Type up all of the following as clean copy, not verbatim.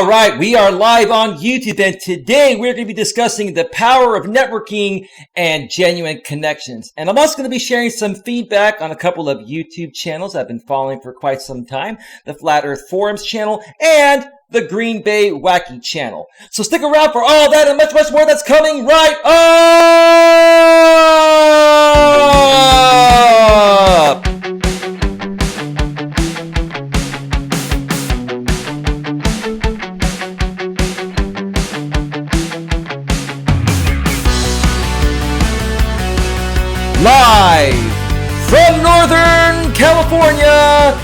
All right, we are live on YouTube, and today we're going to be discussing the power of networking and genuine connections. And I'm also going to be sharing some feedback on a couple of YouTube channels I've been following for quite some time, the Flat Earth Forums channel and the Green Bay Wacky channel. So stick around for all that and much, much more that's coming right up! Live from Northern California,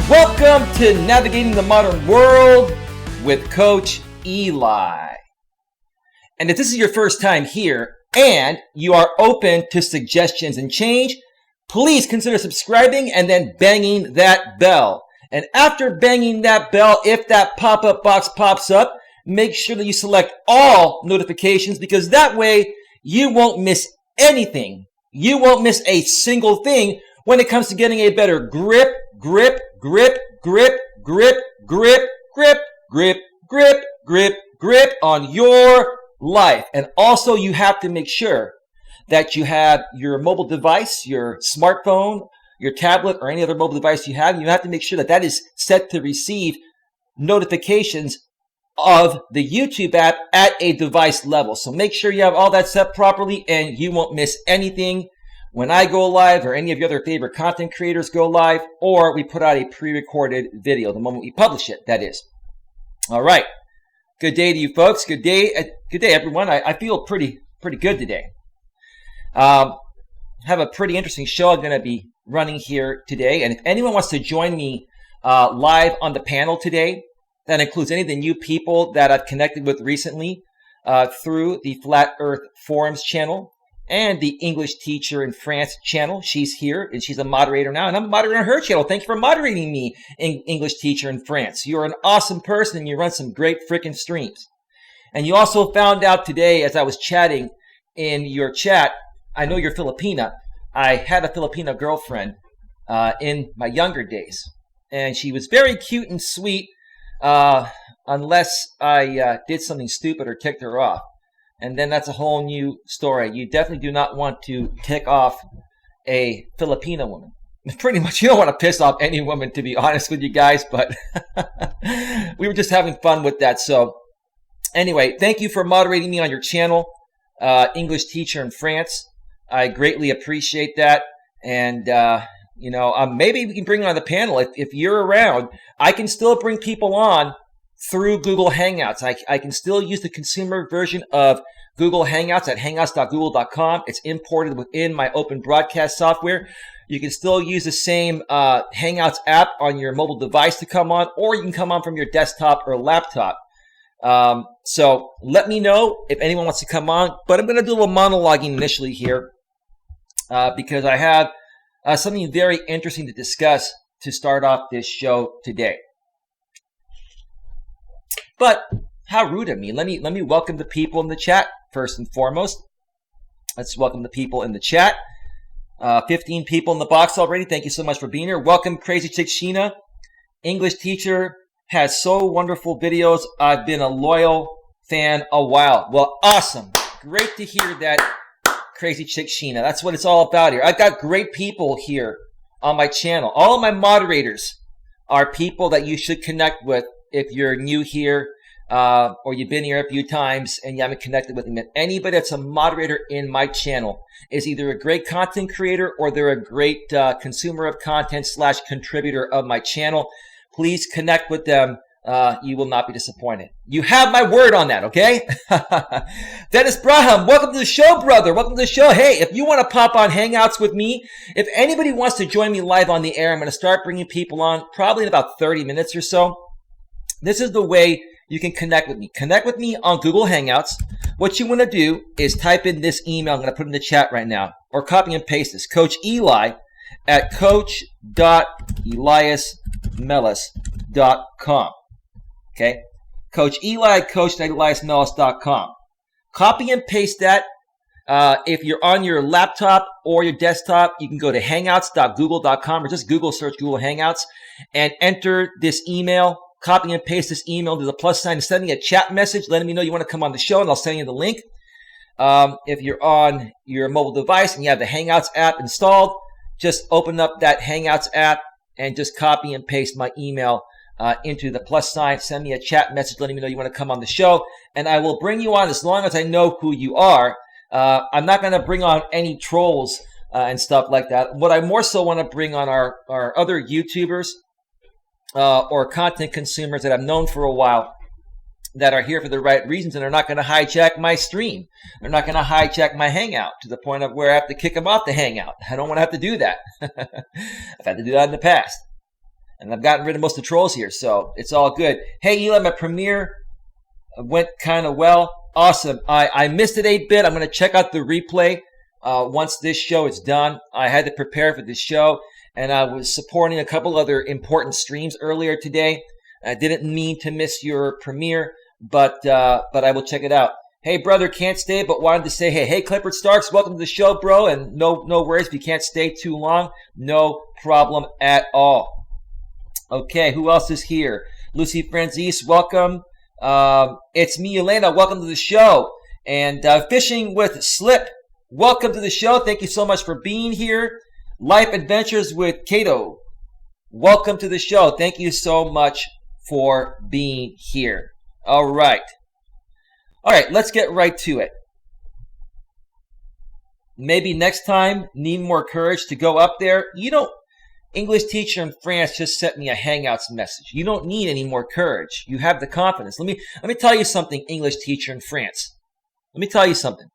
welcome to Navigating the Modern World with Coach Eli. And if this is your first time here and you are open to suggestions and change, please consider subscribing and then banging that bell. And after banging that bell, if that pop-up box pops up, make sure that you select all notifications, because that way you won't miss anything. You won't miss a single thing when it comes to getting a better grip on your life. And also you have to make sure that you have your mobile device, your smartphone, your tablet, or any other mobile device you have to make sure that that is set to receive notifications of the YouTube app at a device level. So make sure you have all that set properly and you won't miss anything when I go live or any of your other favorite content creators go live, or we put out a pre-recorded video the moment we publish it, that is. All right. Good day to you folks. Good day everyone. I feel pretty good today. Have a pretty interesting show I'm going to be running here today. And if anyone wants to join me live on the panel today, that includes any of the new people that I've connected with recently through the Flat Earth Forums channel and the English Teacher in France channel. She's here and she's a moderator now, and I'm a moderator on her channel. Thank you for moderating me, English Teacher in France. You're an awesome person and you run some great freaking streams. And you also found out today as I was chatting in your chat, I know you're Filipina. I had a Filipina girlfriend in my younger days, and she was very cute and sweet. Unless I did something stupid or ticked her off. And then that's a whole new story. You definitely do not want to tick off a Filipina woman. Pretty much, you don't want to piss off any woman, to be honest with you guys, but we were just having fun with that. So anyway, thank you for moderating me on your channel, English Teacher in France. I greatly appreciate that. And, maybe we can bring on the panel. If you're around, I can still bring people on through Google Hangouts. I can still use the consumer version of Google Hangouts at hangouts.google.com. It's imported within my open broadcast software. You can still use the same Hangouts app on your mobile device to come on, or you can come on from your desktop or laptop. So let me know if anyone wants to come on. But I'm going to do a little monologuing initially here because I have something very interesting to discuss to start off this show today. But how rude of me. Let me welcome the people in the chat first and foremost. Let's welcome the people in the chat. 15 people in the box already. Thank you so much for being here. Welcome, Crazy Chick Sheena. English Teacher has so wonderful videos. I've been a loyal fan a while. Well, awesome. Great to hear that, Crazy Chick Sheena. That's what it's all about here. I've got great people here on my channel. All of my moderators are people that you should connect with if you're new here or you've been here a few times and you haven't connected with me. Anybody that's a moderator in my channel is either a great content creator or they're a great consumer of content / contributor of my channel. Please connect with them. You will not be disappointed. You have my word on that, okay? Dennis Braham, welcome to the show, brother. Welcome to the show. Hey, if you want to pop on Hangouts with me, if anybody wants to join me live on the air, I'm going to start bringing people on probably in about 30 minutes or so. This is the way you can connect with me. Connect with me on Google Hangouts. What you want to do is type in this email. I'm going to put in the chat right now, or copy and paste this. Coach Eli at coach.eliasmelas.com. Okay? Coach Eli at coach.eliasmelas.com. Copy and paste that. If you're on your laptop or your desktop, you can go to hangouts.google.com or just search Google Hangouts and enter this email. copy and paste this email to the plus sign and send me a chat message letting me know you want to come on the show, and I'll send you the link. If you're on your mobile device and you have the Hangouts app installed, just open up that Hangouts app and just copy and paste my email into the plus sign. Send me a chat message letting me know you want to come on the show, and I will bring you on as long as I know who you are. I'm not going to bring on any trolls and stuff like that. What I more so want to bring on are other YouTubers or content consumers that I've known for a while that are here for the right reasons and are not going to hijack my stream. They're not going to hijack my Hangout to the point of where I have to kick them off the Hangout. I don't want to have to do that. I've had to do that in the past. And I've gotten rid of most of the trolls here, so it's all good. Hey, Eli, my premiere went kind of well. Awesome. I missed it 8-bit. I'm going to check out the replay once this show is done. I had to prepare for this show, and I was supporting a couple other important streams earlier today. I didn't mean to miss your premiere, but I will check it out. Hey, brother, can't stay, but wanted to say, hey, Clifford Starks, welcome to the show, bro. And no worries if you can't stay too long. No problem at all. Okay, who else is here? Lucy Franzese, welcome. It's me, Elena. Welcome to the show. And Fishing with Slip, welcome to the show. Thank you so much for being here. Life Adventures with Kato, welcome to the show. Thank you so much for being here. All right, let's get right to it. Maybe next time, need more courage to go up there. English teacher in France just sent me a Hangouts message. You don't need any more courage. You have the confidence. Let me tell you something, English teacher in France. Let me tell you something.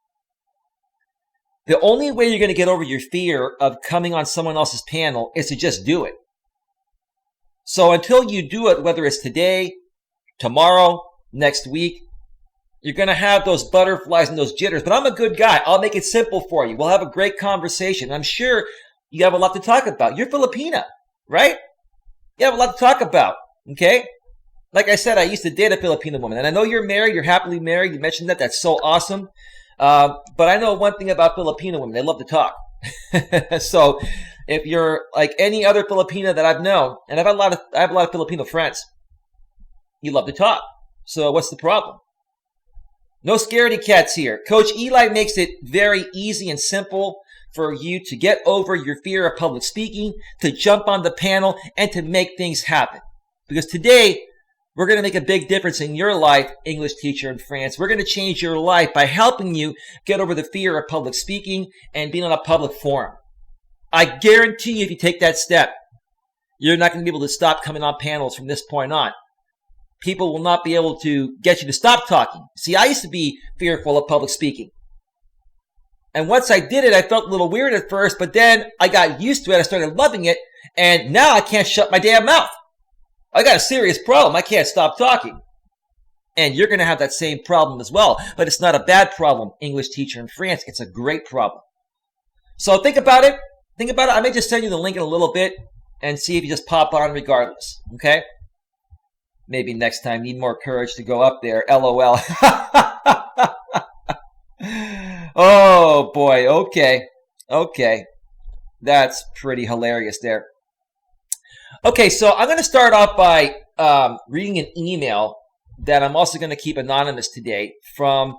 The only way you're going to get over your fear of coming on someone else's panel is to just do it. So until you do it, whether it's today, tomorrow, next week, you're going to have those butterflies and those jitters. But I'm a good guy. I'll make it simple for you. We'll have a great conversation. I'm sure you have a lot to talk about. You're Filipina, right? You have a lot to talk about, okay? Like I said, I used to date a Filipino woman. And I know you're married. You're happily married. You mentioned that. That's so awesome. But I know one thing about Filipino women. They love to talk. So if you're like any other Filipina that I've known, and I have a lot of Filipino friends, you love to talk. So what's the problem? No scaredy cats here. Coach Eli makes it very easy and simple for you to get over your fear of public speaking, to jump on the panel, and to make things happen. Because today, we're going to make a big difference in your life, English teacher in France. We're going to change your life by helping you get over the fear of public speaking and being on a public forum. I guarantee you, if you take that step, you're not going to be able to stop coming on panels from this point on. People will not be able to get you to stop talking. See, I used to be fearful of public speaking. And once I did it, I felt a little weird at first, but then I got used to it. I started loving it. And now I can't shut my damn mouth. I got a serious problem. I can't stop talking. And you're going to have that same problem as well. But it's not a bad problem, English teacher in France. It's a great problem. So think about it. Think about it. I may just send you the link in a little bit and see if you just pop on regardless. Okay? Maybe next time. Need more courage to go up there. LOL. Oh, boy. Okay. That's pretty hilarious there. Okay, so I'm going to start off by reading an email that I'm also going to keep anonymous today from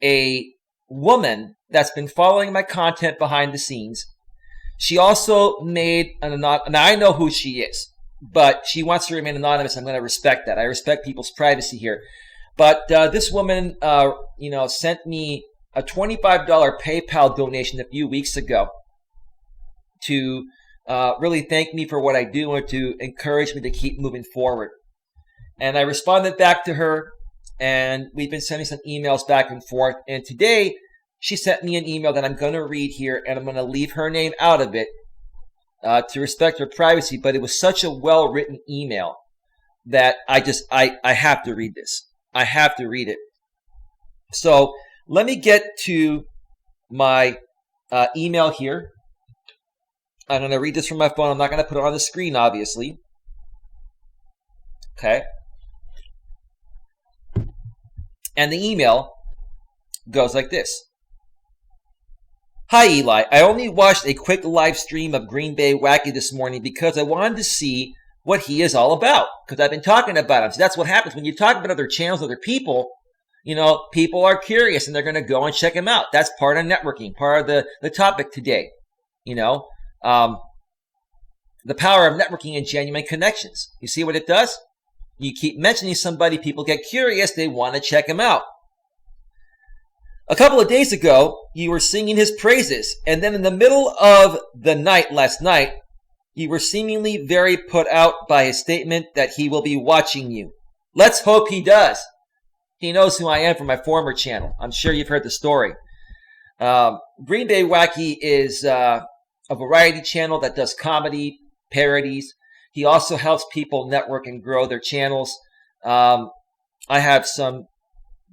a woman that's been following my content behind the scenes. She also made now I know who she is, but she wants to remain anonymous. I'm going to respect that. I respect people's privacy here. But this woman, sent me a $25 PayPal donation a few weeks ago to really thank me for what I do and to encourage me to keep moving forward. And I responded back to her, and we've been sending some emails back and forth. And today, she sent me an email that I'm going to read here, and I'm going to leave her name out of it to respect her privacy. But it was such a well-written email that I have to read this. I have to read it. So let me get to my email here. I'm going to read this from my phone. I'm not going to put it on the screen, obviously. Okay. And the email goes like this. Hi, Eli. I only watched a quick live stream of Green Bay Wacky this morning because I wanted to see what he is all about, because I've been talking about him. So that's what happens when you talk about other channels, other people. People are curious and they're going to go and check him out. That's part of networking, part of the topic today. The power of networking and genuine connections. You see what it does? You keep mentioning somebody, people get curious, they want to check him out. A couple of days ago, you were singing his praises, and then in the middle of the night last night, you were seemingly very put out by his statement that he will be watching you. Let's hope he does. He knows who I am from my former channel. I'm sure you've heard the story. Green Bay Wacky is a variety channel that does comedy, parodies. He also helps people network and grow their channels. I have some,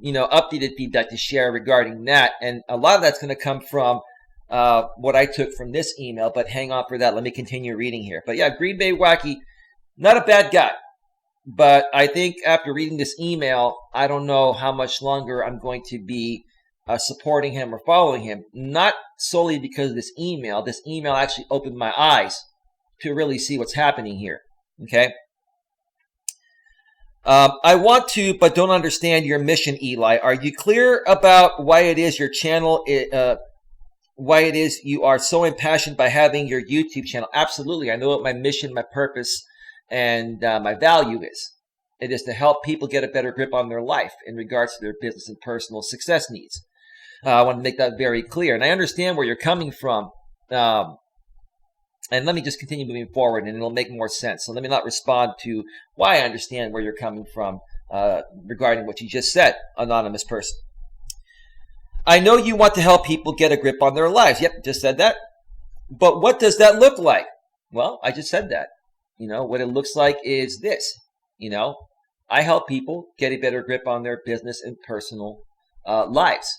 updated feedback to share regarding that. And a lot of that's going to come from what I took from this email, but hang on for that. Let me continue reading here. But yeah, Green Bay Wacky, not a bad guy. But I think after reading this email, I don't know how much longer I'm going to be supporting him or following him. Not solely because of this email. This email actually opened my eyes to really see what's happening here. Okay? I want to, but don't understand your mission, Eli. Are you clear about why it is your channel, why it is you are so impassioned by having your YouTube channel? Absolutely. I know what my mission, my purpose, and my value is. It is to help people get a better grip on their life in regards to their business and personal success needs. I want to make that very clear. And I understand where you're coming from. And let me just continue moving forward and it'll make more sense. So let me not respond to why I understand where you're coming from regarding what you just said, anonymous person. I know you want to help people get a grip on their lives. Yep, just said that. But what does that look like? Well, I just said that. What it looks like is this. I help people get a better grip on their business and personal lives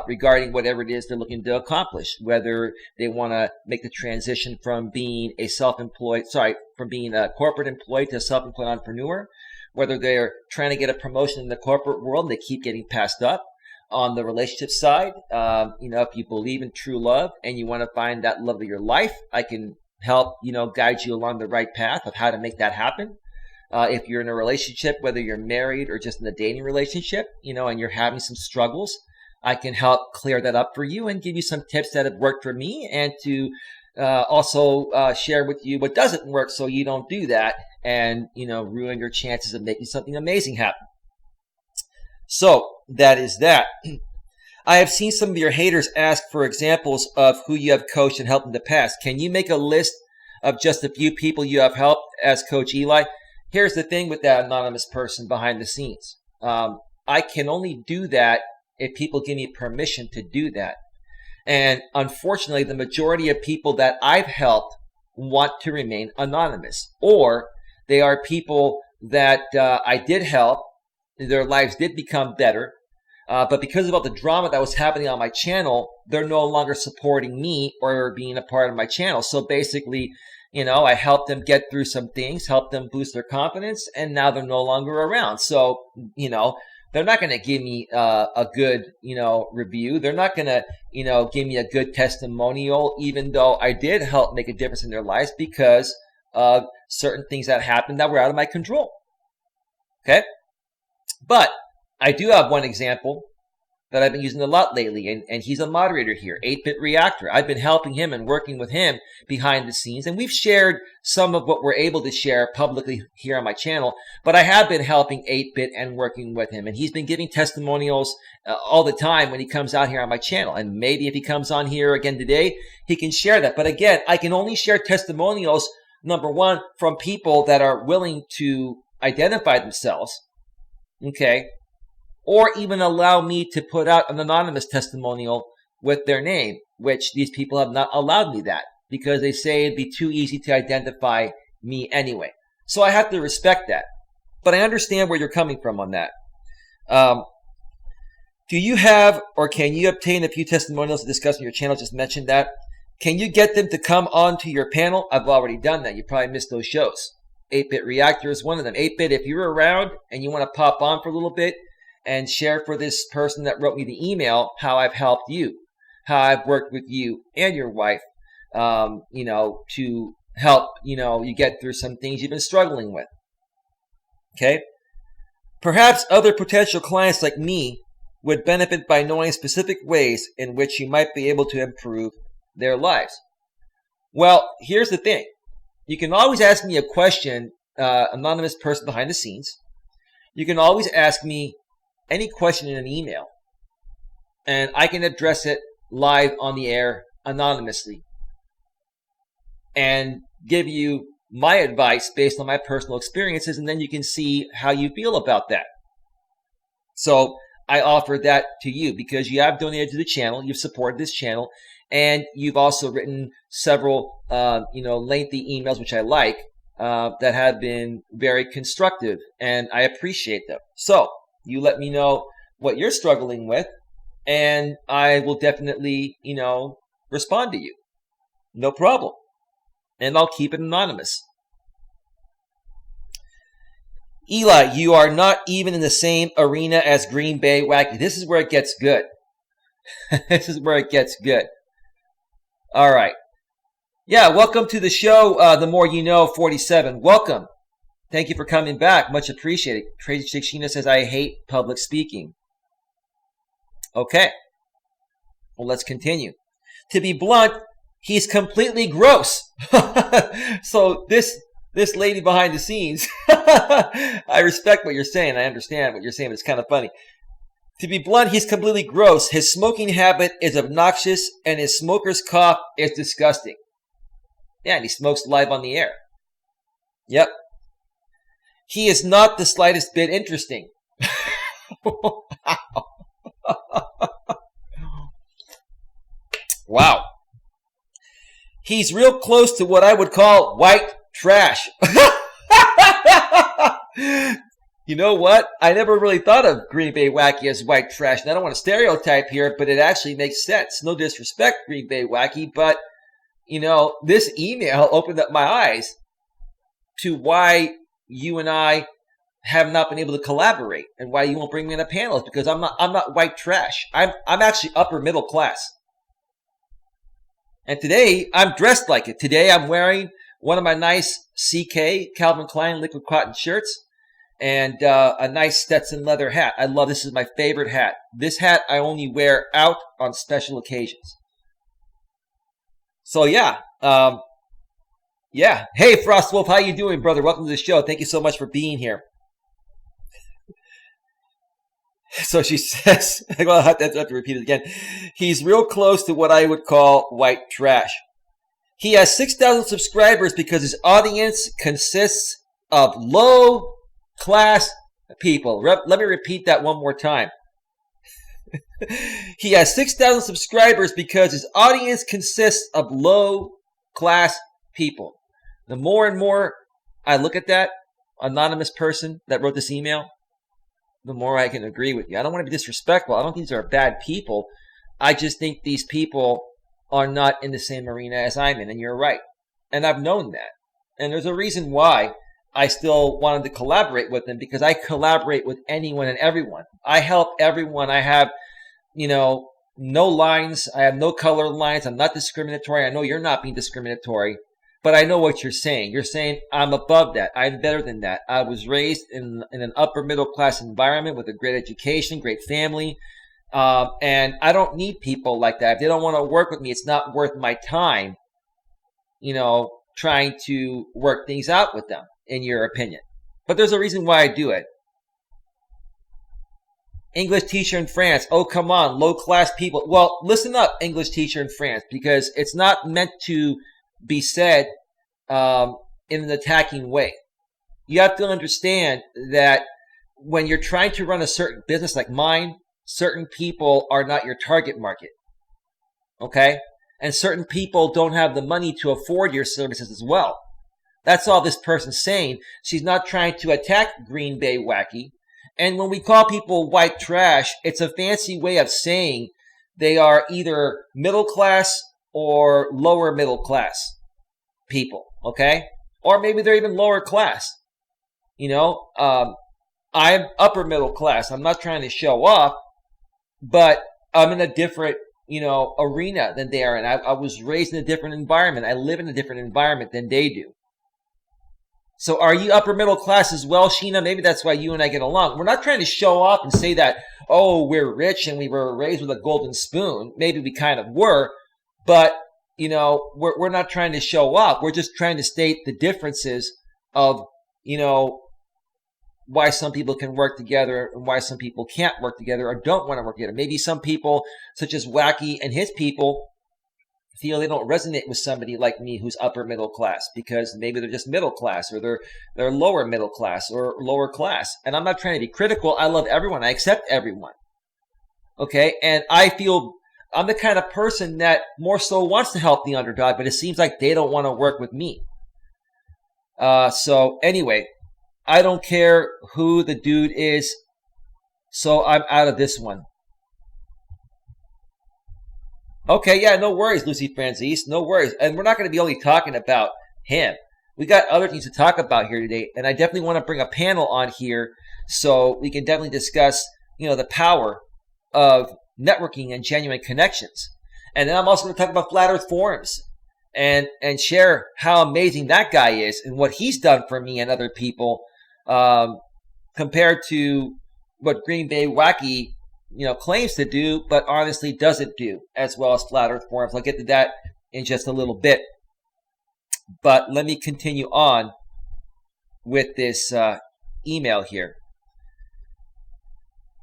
regarding whatever it is they're looking to accomplish, whether they want to make the transition from being a corporate employee to a self-employed entrepreneur, whether they're trying to get a promotion in the corporate world and they keep getting passed up. On the relationship side, if you believe in true love and you want to find that love of your life, I can help, guide you along the right path of how to make that happen. If you're in a relationship, whether you're married or just in a dating relationship, and you're having some struggles, I can help clear that up for you and give you some tips that have worked for me and to also share with you what doesn't work so you don't do that and, ruin your chances of making something amazing happen. So that is that. I have seen some of your haters ask for examples of who you have coached and helped in the past. Can you make a list of just a few people you have helped as Coach Eli? Here's the thing with that anonymous person behind the scenes. I can only do that if people give me permission to do that. And unfortunately, the majority of people that I've helped want to remain anonymous. Or they are people that I did help. Their lives did become better. But because of all the drama that was happening on my channel, they're no longer supporting me or being a part of my channel. So basically, I helped them get through some things, helped them boost their confidence, and now they're no longer around. So, they're not going to give me a good, review. They're not going to, give me a good testimonial, even though I did help make a difference in their lives because of certain things that happened that were out of my control. Okay? But I do have one example that I've been using a lot lately, and he's a moderator here, 8-Bit Reactor. I've been helping him and working with him behind the scenes, and we've shared some of what we're able to share publicly here on my channel, but I have been helping 8-Bit and working with him, and he's been giving testimonials all the time when he comes out here on my channel, and maybe if he comes on here again today, he can share that. But again, I can only share testimonials, number one, from people that are willing to identify themselves, okay, or even allow me to put out an anonymous testimonial with their name, which these people have not allowed me that because they say it'd be too easy to identify me anyway. So I have to respect that. But I understand where you're coming from on that. Do you have or can you obtain a few testimonials to discuss on your channel? Just mentioned that. Can you get them to come onto your panel? I've already done that. You probably missed those shows. 8-Bit Reactor is one of them. 8-Bit, if you're around and you want to pop on for a little bit, and share for this person that wrote me the email how I've helped you, how I've worked with you and your wife, to help, you get through some things you've been struggling with. Okay? Perhaps other potential clients like me would benefit by knowing specific ways in which you might be able to improve their lives. Well, here's the thing. You can always ask me a question, anonymous person behind the scenes. You can always ask me any question in an email, and I can address it live on the air anonymously and give you my advice based on my personal experiences, and then you can see how you feel about that. So I offer that to you because you have donated to the channel, you've supported this channel, and you've also written several, lengthy emails, which I like, that have been very constructive, and I appreciate them. So you let me know what you're struggling with, and I will definitely, respond to you. No problem. And I'll keep it anonymous. Eli, you are not even in the same arena as Green Bay Wacky. This is where it gets good. This is where it gets good. All right. Yeah, welcome to the show, The More You Know, 47. Welcome. Thank you for coming back. Much appreciated. Crazy Chick Sheena says, I hate public speaking. Okay. Well, let's continue. To be blunt, he's completely gross. So this lady behind the scenes, I respect what you're saying. I understand what you're saying, but it's kind of funny. To be blunt, he's completely gross. His smoking habit is obnoxious, and his smoker's cough is disgusting. Yeah, and he smokes live on the air. Yep. He is not the slightest bit interesting. Wow. He's real close to what I would call white trash. You know what? I never really thought of Green Bay Wacky as white trash. And I don't want to stereotype here, but it actually makes sense. No disrespect, Green Bay Wacky, but, this email opened up my eyes to why you and I have not been able to collaborate and why you won't bring me in a panel. It's because I'm not white trash. I'm actually upper middle class. And today, I'm dressed like it. Today, I'm wearing one of my nice CK, Calvin Klein liquid cotton shirts, and a nice Stetson leather hat. I love this. Is my favorite hat. This hat I only wear out on special occasions. So, yeah. Yeah. Hey, Frostwolf, how you doing, brother? Welcome to the show. Thank you so much for being here. So she says, well, I have to repeat it again. He's real close to what I would call white trash. He has 6,000 subscribers because his audience consists of low-class people. Let me repeat that one more time. He has 6,000 subscribers because his audience consists of low-class people. The more and more I look at that anonymous person that wrote this email, the more I can agree with you. I don't want to be disrespectful. I don't think these are bad people. I just think these people are not in the same arena as I'm in, and you're right. And I've known that. And there's a reason why I still wanted to collaborate with them, because I collaborate with anyone and everyone. I help everyone. I have, no lines. I have no color lines. I'm not discriminatory. I know you're not being discriminatory. But I know what you're saying. You're saying I'm above that. I'm better than that. I was raised in an upper middle class environment with a great education, great family. And I don't need people like that. If they don't want to work with me, it's not worth my time, trying to work things out with them, in your opinion. But there's a reason why I do it. English teacher in France. Oh, come on, low class people. Well, listen up, English teacher in France, because it's not meant to be said in an attacking way. You have to understand that when you're trying to run a certain business like mine, certain people are not your target market. Okay? And certain people don't have the money to afford your services as well. That's all this person's saying. She's not trying to attack Green Bay Wacky. And when we call people white trash, it's a fancy way of saying they are either middle class or lower middle class people, okay? Or maybe they're even lower class. I'm upper middle class. I'm not trying to show off, but I'm in a different arena than they are. And I was raised in a different environment. I live in a different environment than they do. So are you upper middle class as well, Sheena? Maybe that's why you and I get along. We're not trying to show off and say that, oh, we're rich and we were raised with a golden spoon. Maybe we kind of were, but, we're not trying to show off. We're just trying to state the differences of, why some people can work together and why some people can't work together or don't want to work together. Maybe some people, such as Wacky and his people, feel they don't resonate with somebody like me who's upper middle class because maybe they're just middle class or they're lower middle class or lower class. And I'm not trying to be critical. I love everyone. I accept everyone. Okay. And I feel I'm the kind of person that more so wants to help the underdog, but it seems like they don't want to work with me. So anyway, I don't care who the dude is. So I'm out of this one. Okay, yeah, no worries, Lucy Francis, no worries. And we're not going to be only talking about him. We got other things to talk about here today, and I definitely want to bring a panel on here so we can definitely discuss, the power of networking and genuine connections. And then I'm also going to talk about Flat Earth Forums and share how amazing that guy is and what he's done for me and other people compared to what Green Bay Wacky claims to do, but honestly doesn't do as well as Flat Earth Forums. I'll get to that in just a little bit. But let me continue on with this email here.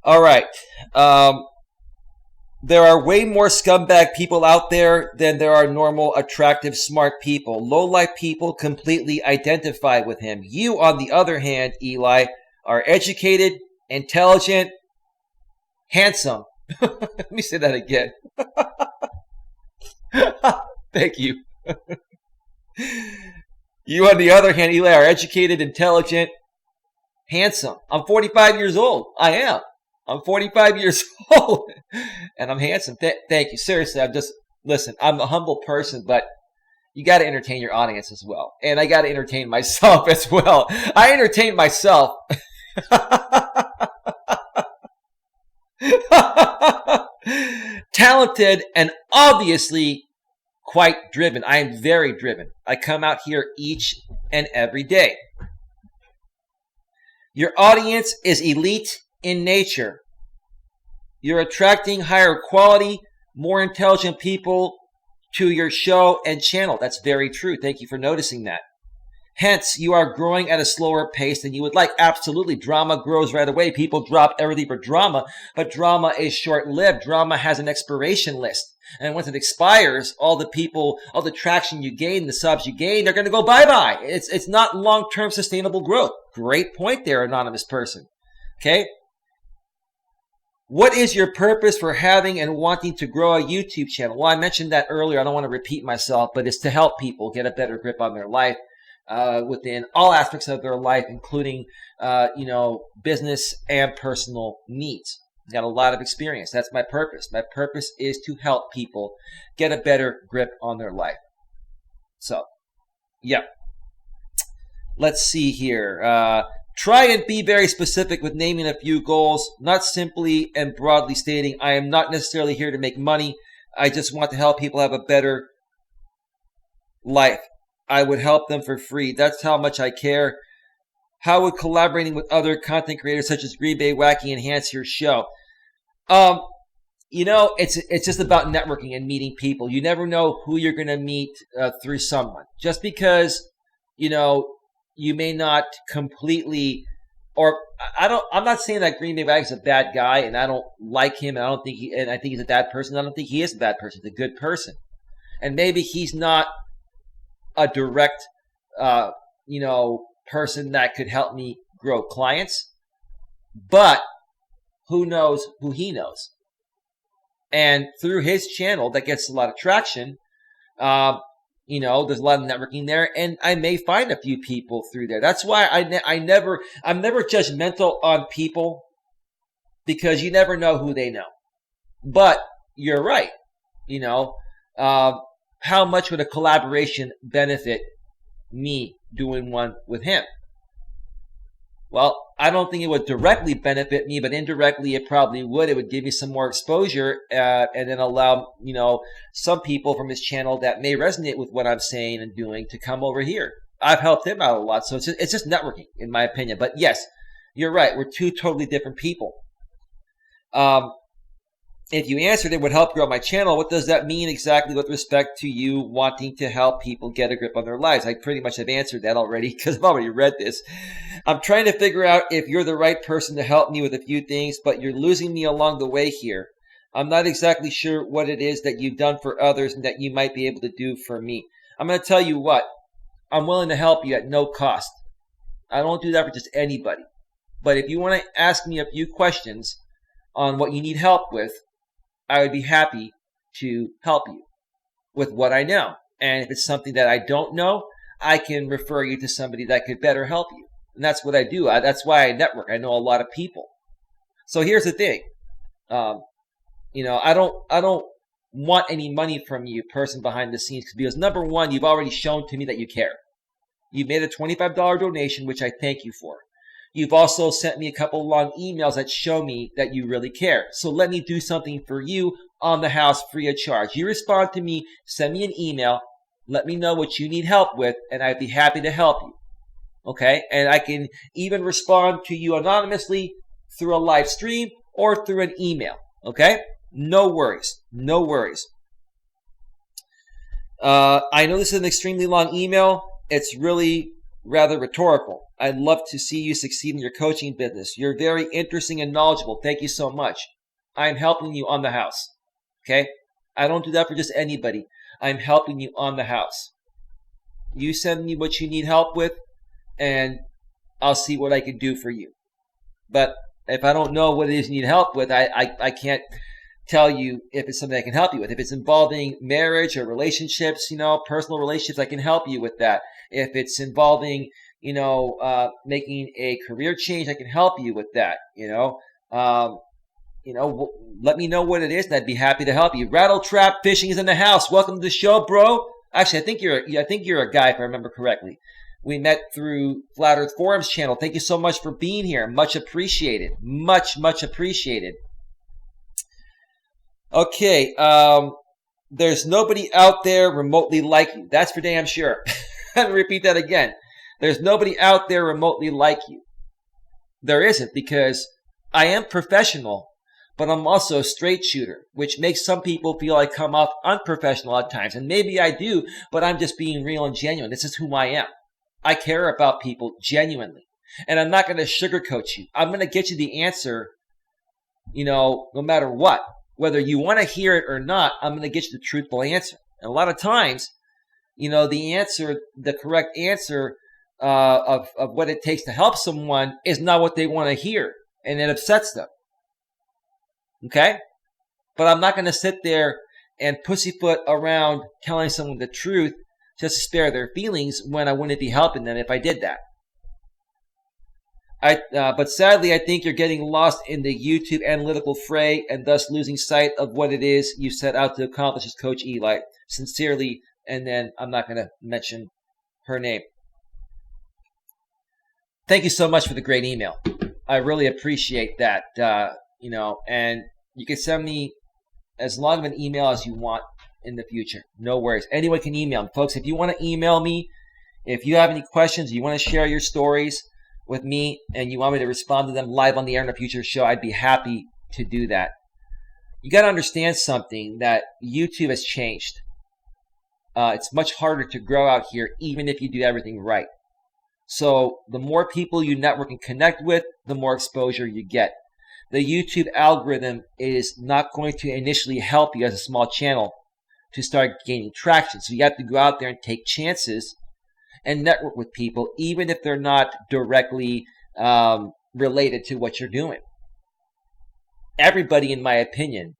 All right. There are way more scumbag people out there than there are normal, attractive, smart people. Low-life people completely identify with him. You, on the other hand, Eli, are educated, intelligent, handsome. Let me say that again. Thank you. You, on the other hand, Eli, are educated, intelligent, handsome. I'm 45 years old. I am. I'm 45 years old, and I'm handsome. Thank you. Seriously, I'm a humble person, but you got to entertain your audience as well. And I got to entertain myself as well. I entertain myself. Talented and obviously quite driven. I am very driven. I come out here each and every day. Your audience is elite in nature. You're attracting higher quality, more intelligent people to your show and channel. That's very true. Thank you for noticing that. Hence, you are growing at a slower pace than you would like. Absolutely. Drama grows right away. People drop everything for drama, but drama is short-lived. Drama has an expiration list. And once it expires, all the traction you gain, the subs you gain, they're going to go bye-bye. It's not long-term sustainable growth. Great point there, anonymous person. Okay? What is your purpose for having and wanting to grow a YouTube channel? Well, I mentioned that earlier. I don't want to repeat myself, but it's to help people get a better grip on their life within all aspects of their life, including, business and personal needs. I've got a lot of experience. That's my purpose. My purpose is to help people get a better grip on their life. So, yeah. Let's see here. Try and be very specific with naming a few goals, not simply and broadly stating, I am not necessarily here to make money. I just want to help people have a better life. I would help them for free. That's how much I care. How would collaborating with other content creators such as Green Bay Wacky enhance your show? It's just about networking and meeting people. You never know who you're going to meet through someone. Just because, you may not completely, I'm not saying that Green Bay Wacky is a bad guy and I don't like him and I think he's a bad person. I don't think he is a bad person. He's a good person. And maybe he's not a direct, person that could help me grow clients, but who knows who he knows. And through his channel that gets a lot of traction, there's a lot of networking there, and I may find a few people through there. That's why I'm never judgmental on people, because you never know who they know. But you're right. How much would a collaboration benefit me doing one with him? Well, I don't think it would directly benefit me, but indirectly it probably would. It would give me some more exposure, and then allow, some people from his channel that may resonate with what I'm saying and doing to come over here. I've helped him out a lot. So it's just networking, in my opinion. But yes, you're right. We're two totally different people. If you answered it would help grow my channel, what does that mean exactly with respect to you wanting to help people get a grip on their lives? I pretty much have answered that already because I've already read this. I'm trying to figure out if you're the right person to help me with a few things, but you're losing me along the way here. I'm not exactly sure what it is that you've done for others and that you might be able to do for me. I'm going to tell you what. I'm willing to help you at no cost. I don't do that for just anybody. But if you want to ask me a few questions on what you need help with, I would be happy to help you with what I know. And if it's something that I don't know, I can refer you to somebody that could better help you. And that's what I do. That's why I network. I know a lot of people. So here's the thing. I don't want any money from you, person behind the scenes, because number one, you've already shown to me that you care. You've made a $25 donation, which I thank you for. You've also sent me a couple long emails that show me that you really care. So let me do something for you on the house free of charge. You respond to me, send me an email, let me know what you need help with, and I'd be happy to help you. Okay? And I can even respond to you anonymously through a live stream or through an email. Okay? No worries. No worries. I know this is an extremely long email. It's really rather rhetorical. I'd love to see you succeed in your coaching business. You're very interesting and knowledgeable. Thank you so much. I'm helping you on the house. Okay? I don't do that for just anybody. I'm helping you on the house. You send me what you need help with, and I'll see what I can do for you. But if I don't know what it is you need help with, I can't tell you if it's something I can help you with. If it's involving marriage or relationships, personal relationships, I can help you with that. If it's involving, making a career change, I can help you with that. Let me know what it is, and I'd be happy to help you. Rattle Trap Fishing is in the house. Welcome to the show, bro. Actually, I think you're a guy, if I remember correctly. We met through Flat Earth Forums channel. Thank you so much for being here. Much appreciated. Much, much appreciated. Okay, there's nobody out there remotely like you. That's for damn sure. Let me repeat that again. There's nobody out there remotely like you. There isn't, because I am professional, but I'm also a straight shooter, which makes some people feel I come off unprofessional at times. And maybe I do, but I'm just being real and genuine. This is who I am. I care about people genuinely. And I'm not going to sugarcoat you. I'm going to get you the answer, no matter what. Whether you want to hear it or not, I'm going to get you the truthful answer. And a lot of times, the correct answer of what it takes to help someone is not what they want to hear. And it upsets them. Okay? But I'm not going to sit there and pussyfoot around telling someone the truth just to spare their feelings when I wouldn't be helping them if I did that. But sadly, I think you're getting lost in the YouTube analytical fray and thus losing sight of what it is you set out to accomplish as Coach Eli. Sincerely, and then I'm not going to mention her name. Thank you so much for the great email. I really appreciate that, and you can send me as long of an email as you want in the future. No worries. Anyone can email me. Folks, if you want to email me, if you have any questions, you want to share your stories with me, and you want me to respond to them live on the air in a future show, I'd be happy to do that. You got to understand something, that YouTube has changed. It's much harder to grow out here, even if you do everything right. So the more people you network and connect with, the more exposure you get. The YouTube algorithm is not going to initially help you as a small channel to start gaining traction. So you have to go out there and take chances and network with people, even if they're not directly related to what you're doing. Everybody, in my opinion,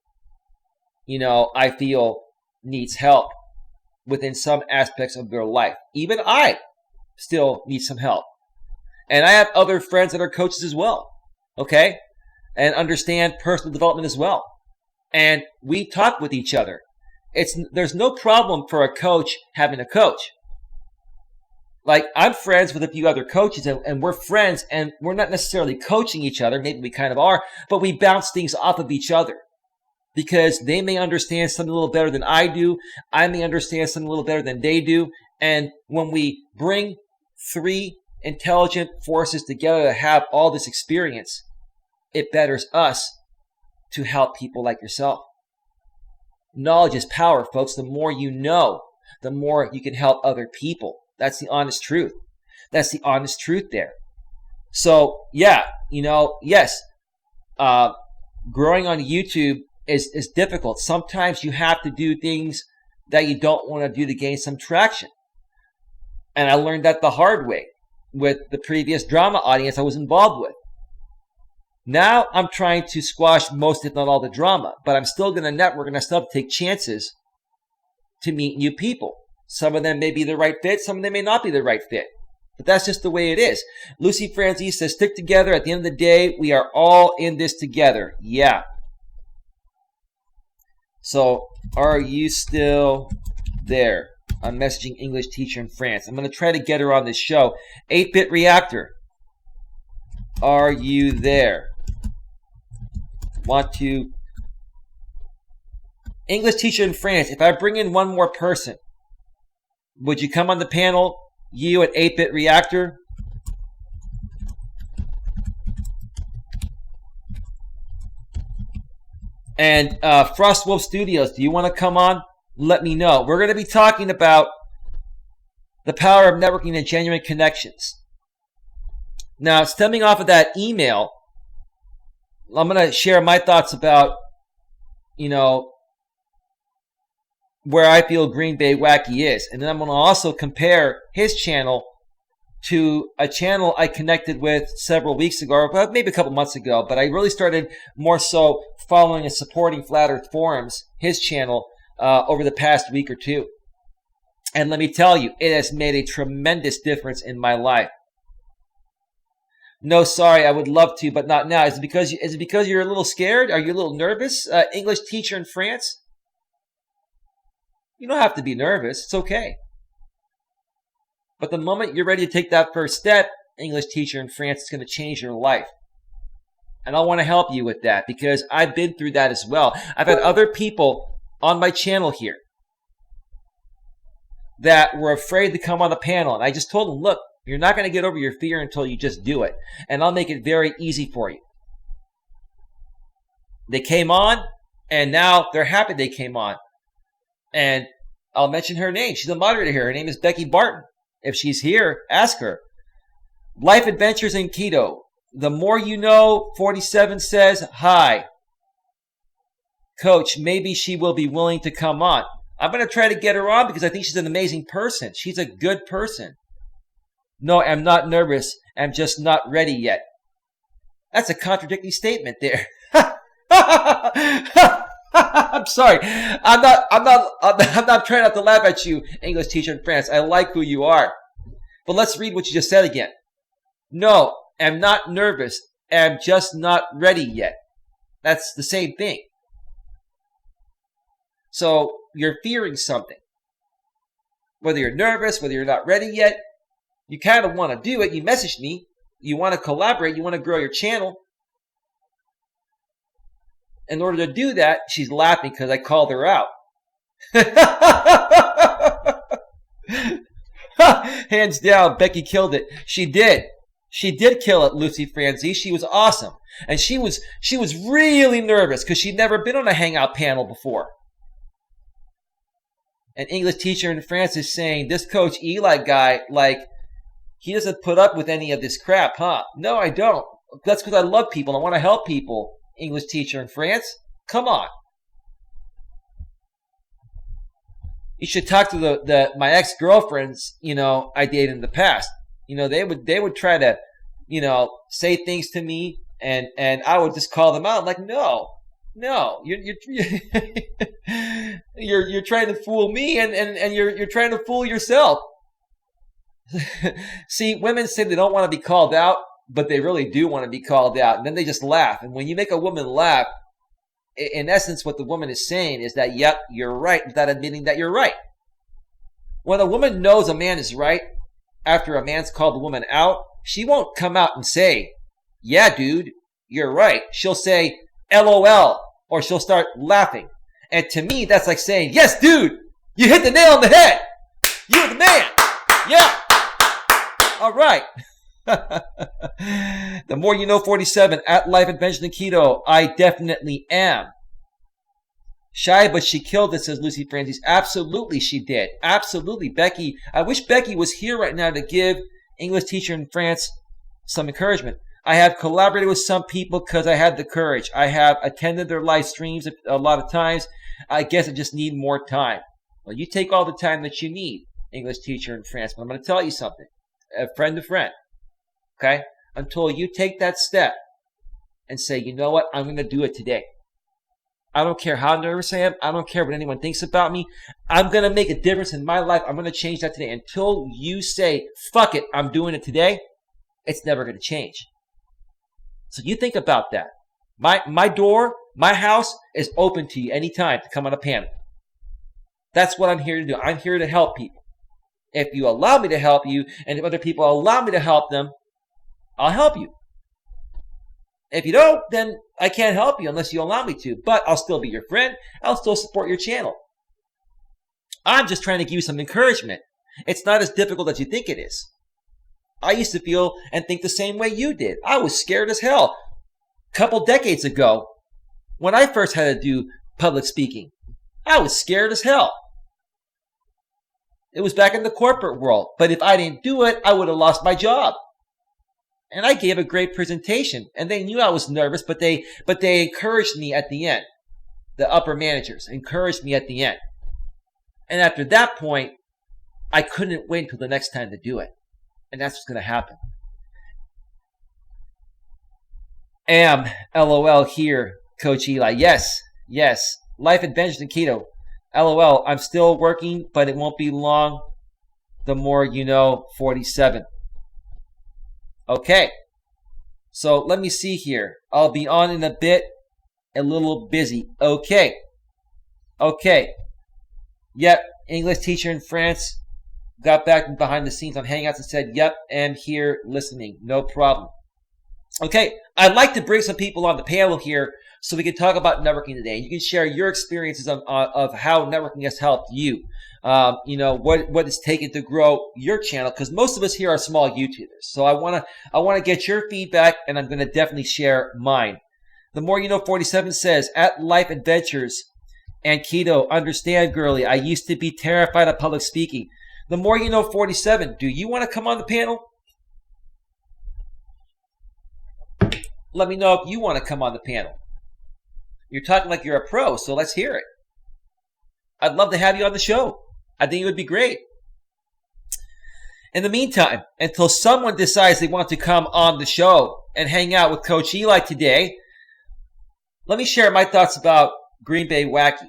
I feel needs help within some aspects of their life. Even I still need some help. And I have other friends that are coaches as well, okay? And understand personal development as well. And we talk with each other. There's no problem for a coach having a coach. Like, I'm friends with a few other coaches, and we're friends, and we're not necessarily coaching each other. Maybe we kind of are, but we bounce things off of each other because they may understand something a little better than I do. I may understand something a little better than they do. And when we bring three intelligent forces together to have all this experience, it betters us to help people like yourself. Knowledge is power, folks. The more you know, the more you can help other people. That's the honest truth. That's the honest truth there. So, yeah, yes, growing on YouTube is difficult. Sometimes you have to do things that you don't want to do to gain some traction. And I learned that the hard way with the previous drama audience I was involved with. Now I'm trying to squash most, if not all, the drama, but I'm still going to network and I still have to take chances to meet new people. Some of them may be the right fit. Some of them may not be the right fit. But that's just the way it is. Lucy Francis says, stick together. At the end of the day, we are all in this together. Yeah. So, are you still there? I'm messaging English teacher in France. I'm going to try to get her on this show. 8-bit reactor. Are you there? Want to... English teacher in France. If I bring in one more person, would you come on the panel? You at 8-bit reactor? And Frost Wolf Studios, do you want to come on? Let me know. We're going to be talking about the power of networking and genuine connections. Now, stemming off of that email, I'm going to share my thoughts about, where I feel Green Bay Wacky is. And then I'm going to also compare his channel to a channel I connected with several weeks ago, or maybe a couple months ago, but I really started more so following and supporting Flat Earth Forums, his channel, over the past week or two. And let me tell you, it has made a tremendous difference in my life. No, sorry, I would love to, but not now. Is it because you're a little scared? Are you a little nervous? English teacher in France? You don't have to be nervous. It's okay. But the moment you're ready to take that first step, English teacher in France, it's going to change your life. And I want to help you with that because I've been through that as well. I've had other people on my channel here that were afraid to come on the panel. And I just told them, look, you're not going to get over your fear until you just do it. And I'll make it very easy for you. They came on, and now they're happy they came on. And I'll mention her name. She's a moderator here. Her name is Becky Barton. If she's here, ask her. Life Adventures in Keto. The more you know, 47 says, hi. Coach, maybe she will be willing to come on. I'm going to try to get her on because I think she's an amazing person. She's a good person. No, I'm not nervous. I'm just not ready yet. That's a contradictory statement there. I'm sorry. I'm not trying not to laugh at you, English teacher in France. I like who you are. But let's read what you just said again. No, I'm not nervous. I'm just not ready yet. That's the same thing. So you're fearing something. Whether you're nervous, whether you're not ready yet, you kind of want to do it. You message me. You want to collaborate. You want to grow your channel. In order to do that, she's laughing because I called her out. Hands down, Becky killed it. She did. She did kill it, Lucy Franzi. She was awesome. And she was really nervous because she'd never been on a Hangout panel before. An English teacher in France is saying, this Coach Eli guy, he doesn't put up with any of this crap, huh? No, I don't. That's because I love people. I want to help people. English teacher in France. Come on. You should talk to my ex-girlfriends, I dated in the past. They would try to, say things to me and I would just call them out like, no, you're trying to fool me and you're trying to fool yourself. See, women say they don't want to be called out, but they really do want to be called out. And then they just laugh. And when you make a woman laugh, in essence, what the woman is saying is that, yep, you're right, without admitting that you're right. When a woman knows a man is right, after a man's called a woman out, she won't come out and say, yeah, dude, you're right. She'll say, LOL, or she'll start laughing. And to me, that's like saying, yes, dude, you hit the nail on the head. You're the man. Yeah. All right. The more you know, 47, at Life Adventure and Keto, I definitely am. Shy, but she killed it, says Lucy Francis. Absolutely, she did. Absolutely. Becky, I wish Becky was here right now to give English teacher in France some encouragement. I have collaborated with some people because I had the courage. I have attended their live streams a lot of times. I guess I just need more time. Well, you take all the time that you need, English teacher in France. But I'm going to tell you something. A friend to friend. Okay? Until you take that step and say, you know what? I'm going to do it today. I don't care how nervous I am. I don't care what anyone thinks about me. I'm going to make a difference in my life. I'm going to change that today. Until you say, fuck it, I'm doing it today, it's never going to change. So you think about that. My door, my house is open to you anytime to come on a panel. That's what I'm here to do. I'm here to help people. If you allow me to help you, and if other people allow me to help them, I'll help you. If you don't, then I can't help you unless you allow me to. But I'll still be your friend. I'll still support your channel. I'm just trying to give you some encouragement. It's not as difficult as you think it is. I used to feel and think the same way you did. I was scared as hell. A couple decades ago, when I first had to do public speaking, I was scared as hell. It was back in the corporate world. But if I didn't do it, I would have lost my job. And I gave a great presentation, and they knew I was nervous, but they encouraged me at the end. The upper managers encouraged me at the end. And after that point, I couldn't wait until the next time to do it. And that's what's going to happen. LOL here, Coach Eli. Yes. Life Adventures and Keto. LOL, I'm still working, but it won't be long. The more you know, 47. Okay, so let me see here. I'll be on in a bit, a little busy. Okay. Yep, English teacher in France got back behind the scenes on Hangouts and said, yep, am here listening. No problem. Okay, I'd like to bring some people on the panel here so we can talk about networking today. You can share your experiences of how networking has helped you. What it's taken to grow your channel, because most of us here are small YouTubers. So I want to get your feedback, and I'm going to definitely share mine. The more you know, 47 says, at Life Adventures and Keto, understand, girly, I used to be terrified of public speaking. The more you know, 47, do you want to come on the panel? Let me know if you want to come on the panel. You're talking like you're a pro, so let's hear it. I'd love to have you on the show. I think it would be great. In the meantime, until someone decides they want to come on the show and hang out with Coach Eli today, let me share my thoughts about Green Bay Wacky.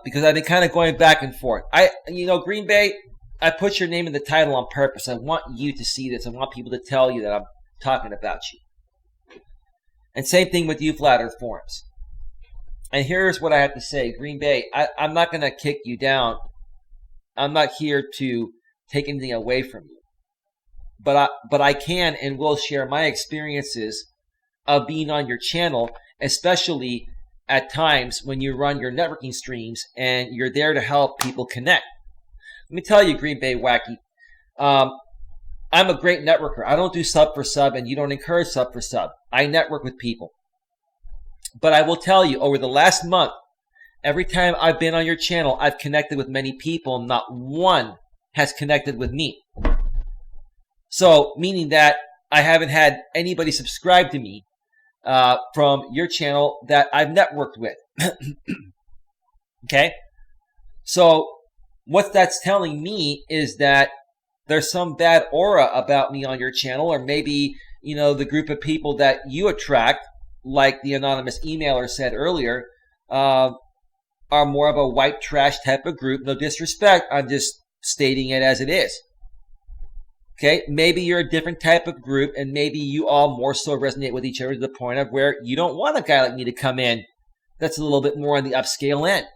Because I've been kind of going back and forth. Green Bay, I put your name in the title on purpose. I want you to see this. I want people to tell you that I'm talking about you. And same thing with you, Flat Earth Forums. And here's what I have to say. Green Bay, I'm not going to kick you down. I'm not here to take anything away from you. But I can and will share my experiences of being on your channel, especially at times when you run your networking streams and you're there to help people connect. Let me tell you, Green Bay Wacky, I'm a great networker. I don't do sub for sub, and you don't encourage sub for sub. I network with people. But I will tell you, over the last month, every time I've been on your channel, I've connected with many people. Not one has connected with me. So, meaning that I haven't had anybody subscribe to me from your channel that I've networked with. Okay? So, what that's telling me is that there's some bad aura about me on your channel, or maybe, the group of people that you attract, like the anonymous emailer said earlier, are more of a white trash type of group. No disrespect, I'm just stating it as it is. Okay, maybe you're a different type of group, and maybe you all more so resonate with each other to the point of where you don't want a guy like me to come in that's a little bit more on the upscale end.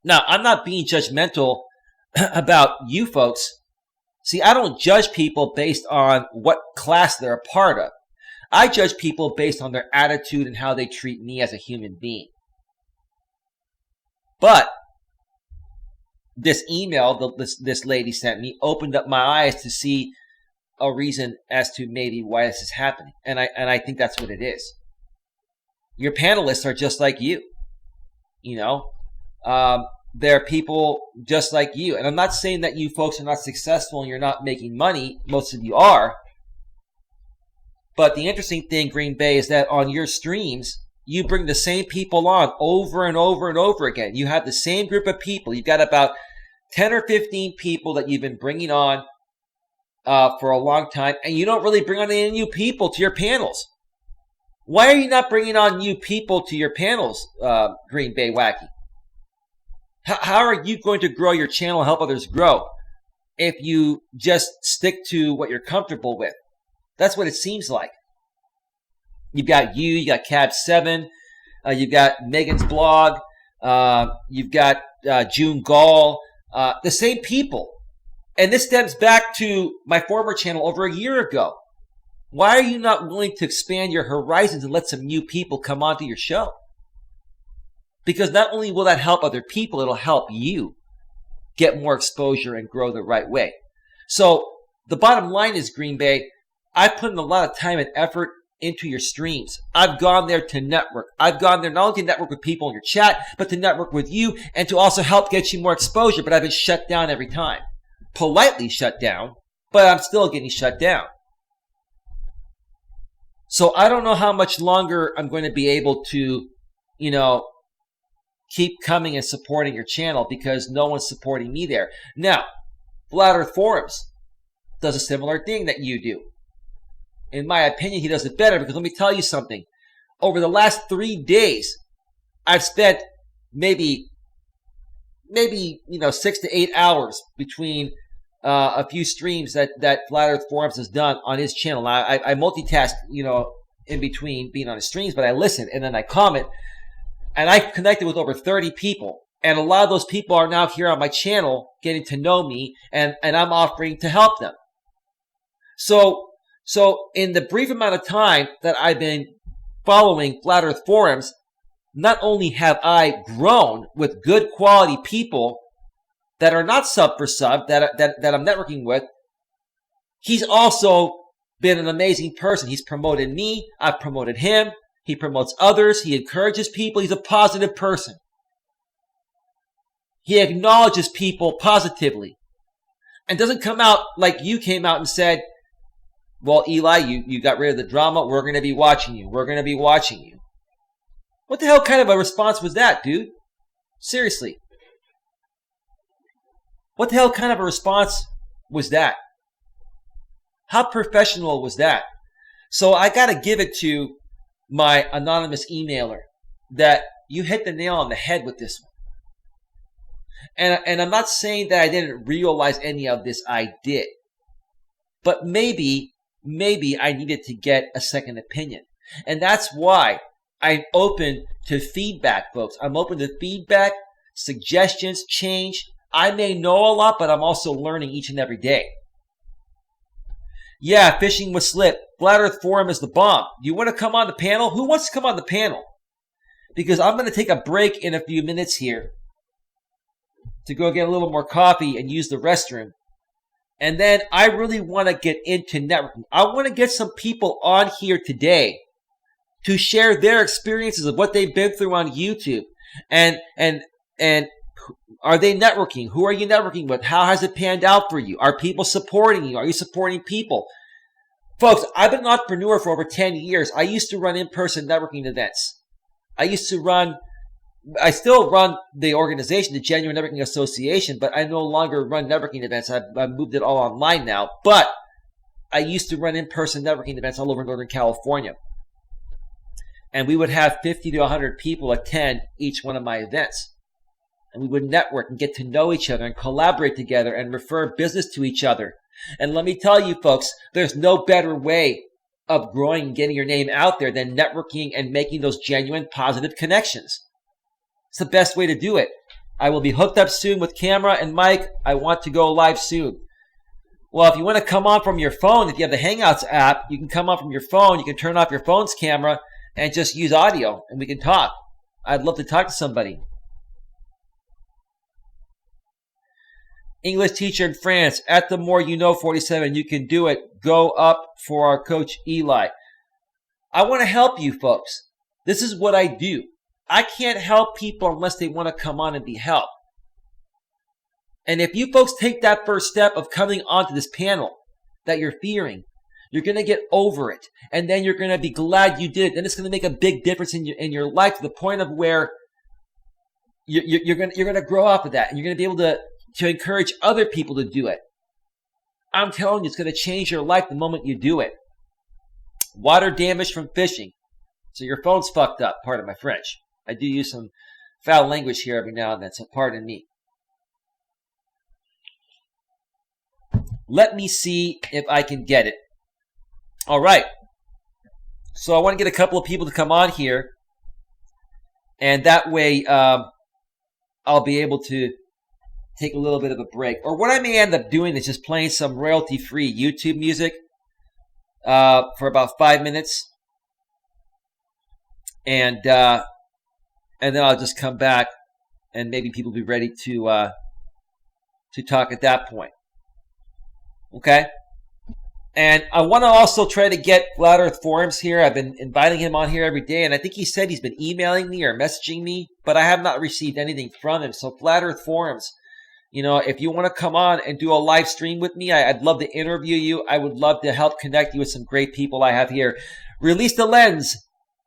Now, I'm not being judgmental about you folks. See, I don't judge people based on what class they're a part of. I judge people based on their attitude and how they treat me as a human being. But this email this lady sent me opened up my eyes to see a reason as to maybe why this is happening. And I think that's what it is. Your panelists are just like you. They're people just like you. And I'm not saying that you folks are not successful and you're not making money. Most of you are. But the interesting thing, Green Bay, is that on your streams, you bring the same people on over and over and over again. You have the same group of people. You've got about 10 or 15 people that you've been bringing on for a long time, and you don't really bring on any new people to your panels. Why are you not bringing on new people to your panels, Green Bay Wacky? How are you going to grow your channel and help others grow if you just stick to what you're comfortable with? That's what it seems like. You got Cab 7, you've got Megan's blog, you've got June Gall, the same people. And this stems back to my former channel over a year ago. Why are you not willing to expand your horizons and let some new people come onto your show? Because not only will that help other people, it'll help you get more exposure and grow the right way. So the bottom line is, Green Bay, I put in a lot of time and effort into your streams. I've gone there to network. I've gone there not only to network with people in your chat, but to network with you and to also help get you more exposure. But I've been shut down every time. Politely shut down, but I'm still getting shut down. So I don't know how much longer I'm going to be able to, keep coming and supporting your channel because no one's supporting me there. Now, Flat Earth Forums does a similar thing that you do. In my opinion, he does it better because let me tell you something. Over the last 3 days, I've spent maybe 6 to 8 hours between a few streams that Flat Earth Forums has done on his channel. Now, I multitask, in between being on his streams, but I listen and then I comment. And I connected with over 30 people. And a lot of those people are now here on my channel getting to know me, and I'm offering to help them. So in the brief amount of time that I've been following Flat Earth Forums, not only have I grown with good quality people that are not sub for sub that I'm networking with, he's also been an amazing person. He's promoted me. I've promoted him. He promotes others. He encourages people. He's a positive person. He acknowledges people positively and doesn't come out like you came out and said, well, Eli, you got rid of the drama. We're going to be watching you. We're going to be watching you. What the hell kind of a response was that, dude? Seriously. What the hell kind of a response was that? How professional was that? So I got to give it to my anonymous emailer that you hit the nail on the head with this one. And I'm not saying that I didn't realize any of this. I did. But maybe I needed to get a second opinion. And that's why I'm open to feedback, folks. I'm open to feedback, suggestions, change. I may know a lot, but I'm also learning each and every day. Yeah, fishing with Slip. Flat Earth Forum is the bomb. Do you want to come on the panel? Who wants to come on the panel? Because I'm going to take a break in a few minutes here to go get a little more coffee and use the restroom. And then I really want to get into networking. I want to get some people on here today to share their experiences of what they've been through on YouTube. And are they networking? Who are you networking with? How has it panned out for you? Are people supporting you? Are you supporting people? Folks, I've been an entrepreneur for over 10 years. I used to run in-person networking events. I still run the organization, the Genuine Networking Association, but I no longer run networking events. I've moved it all online now. But I used to run in-person networking events all over Northern California. And we would have 50 to 100 people attend each one of my events. And we would network and get to know each other and collaborate together and refer business to each other. And let me tell you, folks, there's no better way of growing and getting your name out there than networking and making those genuine positive connections. It's the best way to do it. I will be hooked up soon with camera and mic. I want to go live soon. Well, if you want to come on from your phone, if you have the Hangouts app, you can come on from your phone. You can turn off your phone's camera and just use audio, and we can talk. I'd love to talk to somebody. English teacher in France, at the more you know 47, you can do it. Go up for our Coach Eli. I want to help you folks. This is what I do. I can't help people unless they want to come on and be helped. And if you folks take that first step of coming onto this panel that you're fearing, you're going to get over it. And then you're going to be glad you did it. Then it's going to make a big difference in your life to the point of where you're going to grow off of that. And you're going to be able to encourage other people to do it. I'm telling you, it's going to change your life the moment you do it. Water damage from fishing. So your phone's fucked up. Pardon my French. I do use some foul language here every now and then, so pardon me. Let me see if I can get it. All right. So I want to get a couple of people to come on here. And that way I'll be able to take a little bit of a break. Or what I may end up doing is just playing some royalty-free YouTube music for about 5 minutes. And then I'll just come back and maybe people will be ready to talk at that point. Okay? And I want to also try to get Flat Earth Forums here. I've been inviting him on here every day, and I think he said he's been emailing me or messaging me, but I have not received anything from him. So Flat Earth Forums, you know, if you want to come on and do a live stream with me, I'd love to interview you. I would love to help connect you with some great people I have here. Release the Lens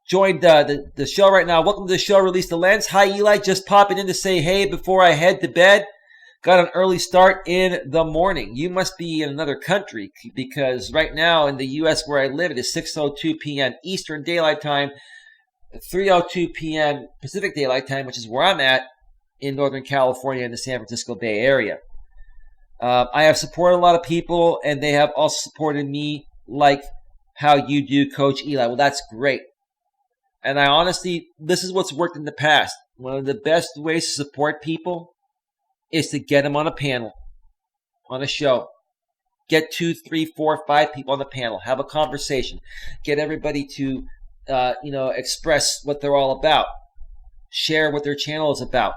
joined the show right now. Welcome to the show, Release the Lens. Hi, Eli. Just popping in to say hey before I head to bed. Got an early start in the morning. You must be in another country because right now in the U.S. where I live, it is 6:02 p.m. Eastern Daylight Time, 3:02 p.m. Pacific Daylight Time, which is where I'm at in Northern California in the San Francisco Bay Area. I have supported a lot of people, and they have also supported me like how you do, Coach Eli. Well, that's great. And I honestly, this is what's worked in the past. One of the best ways to support people is to get them on a panel, on a show. Get 2, 3, 4, 5 people on the panel. Have a conversation. Get everybody to, express what they're all about. Share what their channel is about.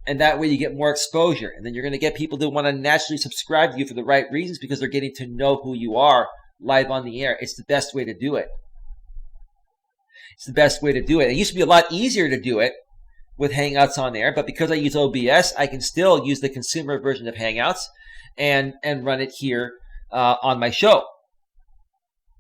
And that way you get more exposure. And then you're going to get people to want to naturally subscribe to you for the right reasons because they're getting to know who you are live on the air. It's the best way to do it. It's the best way to do it. It used to be a lot easier to do it with Hangouts on there, but because I use OBS, I can still use the consumer version of Hangouts and run it here on my show.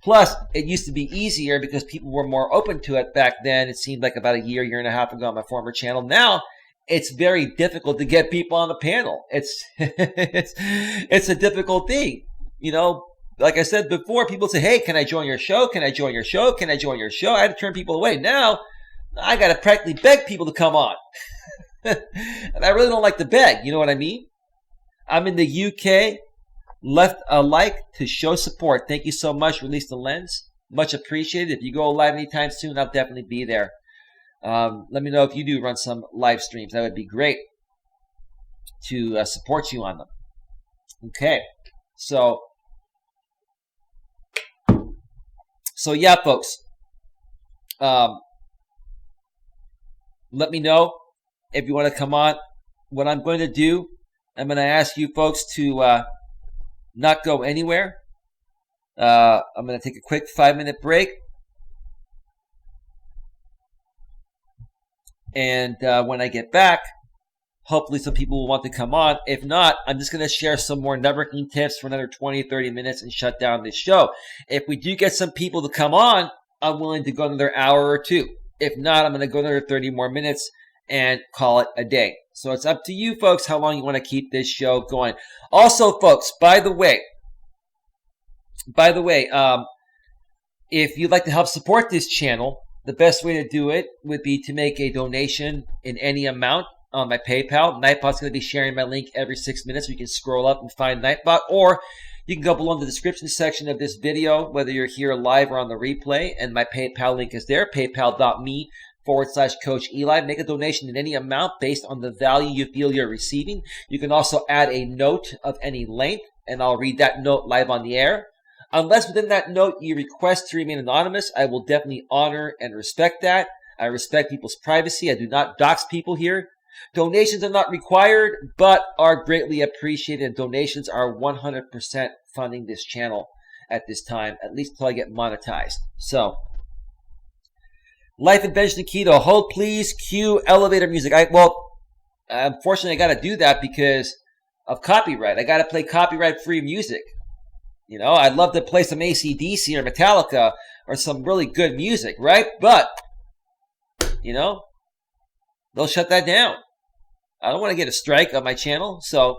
Plus, it used to be easier because people were more open to it back then. It seemed like about a year and a half ago on my former channel. Now, it's very difficult to get people on the panel. It's it's a difficult thing. You know, like I said before, people say, hey, can I join your show? Can I join your show? Can I join your show? I had to turn people away. Now, I got to practically beg people to come on. And I really don't like to beg. You know what I mean? I'm in the UK. Left a like to show support. Thank you so much. Release the Lens. Much appreciated. If you go live anytime soon, I'll definitely be there. Let me know if you do run some live streams. That would be great to support you on them. Okay. So yeah, folks. Let me know if you want to come on. What I'm going to do, I'm going to ask you folks to not go anywhere. I'm going to take a quick 5-minute break. And when I get back, hopefully some people will want to come on. If not, I'm just going to share some more networking tips for another 20, 30 minutes and shut down this show. If we do get some people to come on, I'm willing to go another hour or two. If not, I'm going to go another 30 more minutes and call it a day. So it's up to you folks how long you want to keep this show going. Also, folks, by the way, if you'd like to help support this channel, the best way to do it would be to make a donation in any amount on my PayPal. Nightbot's going to be sharing my link every 6 minutes. You can scroll up and find Nightbot, or you can go below in the description section of this video, whether you're here live or on the replay, and my PayPal link is there, paypal.me Coach Eli. Make a donation in any amount based on the value you feel you're receiving. You can also add a note of any length, and I'll read that note live on the air. Unless within that note you request to remain anonymous, I will definitely honor and respect that. I respect people's privacy. I do not dox people here. Donations are not required, but are greatly appreciated. And donations are 100% funding this channel at this time, at least until I get monetized. So, Life Invention Keto. Hold please. Cue elevator music. Unfortunately, I got to do that because of copyright. I got to play copyright-free music. You know, I'd love to play some AC/DC or Metallica or some really good music, right? But, you know, they'll shut that down. I don't want to get a strike on my channel. So,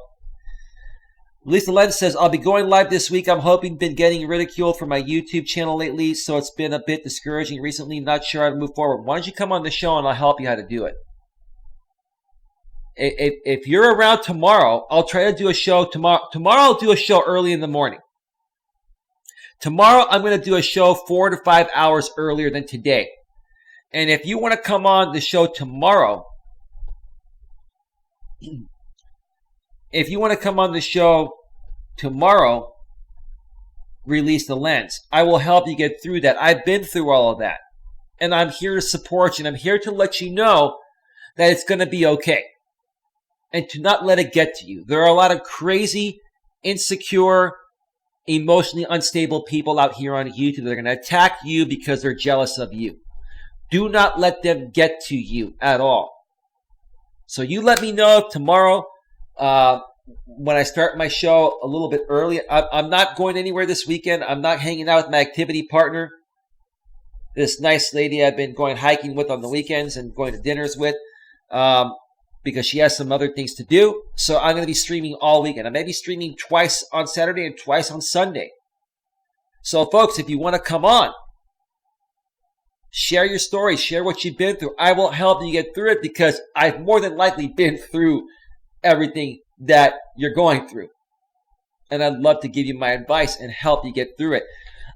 Lisa Lenz says, I'll be going live this week. I'm hoping been getting ridiculed for my YouTube channel lately, so it's been a bit discouraging recently. Not sure how to move forward. Why don't you come on the show and I'll help you how to do it. If you're around tomorrow, I'll try to do a show tomorrow. Tomorrow I'll do a show early in the morning. Tomorrow I'm going to do a show 4 to 5 hours earlier than today. And if you want to come on the show tomorrow, release the lens. I will help you get through that. I've been through all of that. And I'm here to support you. And I'm here to let you know that it's going to be okay. And to not let it get to you. There are a lot of crazy, insecure, emotionally unstable people out here on YouTube that are going to attack you because they're jealous of you. Do not let them get to you at all. So you let me know tomorrow when I start my show a little bit early. I'm not going anywhere this weekend. I'm not hanging out with my activity partner, this nice lady I've been going hiking with on the weekends and going to dinners with, because she has some other things to do. So I'm going to be streaming all weekend. I may be streaming twice on Saturday and twice on Sunday. So folks, if you want to come on, share your story, share what you've been through. I will help you get through it because I've more than likely been through everything that you're going through. And I'd love to give you my advice and help you get through it.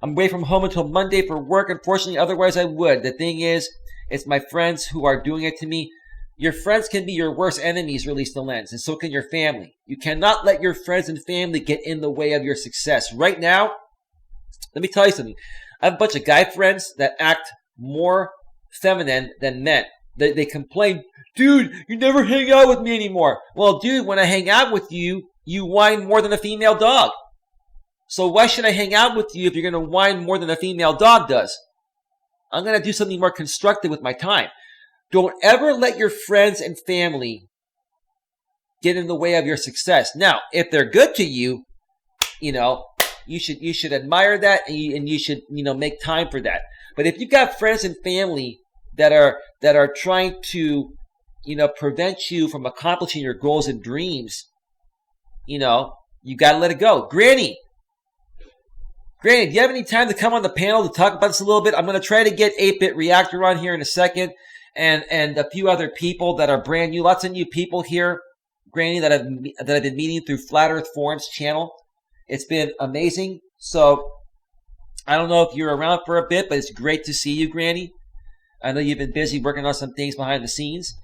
I'm away from home until Monday for work, unfortunately. Otherwise, I would. The thing is, it's my friends who are doing it to me. Your friends can be your worst enemies, release the lens, and so can your family. You cannot let your friends and family get in the way of your success. Right now, let me tell you something. I have a bunch of guy friends that act more feminine than men. They complain, dude, you never hang out with me anymore. Well, dude, when I hang out with you, you whine more than a female dog. So why should I hang out with you if you're going to whine more than a female dog does? I'm going to do something more constructive with my time. Don't ever let your friends and family get in the way of your success. Now, if they're good to you, you should admire that and you should, make time for that. But if you've got friends and family that are trying to, prevent you from accomplishing your goals and dreams, you got to let it go. Granny, do you have any time to come on the panel to talk about this a little bit? I'm going to try to get 8-Bit Reactor on here in a second. And a few other people that are brand new. Lots of new people here, Granny, that I've been meeting through Flat Earth Forum's channel. It's been amazing. So I don't know if you're around for a bit, but it's great to see you, Granny. I know you've been busy working on some things behind the scenes.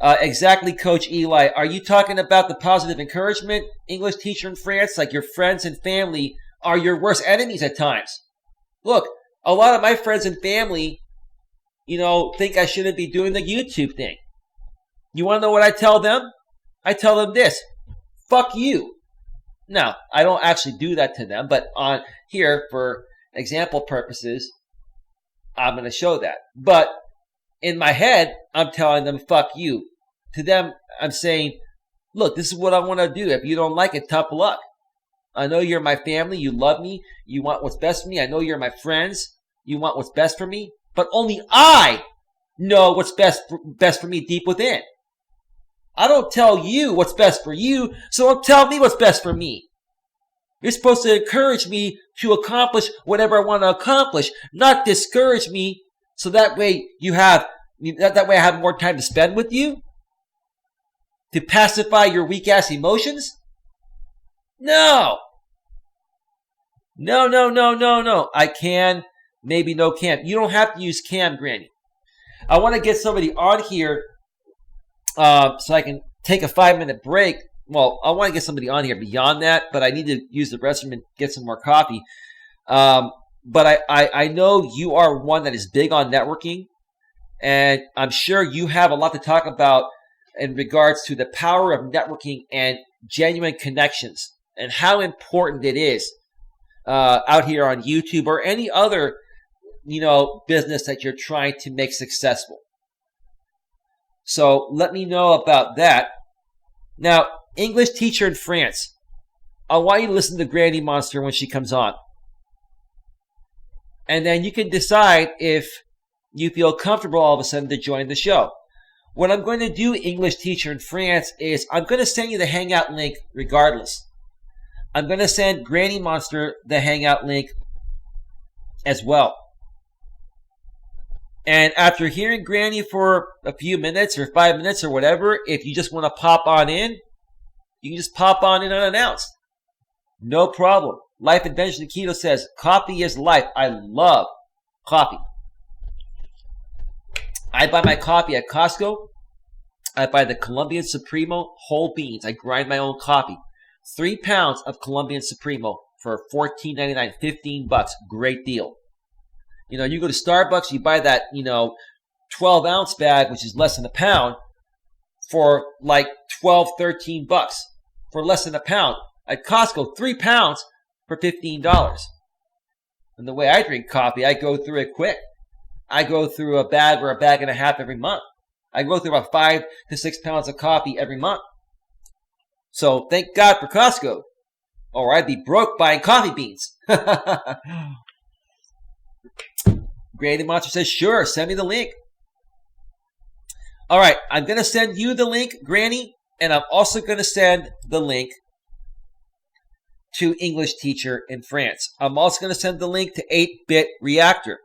Exactly, Coach Eli. Are you talking about the positive encouragement English teacher in France? Like your friends and family are your worst enemies at times. Look, a lot of my friends and family think I shouldn't be doing the YouTube thing. You want to know what I tell them? I tell them this: fuck you. Now, I don't actually do that to them, but on here, for example purposes, I'm going to show that. But in my head, I'm telling them, fuck you. To them, I'm saying, look, this is what I want to do. If you don't like it, tough luck. I know you're my family. You love me. You want what's best for me. I know you're my friends. You want what's best for me. But only I know what's best for me deep within. I don't tell you what's best for you, so don't tell me what's best for me. You're supposed to encourage me to accomplish whatever I want to accomplish, not discourage me, so that way that way I have more time to spend with you, to pacify your weak-ass emotions. No. I can. Maybe no cam. You don't have to use cam, Granny. I want to get somebody on here so I can take a 5-minute break. Well, I want to get somebody on here beyond that, but I need to use the restroom and get some more coffee. But I know you are one that is big on networking, and I'm sure you have a lot to talk about in regards to the power of networking and genuine connections and how important it is out here on YouTube or any other, business that you're trying to make successful. So let me know about that. Now, English teacher in France, I want you to listen to Granny Monster when she comes on. And then you can decide if you feel comfortable all of a sudden to join the show. What I'm going to do, English teacher in France, is I'm going to send you the Hangout link regardless. I'm going to send Granny Monster the Hangout link as well. And after hearing Granny for a few minutes or 5 minutes or whatever, if you just want to pop on in, you can just pop on in unannounced. No problem. Life Invention Keto says, coffee is life. I love coffee. I buy my coffee at Costco. I buy the Colombian Supremo whole beans. I grind my own coffee. 3 pounds of Colombian Supremo for $14.99, $15. Great deal. You go to Starbucks, you buy that, 12-ounce bag, which is less than a pound, for like $12, $13 for less than a pound. At Costco, 3 pounds for $15. And the way I drink coffee, I go through it quick. I go through a bag or a bag and a half every month. I go through about 5 to 6 pounds of coffee every month. So thank God for Costco, or I'd be broke buying coffee beans. Granny Monster says, sure, send me the link. All right, I'm going to send you the link, Granny, and I'm also going to send the link to English teacher in France. I'm also going to send the link to 8-Bit Reactor.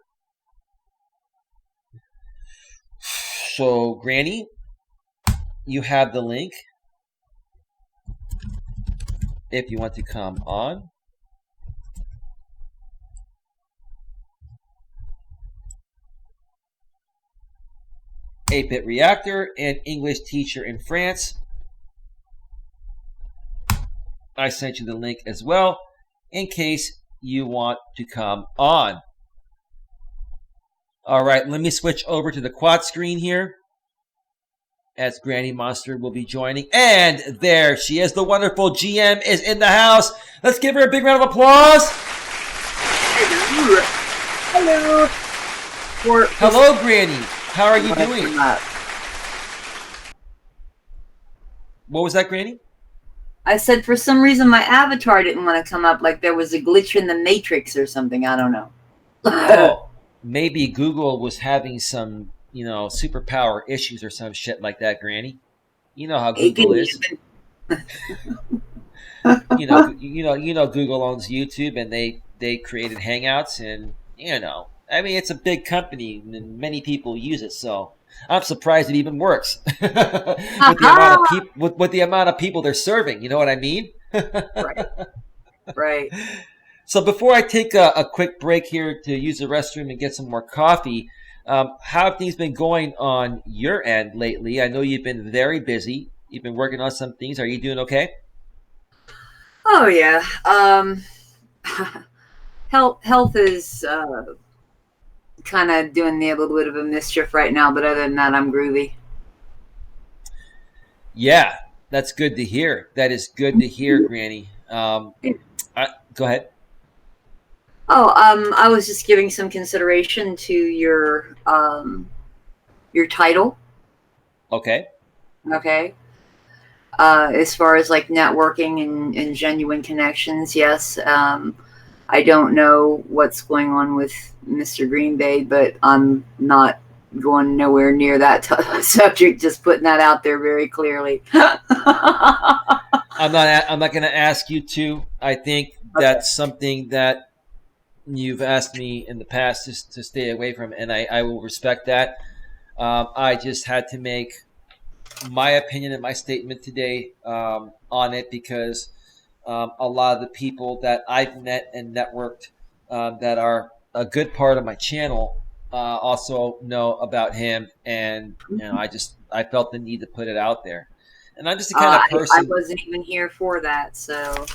So, Granny, you have the link if you want to come on. 8-Bit Reactor and English teacher in France. I sent you the link as well in case you want to come on. All right, let me switch over to the quad screen here as Granny Monster will be joining. And there she is. The wonderful GM is in the house. Let's give her a big round of applause. Hello. Hello, Granny. How are you doing? What was that, Granny? I said for some reason my avatar didn't want to come up, like there was a glitch in the Matrix or something. I don't know. Oh, maybe Google was having some, superpower issues or some shit like that, Granny. You know how Google is. Google owns YouTube, and they created Hangouts, and it's a big company and many people use it, so I'm surprised it even works with the amount of people they're serving. You know what I mean? Right. So before I take a quick break here to use the restroom and get some more coffee, how have things been going on your end lately? I know you've been very busy. You've been working on some things. Are you doing okay? Oh yeah. Health is kind of doing me a little bit of a mischief right now, but other than that, I'm groovy. Yeah, that's good to hear. That is good to hear, Granny. Go ahead. Oh, I was just giving some consideration to your title. Okay. Okay. As far as like networking and genuine connections, yes. I don't know what's going on with Mr. Green Bay, but I'm not going nowhere near that subject. Just putting that out there very clearly. I'm not going to ask you to. I think that's something that you've asked me in the past to stay away from, and I will respect that. I just had to make my opinion and my statement today on it because a lot of the people that I've met and networked that are a good part of my channel also know about him, and I felt the need to put it out there. And I'm just the kind of I person. wasn't even here for that, so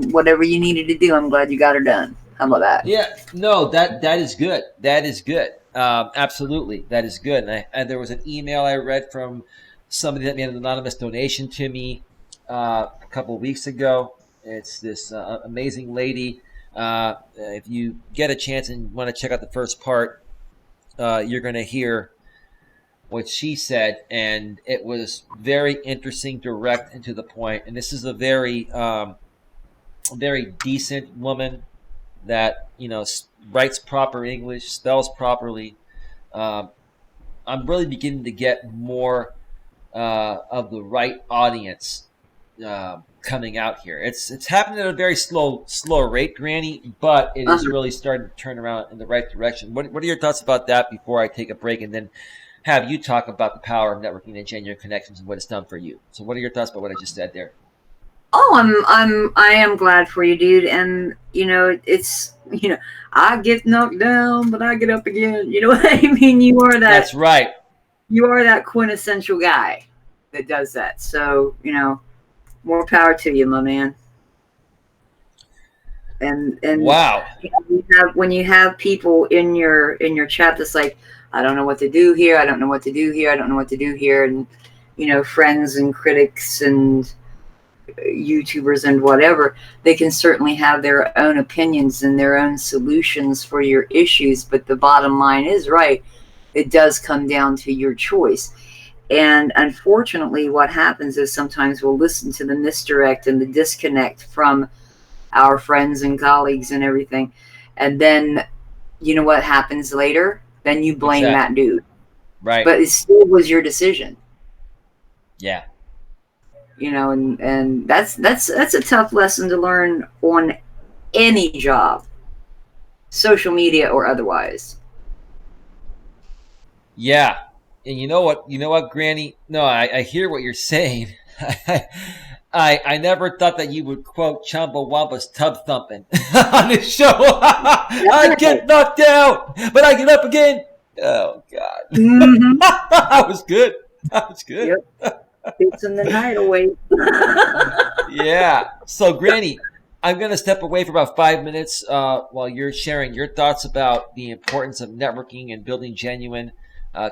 whatever you needed to do. I'm glad you got her done. How about that? Yeah, no, that is good. That is good. Absolutely, that is good. And there was an email I read from somebody that made an anonymous donation to me a couple of weeks ago. It's this amazing lady. If you get a chance and want to check out the first part, you're going to hear what she said, and it was very interesting, direct, and to the point. And this is a very decent woman that writes proper English, spells properly. Um, I'm really beginning to get more of the right audience coming out here. It's happening at a very slow rate, Granny, but it is really starting to turn around in the right direction. What are your thoughts about that before I take a break and then have you talk about the power of networking and genuine connections and what it's done for you? So, what are your thoughts about what I just said there? Oh, I am glad for you, dude. And it's I get knocked down, but I get up again. You know what I mean? That's right. You are that quintessential guy that does that. So more power to you, my man. And Wow. when you have people in your chat that's like, I don't know what to do here. I don't know what to do here. I don't know what to do here. And friends and critics and YouTubers and whatever, they can certainly have their own opinions and their own solutions for your issues. But the bottom line is, right, it does come down to your choice. And unfortunately, what happens is sometimes we'll listen to the misdirect and the disconnect from our friends and colleagues and everything. And then, you know what happens later? Then you blame that dude. Right. But it still was your decision. Yeah. And that's a tough lesson to learn on any job, social media or otherwise. Yeah. And you know what, Granny? No, I hear what you're saying. I never thought that you would quote Chumbawamba's tub thumping on this show. I get knocked down, but I get up again. Oh God. Mm-hmm. That was good. That was good. Yep. It's in the night away. Yeah. So, Granny, I'm going to step away for about 5 minutes while you're sharing your thoughts about the importance of networking and building genuine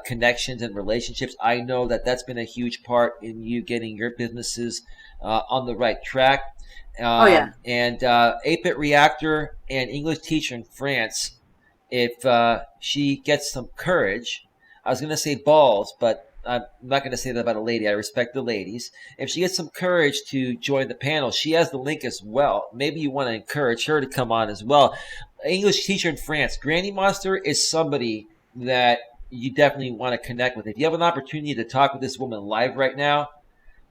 connections and relationships. I know that that's been a huge part in you getting your businesses on the right track. Oh, yeah. And 8-Bit Reactor and English teacher in France, if she gets some courage, I was going to say balls, but I'm not going to say that about a lady. I respect the ladies. If she gets some courage to join the panel, she has the link as well. Maybe you want to encourage her to come on as well. English teacher in France. Granny Monster is somebody that you definitely want to connect with. If you have an opportunity to talk with this woman live right now,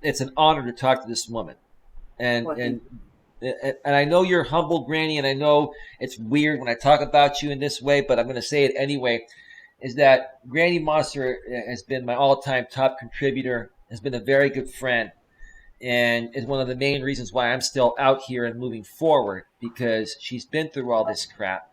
it's an honor to talk to this woman. And I know you're humble, Granny, and I know it's weird when I talk about you in this way, but I'm going to say it anyway. Is that Granny Monster has been my all-time top contributor, has been a very good friend, and is one of the main reasons why I'm still out here and moving forward, because she's been through all this crap.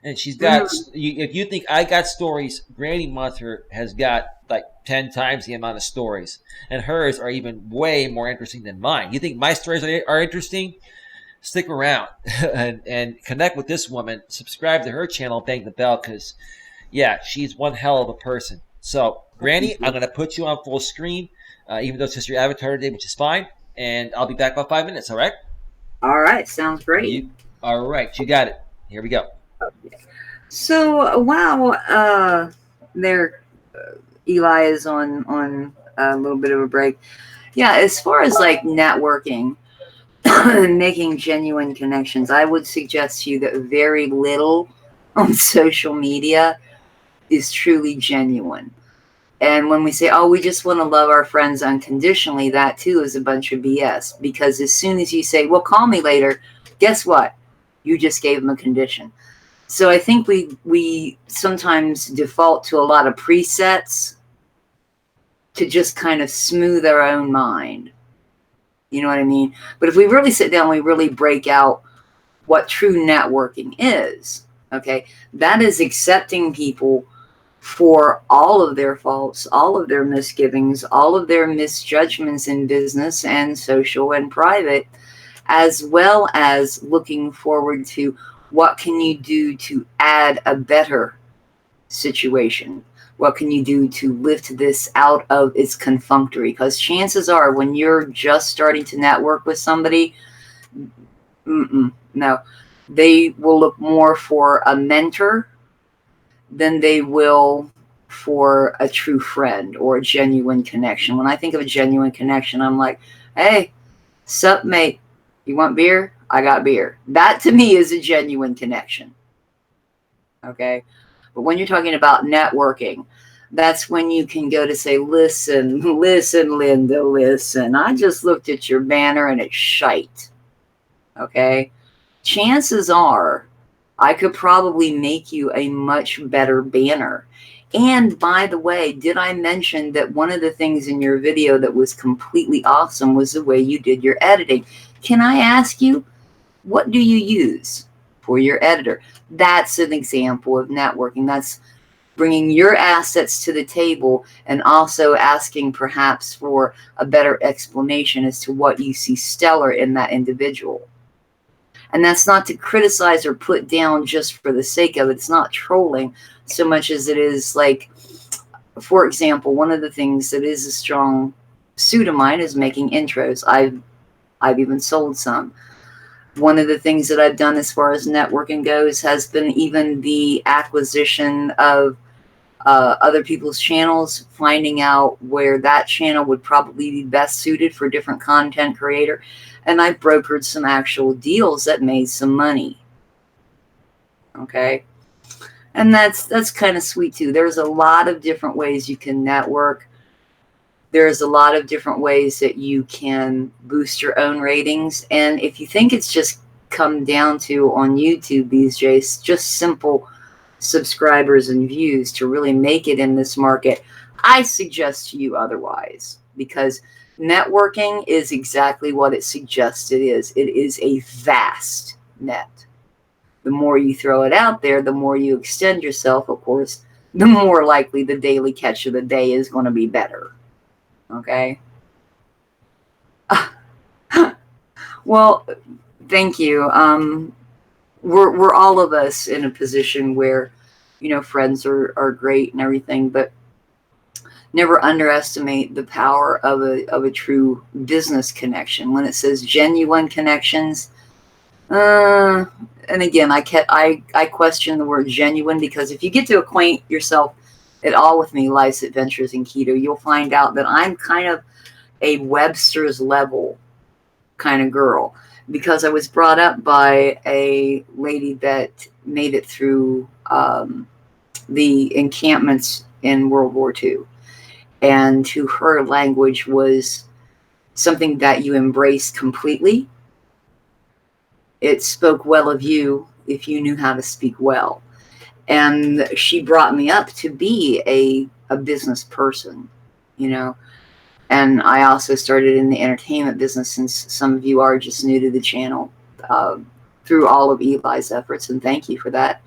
And she's got, if you think I got stories, Granny Monster has got like 10 times the amount of stories. And hers are even way more interesting than mine. You think my stories are interesting? Stick around and connect with this woman. Subscribe to her channel, bang the bell, because yeah, she's one hell of a person. So, Granny, I'm going to put you on full screen, even though it's just your avatar today, which is fine. And I'll be back about 5 minutes, all right? All right, sounds great. All right, you got it. Here we go. So, wow, there, Eli is on a little bit of a break. Yeah, as far as like networking and making genuine connections, I would suggest to you that very little on social media is truly genuine. And when we say, oh, we just want to love our friends unconditionally, that too is a bunch of BS. Because as soon as you say, well, call me later, guess what? You just gave them a condition. So I think we sometimes default to a lot of presets to just kind of smooth our own mind. You know what I mean? But if we really sit down, we really break out what true networking is. Okay, that is accepting people for all of their faults, all of their misgivings, all of their misjudgments in business and social and private, as well as looking forward to what can you do to add a better situation? What can you do to lift this out of its confunctory? Because chances are, when you're just starting to network with somebody, no, they will look more for a mentor than they will for a true friend or a genuine connection. When I think of a genuine connection, I'm like, hey, sup, mate? You want beer? I got beer. That to me is a genuine connection. Okay. But when you're talking about networking, that's when you can go to say, listen, Linda, listen. I just looked at your banner and it's shite. Okay. Chances are I could probably make you a much better banner. And by the way, did I mention that one of the things in your video that was completely awesome was the way you did your editing? Can I ask you, what do you use for your editor? That's an example of networking. That's bringing your assets to the table and also asking perhaps for a better explanation as to what you see stellar in that individual. And that's not to criticize or put down just for the sake of it. It's not trolling so much as it is like, for example, one of the things that is a strong suit of mine is making intros. I've even sold some. One of the things that I've done as far as networking goes has been even the acquisition of other people's channels, finding out where that channel would probably be best suited for different content creator. And I brokered some actual deals that made some money. Okay. And that's kind of sweet too. There's a lot of different ways you can network. There's a lot of different ways that you can boost your own ratings. And if you think it's just come down to on YouTube these days, just simple subscribers and views to really make it in this market, I suggest to you otherwise, because networking is exactly what it suggests it is. It is a vast net. The more you throw it out there, the more you extend yourself, of course, the more likely the daily catch of the day is going to be better. Okay. Well, thank you. We're all of us in a position where, friends are great and everything, but never underestimate the power of a true business connection. When it says genuine connections, and again, I question the word genuine, because if you get to acquaint yourself at all with me, Life's Adventures in Keto, you'll find out that I'm kind of a Webster's level kind of girl, because I was brought up by a lady that made it through the encampments in World War II. And to her, language was something that you embraced completely. It spoke well of you if you knew how to speak well. And she brought me up to be a business person, And I also started in the entertainment business, since some of you are just new to the channel, through all of Eli's efforts, and thank you for that.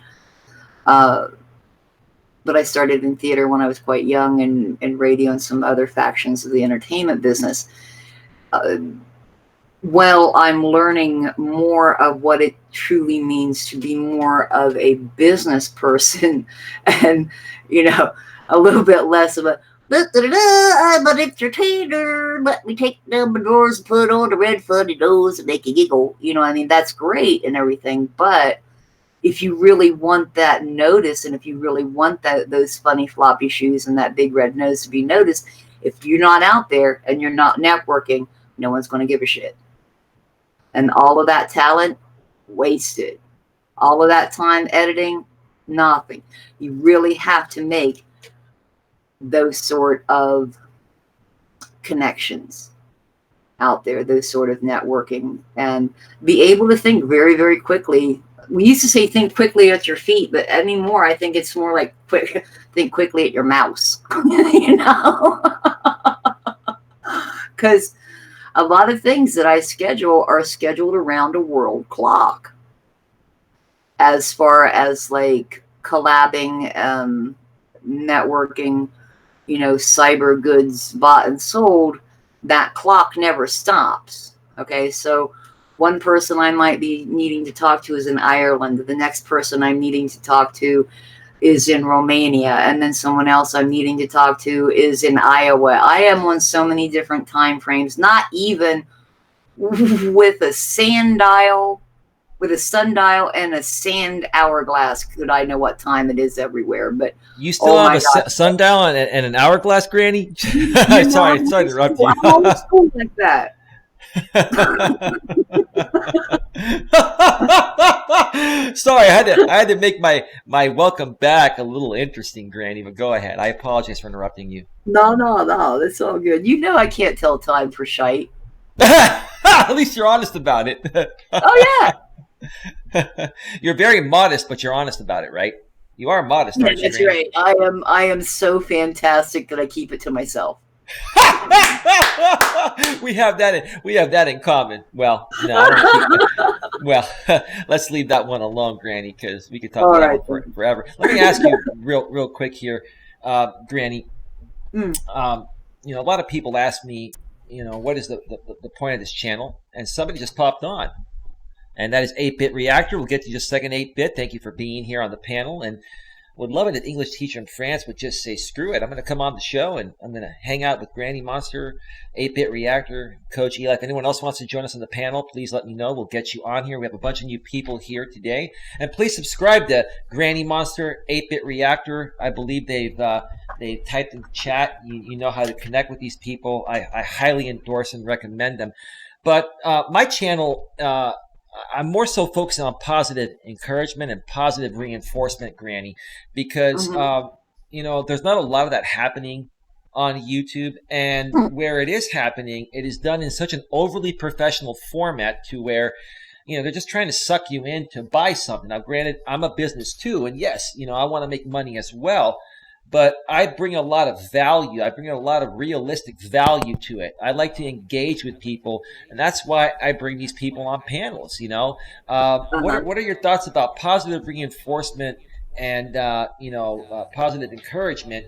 But I started in theater when I was quite young, and radio and some other factions of the entertainment business. Well, I'm learning more of what it truly means to be more of a business person, and, a little bit less of a, I'm an entertainer, let me take down my doors and put on the red funny nose and make a giggle. That's great and everything, but if you really want that notice, and if you really want those funny floppy shoes and that big red nose to be noticed, if you're not out there and you're not networking, no one's going to give a shit. And all of that talent, wasted. All of that time editing, nothing. You really have to make those sort of connections out there, those sort of networking, and be able to think very, very quickly. We used to say think quickly at your feet, but anymore I think it's more like think quickly at your mouse, because a lot of things that I schedule are scheduled around a world clock, as far as like collabing networking, cyber goods bought and sold, that clock never stops. Okay, so one person I might be needing to talk to is in Ireland. The next person I'm needing to talk to is in Romania, and then someone else I'm needing to talk to is in Iowa. I am on so many different time frames, not even with a sundial and a sand hourglass could I know what time it is everywhere. But you still have a sundial and an hourglass, Granny? Sorry to interrupt you. I'm old school like that. Sorry, I had to make my welcome back a little interesting, Granny, but go ahead. I apologize for interrupting you. No, that's all good. I can't tell time for shite. At least you're honest about it. Oh yeah. You're very modest, but you're honest about it, right? You are modest, aren't you? That's right. I am so fantastic that I keep it to myself. we have that in common. Well, no, I don't think well, let's leave that one alone, Granny, because we could talk about that one forever. Let me ask you real quick here, Granny. A lot of people ask me, what is the point of this channel? And somebody just popped on, and that is 8-Bit Reactor. We'll get to just a second, 8-Bit. Thank you for being here on the panel, and would love it if an English teacher in France would just say, screw it, I'm going to come on the show and I'm going to hang out with Granny Monster, 8-Bit Reactor, Coach Eli. If anyone else wants to join us on the panel, please let me know. We'll get you on here. We have a bunch of new people here today. And please subscribe to Granny Monster, 8-Bit Reactor. I believe they've typed in the chat. You know how to connect with these people. I highly endorse and recommend them. But my channel, I'm more so focusing on positive encouragement and positive reinforcement, Granny, because, there's not a lot of that happening on YouTube. And where it is happening, it is done in such an overly professional format to where, they're just trying to suck you in to buy something. Now, granted, I'm a business too. And yes, I want to make money as well. But I bring a lot of value. I bring a lot of realistic value to it. I like to engage with people, and that's why I bring these people on panels. What are your thoughts about positive reinforcement and positive encouragement?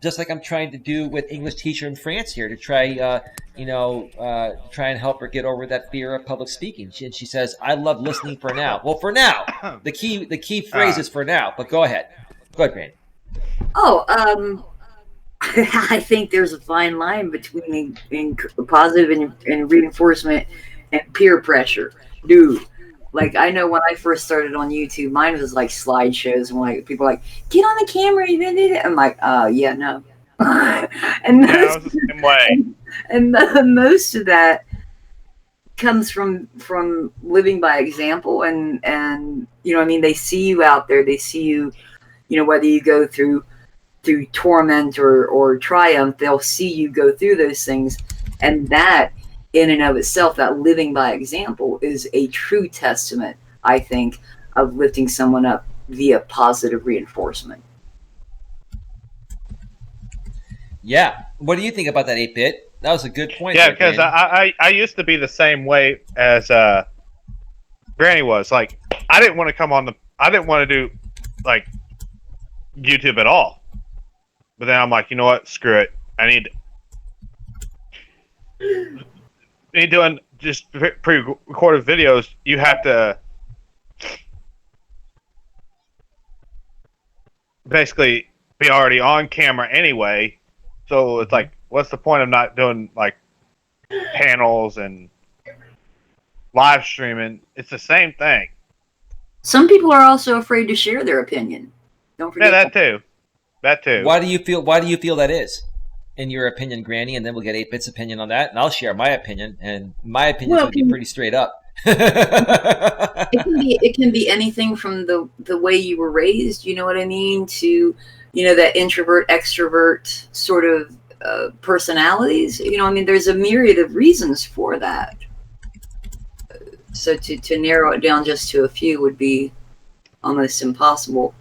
Just like I'm trying to do with English teacher in France here to try try and help her get over that fear of public speaking. She says, "I love listening for now." Well, for now, the key phrase is for now. But go ahead, Brandon. I think there's a fine line between positive and reinforcement and peer pressure. Dude, like I know when I first started on YouTube, mine was like slideshows and like people were like, get on the camera. I'm like, yeah, no. And I was the same way. And most of that comes from living by example and they see you out there, they see you, whether you go through torment or triumph, they'll see you go through those things. And that in and of itself, that living by example is a true testament, I think, of lifting someone up via positive reinforcement. Yeah. What do you think about that, 8-Bit? That was a good point. Yeah, because I used to be the same way as Granny was. Like, I didn't want to do like YouTube at all. But then I'm like, you know what? Screw it. I need doing just pre-recorded videos. You have to basically be already on camera anyway. So it's like, what's the point of not doing like panels and live streaming? It's the same thing. Some people are also afraid to share their opinion. Don't forget that too. That too. Why do you feel that is, in your opinion, Granny? And then we'll get 8-Bit's opinion on that, and I'll share my opinion. And my opinion will be pretty straight up. It can be anything from the way you were raised, you know what I mean, to that introvert extrovert sort of personalities. There's a myriad of reasons for that. So to narrow it down just to a few would be almost impossible.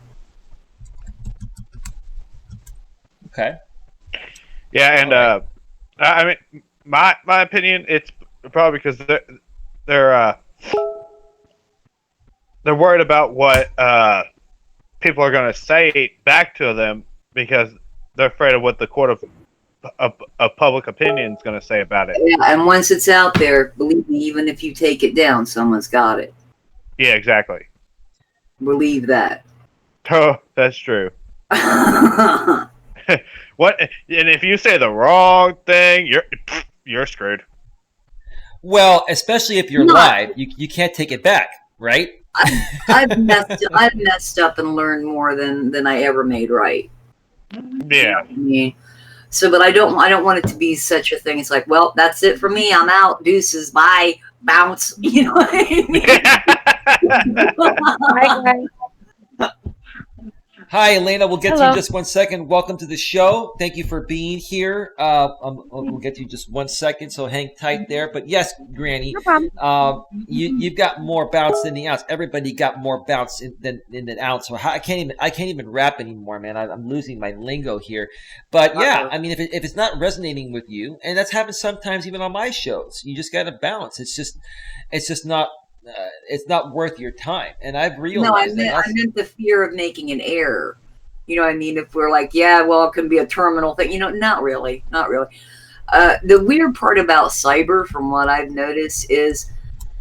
Okay. Yeah, and I mean, my opinion, it's probably because they're worried about what people are going to say back to them because they're afraid of what the court of public opinion is going to say about it. Yeah, and once it's out there, believe me, even if you take it down, someone's got it. Yeah, exactly. Believe that. Oh, that's true. What? And if you say the wrong thing, you're screwed. Well, especially if you're live, you can't take it back, right? I've messed up and learned more than I ever made right. Yeah. You know what I mean? So, but I don't want it to be such a thing. It's like, well, that's it for me. I'm out. Deuces. Bye. Bounce. You know what I mean? Hi, guys. Hi, Elena. We'll get to you Hello. in just 1 second. Welcome to the show. Thank you for being here. We'll get to you in just 1 second, so hang tight there. But yes, Granny, No problem. you've got more bounce than the ounce. Everybody got more bounce than an ounce. So I can't even rap anymore, man. I'm losing my lingo here. But yeah, I mean, if it's not resonating with you, and that's happened sometimes even on my shows, you just got to bounce. It's just not. It's not worth your time, and I've realized. No, I meant the fear of making an error. You know what I mean? If we're like, yeah, well, it can be a terminal thing. You know, not really. The weird part about cyber, from what I've noticed, is,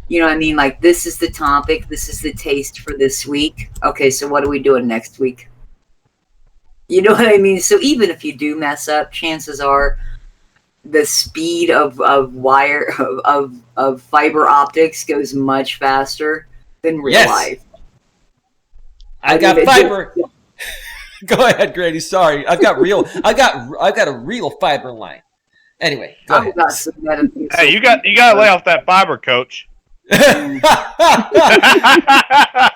you know what I mean? Like, this is the topic. This is the taste for this week. Okay, so what are we doing next week? You know what I mean? So even if you do mess up, chances are the speed of fiber optics goes much faster than real life. I got fiber. Go ahead, Grady. Sorry, I've got a real fiber line. Anyway, go ahead. Hey, you got to lay off that fiber, Coach.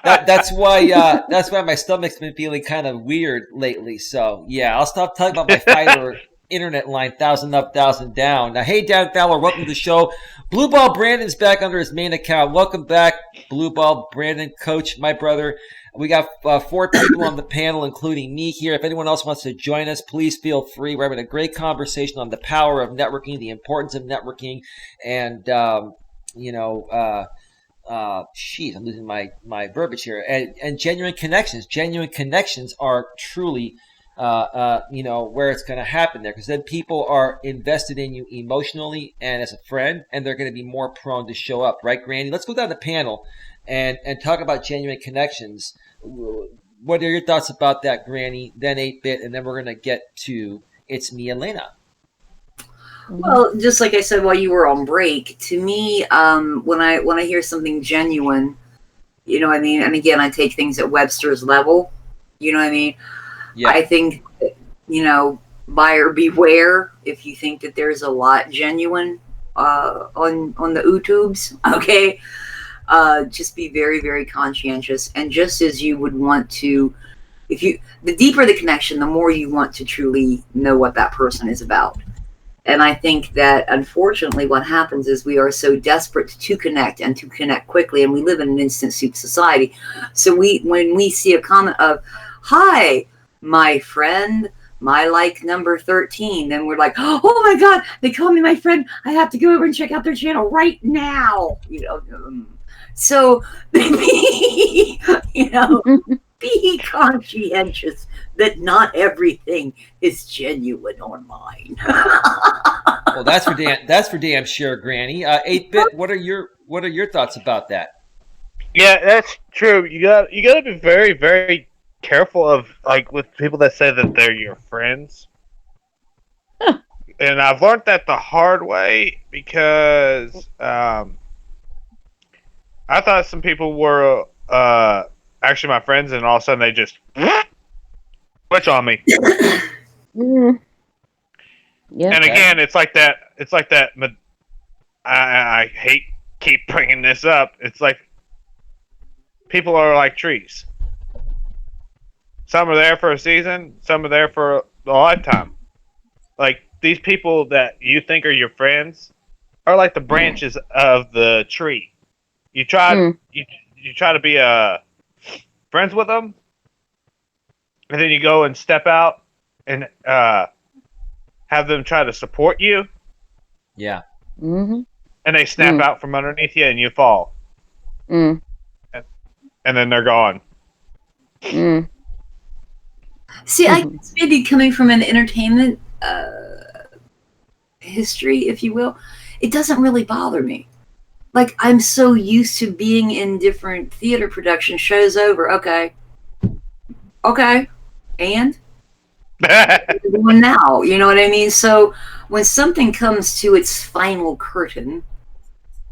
That's why my stomach's been feeling kind of weird lately. So yeah, I'll stop talking about my fiber internet line, 1,000 up, 1,000 down. Now, hey, Dan Fowler, welcome to the show. Blue Ball Brandon's back under his main account. Welcome back, Blue Ball Brandon, Coach, my brother. We got 4 people on the panel, including me here. If anyone else wants to join us, please feel free. We're having a great conversation on the power of networking, the importance of networking, and I'm losing my verbiage here. And genuine connections. Genuine connections are truly where it's going to happen there, because then people are invested in you emotionally and as a friend, and they're going to be more prone to show up, right, Granny? Let's go down the panel and talk about genuine connections. What are your thoughts about that, Granny? Then 8-Bit, and then we're going to get to It's Me, Elena. Well, just like I said while you were on break, to me, when I hear something genuine, you know what I mean, and again, I take things at Webster's level, you know what I mean? Yeah. I think, buyer beware if you think that there's a lot genuine on the YouTubes, okay? Just be very, very conscientious. And just as you would want to, the deeper the connection, the more you want to truly know what that person is about. And I think that, unfortunately, what happens is we are so desperate to connect and to connect quickly, and we live in an instant soup society. So when we see a comment of, "Hi, my friend, my like number 13," then we're like, "Oh my God, they call me my friend. I have to go over and check out their channel right now." So be conscientious that not everything is genuine online. Well, that's for damn sure, Granny. 8-Bit, what are your thoughts about that? Yeah, that's true. You got to be very, very careful of, like, with people that say that they're your friends. And I've learned that the hard way, because I thought some people were actually my friends, and all of a sudden they just switch on me. Yeah. And again, it's like that. I hate keep bringing this up. It's like people are like trees. Some are there for a season. Some are there for a lifetime. Like, these people that you think are your friends are like the branches of the tree. You try you try to be friends with them, and then you go and step out and have them try to support you. Yeah. Mm-hmm. And they snap out from underneath you, and you fall. And then they're gone. See, I guess maybe coming from an entertainment history, if you will, it doesn't really bother me. Like, I'm so used to being in different theater production shows over. Okay. And one now, you know what I mean? So when something comes to its final curtain,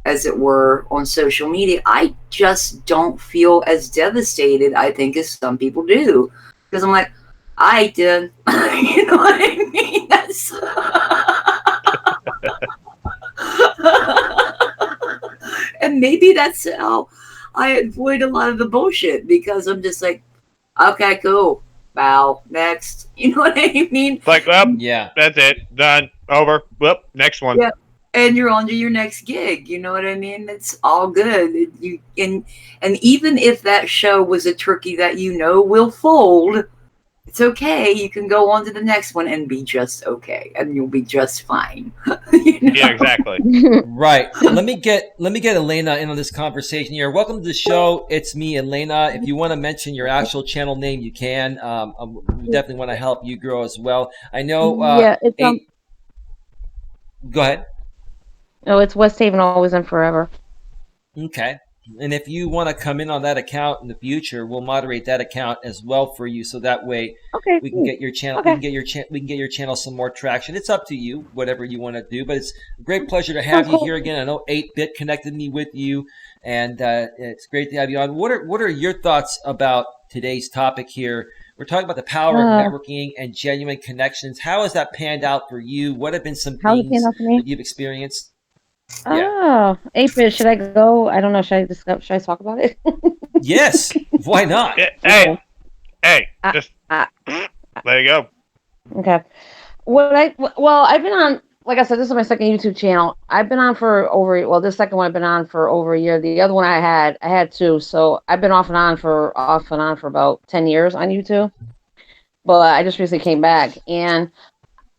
as it were, on social media, I just don't feel as devastated, I think, as some people do. Because I'm like, I did. You know what I mean? That's and maybe that's how I avoid a lot of the bullshit, because I'm just like, okay, cool. Bow. Next. You know what I mean? Like, well, Yeah. that's it. Done. Over. Whoop. Next one. Yeah. And you're on to your next gig. You know what I mean? It's all good. And even if that show was a turkey that will fold, it's okay. You can go on to the next one and be just okay, and you'll be just fine. Yeah, exactly. Right. Let me get Elena in on this conversation here. Welcome to the show. It's me, Elena. If you want to mention your actual channel name, you can. We definitely want to help you grow as well. I know. Yeah, it's Go ahead. No, it's West Haven always and forever. Okay. And if you want to come in on that account in the future, we'll moderate that account as well for you, so that way we can get your channel. Okay. We can get your channel some more traction. It's up to you, whatever you want to do. But it's a great pleasure to have you here again. I know 8-Bit connected me with you, and it's great to have you on. What are your thoughts about today's topic here? We're talking about the power of networking and genuine connections. How has that panned out for you? What have been some things that you've experienced? Oh, 8-Bit, should I go? I don't know. Should I talk about it? Yes. Why not? Yeah, hey, just there you go. Okay. I've been on, like I said, this is my second YouTube channel. I've been on for this second one I've been on for over a year. The other one I had two. So I've been off and on for about 10 years on YouTube. But I just recently came back, and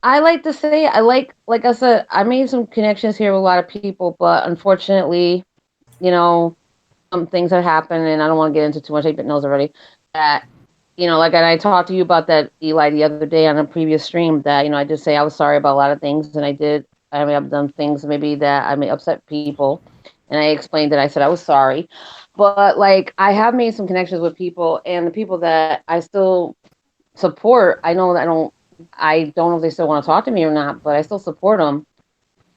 I like to say, like I said, I made some connections here with a lot of people, but unfortunately, some things have happened, and I don't want to get into too much. 8-Bit knows already that, like I talked to you about that, Eli, the other day on a previous stream, that, I did say I was sorry about a lot of things, and I've done things maybe that I may upset people, and I explained that I said I was sorry, but like I have made some connections with people, and the people that I still support, I know that I don't know if they still want to talk to me or not, but I still support them.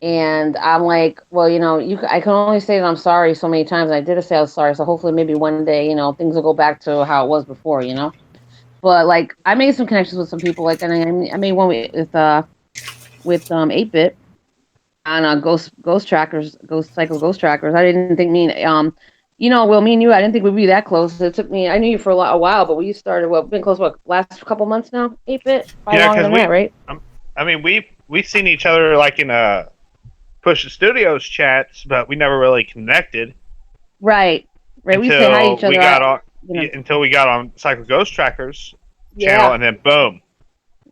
And I'm like, well, I can only say that I'm sorry so many times. And I did say I was sorry. So hopefully maybe one day, things will go back to how it was before, But like, I made some connections with some people. Like, and I made one with 8-Bit on ghost trackers, ghost trackers. I didn't think me and you, I didn't think we'd be that close. It took me, I knew you for a while, but we started, been close, last couple months now? 8-Bit? Yeah, longer than that, right? I mean, we've seen each other like in Push the Studios chats, but we never really connected. Right. We say hi to each other. Until we got on Psycho Ghost Trackers channel, and then boom.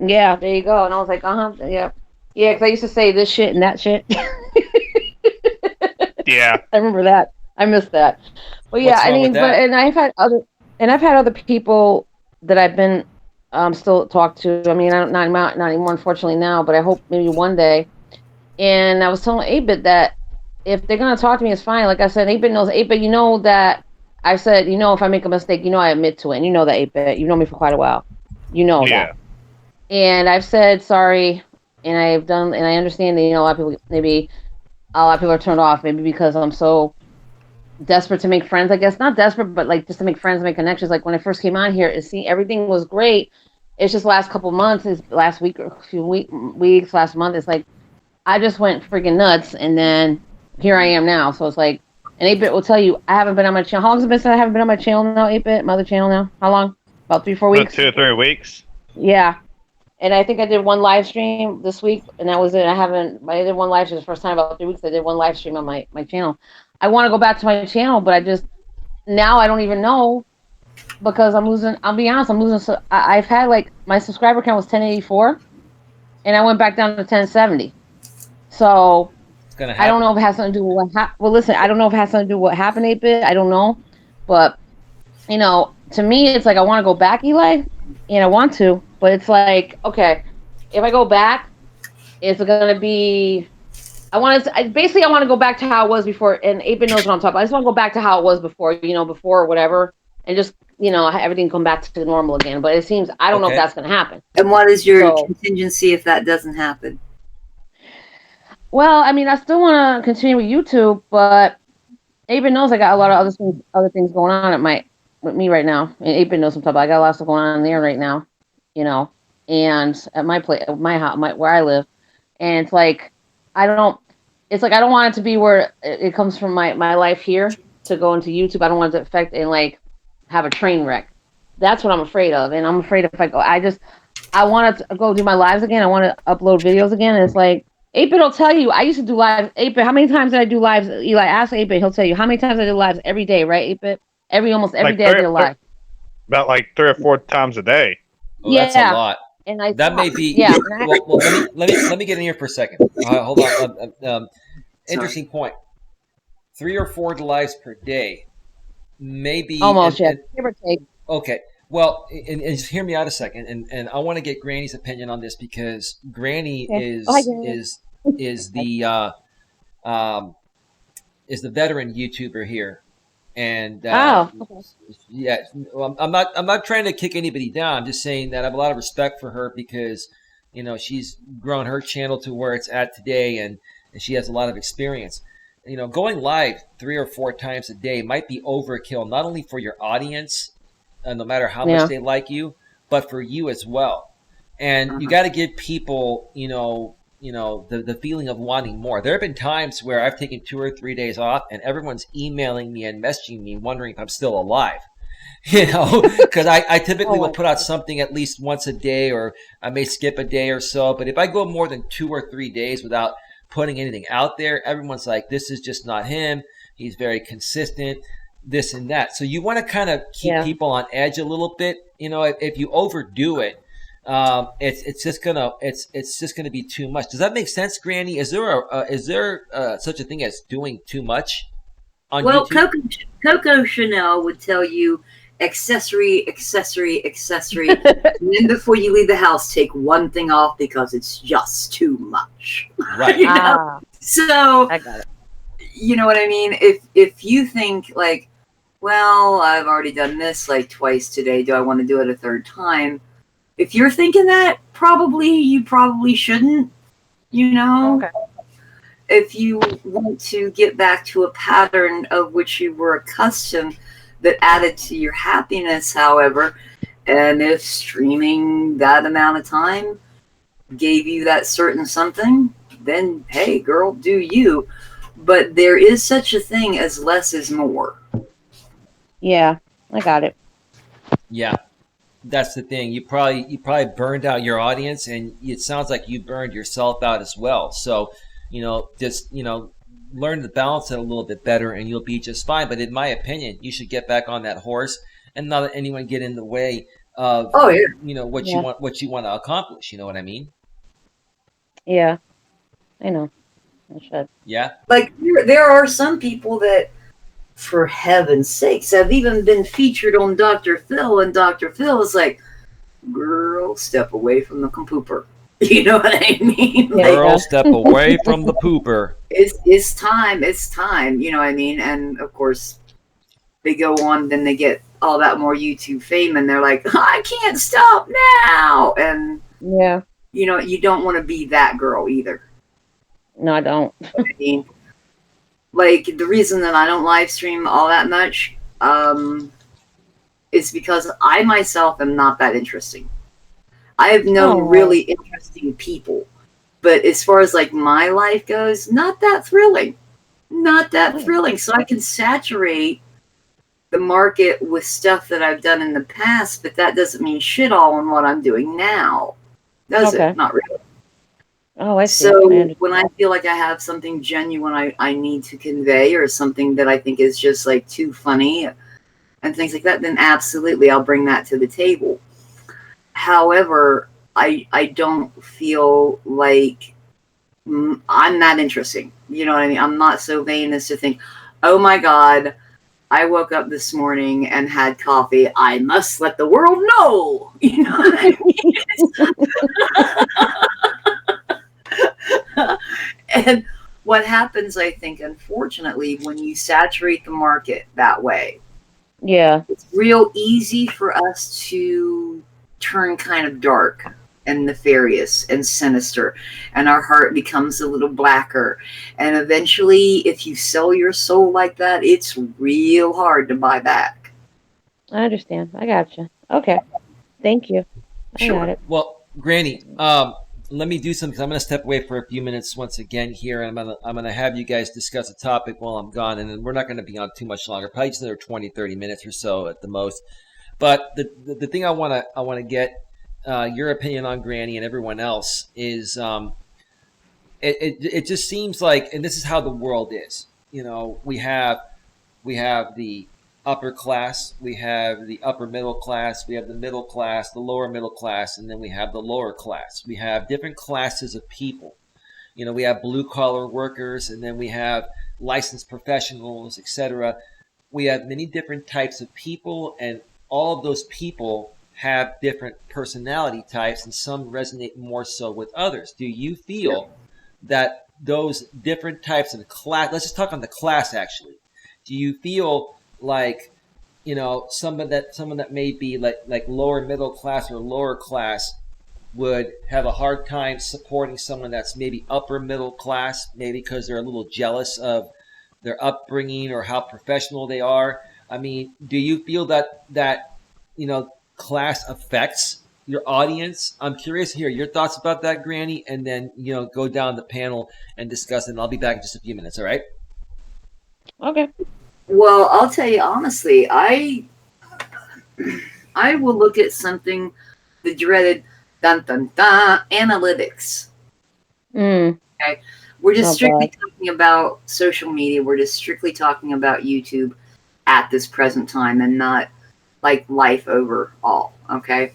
Yeah, there you go. And I was like, yeah. Yeah, because I used to say this shit and that shit. Yeah. I remember that. I missed that. But yeah, and I've had other people that I've been still talk to. I mean, not anymore, unfortunately, now, but I hope maybe one day. And I was telling 8-Bit that if they're gonna talk to me, it's fine. Like I said, 8-Bit knows. 8-Bit, that I said, if I make a mistake, I admit to it. And that 8-Bit, you know me for quite a while. That. And I've said sorry, and I've done, and I understand that a lot of people are turned off, maybe because I'm so desperate to make friends. I guess not desperate, but like just to make friends, make connections. Like when I first came on here, everything was great. It's just last couple months, last week or a few weeks, last month. It's like I just went freaking nuts, and then here I am now. So it's like, and 8-Bit will tell you, I haven't been on my channel. How long has it been since I haven't been on my channel now, 8-Bit? My other channel now? How long? About 3-4 weeks? 2 or 3 weeks. Yeah. And I think I did one live stream this week, and that was it. I did one live stream the first time about 3 weeks. I did one live stream on my channel. I want to go back to my channel, but now I don't even know, because I'm losing, I'll be honest, I'm losing. So I've had my subscriber count was 1084, and I went back down to 1070. So I don't know if it has something to do with what happened. Well, listen, I don't know if it has something to do with what happened, 8-Bit. I don't know. But, to me, it's like I want to go back, Eli, and I want to, but it's like, okay, if I go back, it's going to be. I want to basically. I want to go back to how it was before, and 8-Bit knows what I'm talking about. I just want to go back to how it was before, before whatever, and just everything come back to normal again. But it seems I don't know if that's going to happen. And what is your contingency if that doesn't happen? Well, I mean, I still want to continue with YouTube, but 8-Bit knows I got a lot of other things going on with me right now. And 8-Bit knows I'm talking about. I got a lot of stuff going on there right now, and at my place, my house, where I live, and it's like I don't want it to be where it comes from my life here to go into YouTube. I don't want it to affect and like have a train wreck. That's what I'm afraid of, and I'm afraid if I go, I want to go do my lives again. I want to upload videos again. And it's like 8-Bit will tell you. I used to do lives. 8-Bit, how many times did I do lives? Eli, ask 8-Bit. He'll tell you how many times I did lives every day, right? 8-Bit, almost every day I did a live. About like 3 or 4 times a day. Oh, yeah, that's a lot. And that may be. Yeah. Well, let me get in here for a second. Hold on. Interesting point. 3 or 4 lives per day, maybe. Almost, give or take. Okay. Well, and just hear me out a second, and I want to get Granny's opinion on this because Granny is the veteran YouTuber here, and yeah, well, I'm not trying to kick anybody down. I'm just saying that I have a lot of respect for her because she's grown her channel to where it's at today, and she has a lot of experience. Going live 3 or 4 times a day might be overkill, not only for your audience. No matter how much they like you, but for you as well. And you got to give people, the feeling of wanting more. There have been times where I've taken 2 or 3 days off and everyone's emailing me and messaging me wondering if I'm still alive. Because I typically will put out something at least once a day, or I may skip a day or so. But if I go more than 2 or 3 days without putting anything out there, everyone's like, this is just not him. He's very consistent. This and that. So you want to kind of keep people on edge a little bit. If you overdo it, it's just gonna be too much. Does that make sense, Granny? Is there such a thing as doing too much on YouTube? Coco Chanel would tell you accessory. And then before you leave the house, take one thing off because it's just too much. Right. So I got it. You know what I mean? If you think like, well, I've already done this like twice today. Do I want to do it a third time? If you're thinking that, you probably shouldn't, Okay. If you want to get back to a pattern of which you were accustomed that added to your happiness, however, and if streaming that amount of time gave you that certain something, then hey, girl, do you. But there is such a thing as less is more. Yeah, I got it. Yeah, that's the thing. You probably burned out your audience, and it sounds like you burned yourself out as well. So, just learn to balance it a little bit better, and you'll be just fine. But in my opinion, you should get back on that horse and not let anyone get in the way of what you want to accomplish. You know what I mean? Yeah, I know. I should. Yeah. Like there are some people that, for heaven's sakes, have even been featured on Dr. Phil, and Dr. Phil is like, girl, step away from the pooper. You know what I mean? Girl, step away from the pooper. It's time. You know what I mean? And of course, they go on, then they get all that more YouTube fame, and they're like, I can't stop now. And you don't want to be that girl either. No, I don't. I mean, like, the reason that I don't live stream all that much is because I myself am not that interesting. I have known really interesting people, but as far as like my life goes, not that thrilling. So I can saturate the market with stuff that I've done in the past, but that doesn't mean shit all on what I'm doing now. Does it? Not really. Oh, I see. So when I feel like I have something genuine I need to convey, or something that I think is just like too funny and things like that, then absolutely I'll bring that to the table. However, I don't feel like I'm that interesting. You know what I mean? I'm not so vain as to think, oh my God, I woke up this morning and had coffee. I must let the world no, you know what I mean? And what happens, I think, unfortunately, when you saturate the market that way, Yeah. it's real easy for us to turn kind of dark and nefarious and sinister, and our heart becomes a little blacker. And eventually, if you sell your soul like that, it's real hard to buy back. I understand. I got you. Okay. Thank you. I got it. Well, Granny, let me do something because I'm going to step away for a few minutes once again here, and I'm gonna have you guys discuss a topic while I'm gone, and then we're not going to be on too much longer, probably just another 20, 30 minutes or so at the most. But the thing I want to get your opinion on, Granny, and everyone else is it just seems like, and this is how the world is. You know, we have the upper class, we have the upper middle class, we have the middle class, the lower middle class, and then we have the lower class. We have different classes of people. You know, we have blue collar workers, and then we have licensed professionals, etc. We have many different types of people, and all of those people have different personality types, and some resonate more so with others. Do you feel that those different types of class, let's just talk on the class actually, do you feel like, you know, someone that may be like lower middle class or lower class would have a hard time supporting someone that's maybe upper middle class, maybe because they're a little jealous of their upbringing or how professional they are? I mean, do you feel that you know, class affects your audience? I'm curious to hear your thoughts about that, Granny, and then, you know, go down the panel and discuss it. And I'll be back in just a few minutes. All right? Okay. Well, I'll tell you honestly, I will look at something, the dreaded dun dun dun analytics. Mm. Okay, we're just Oh, strictly God. talking about social media. We're just strictly talking about YouTube at this present time, and not like life overall. Okay,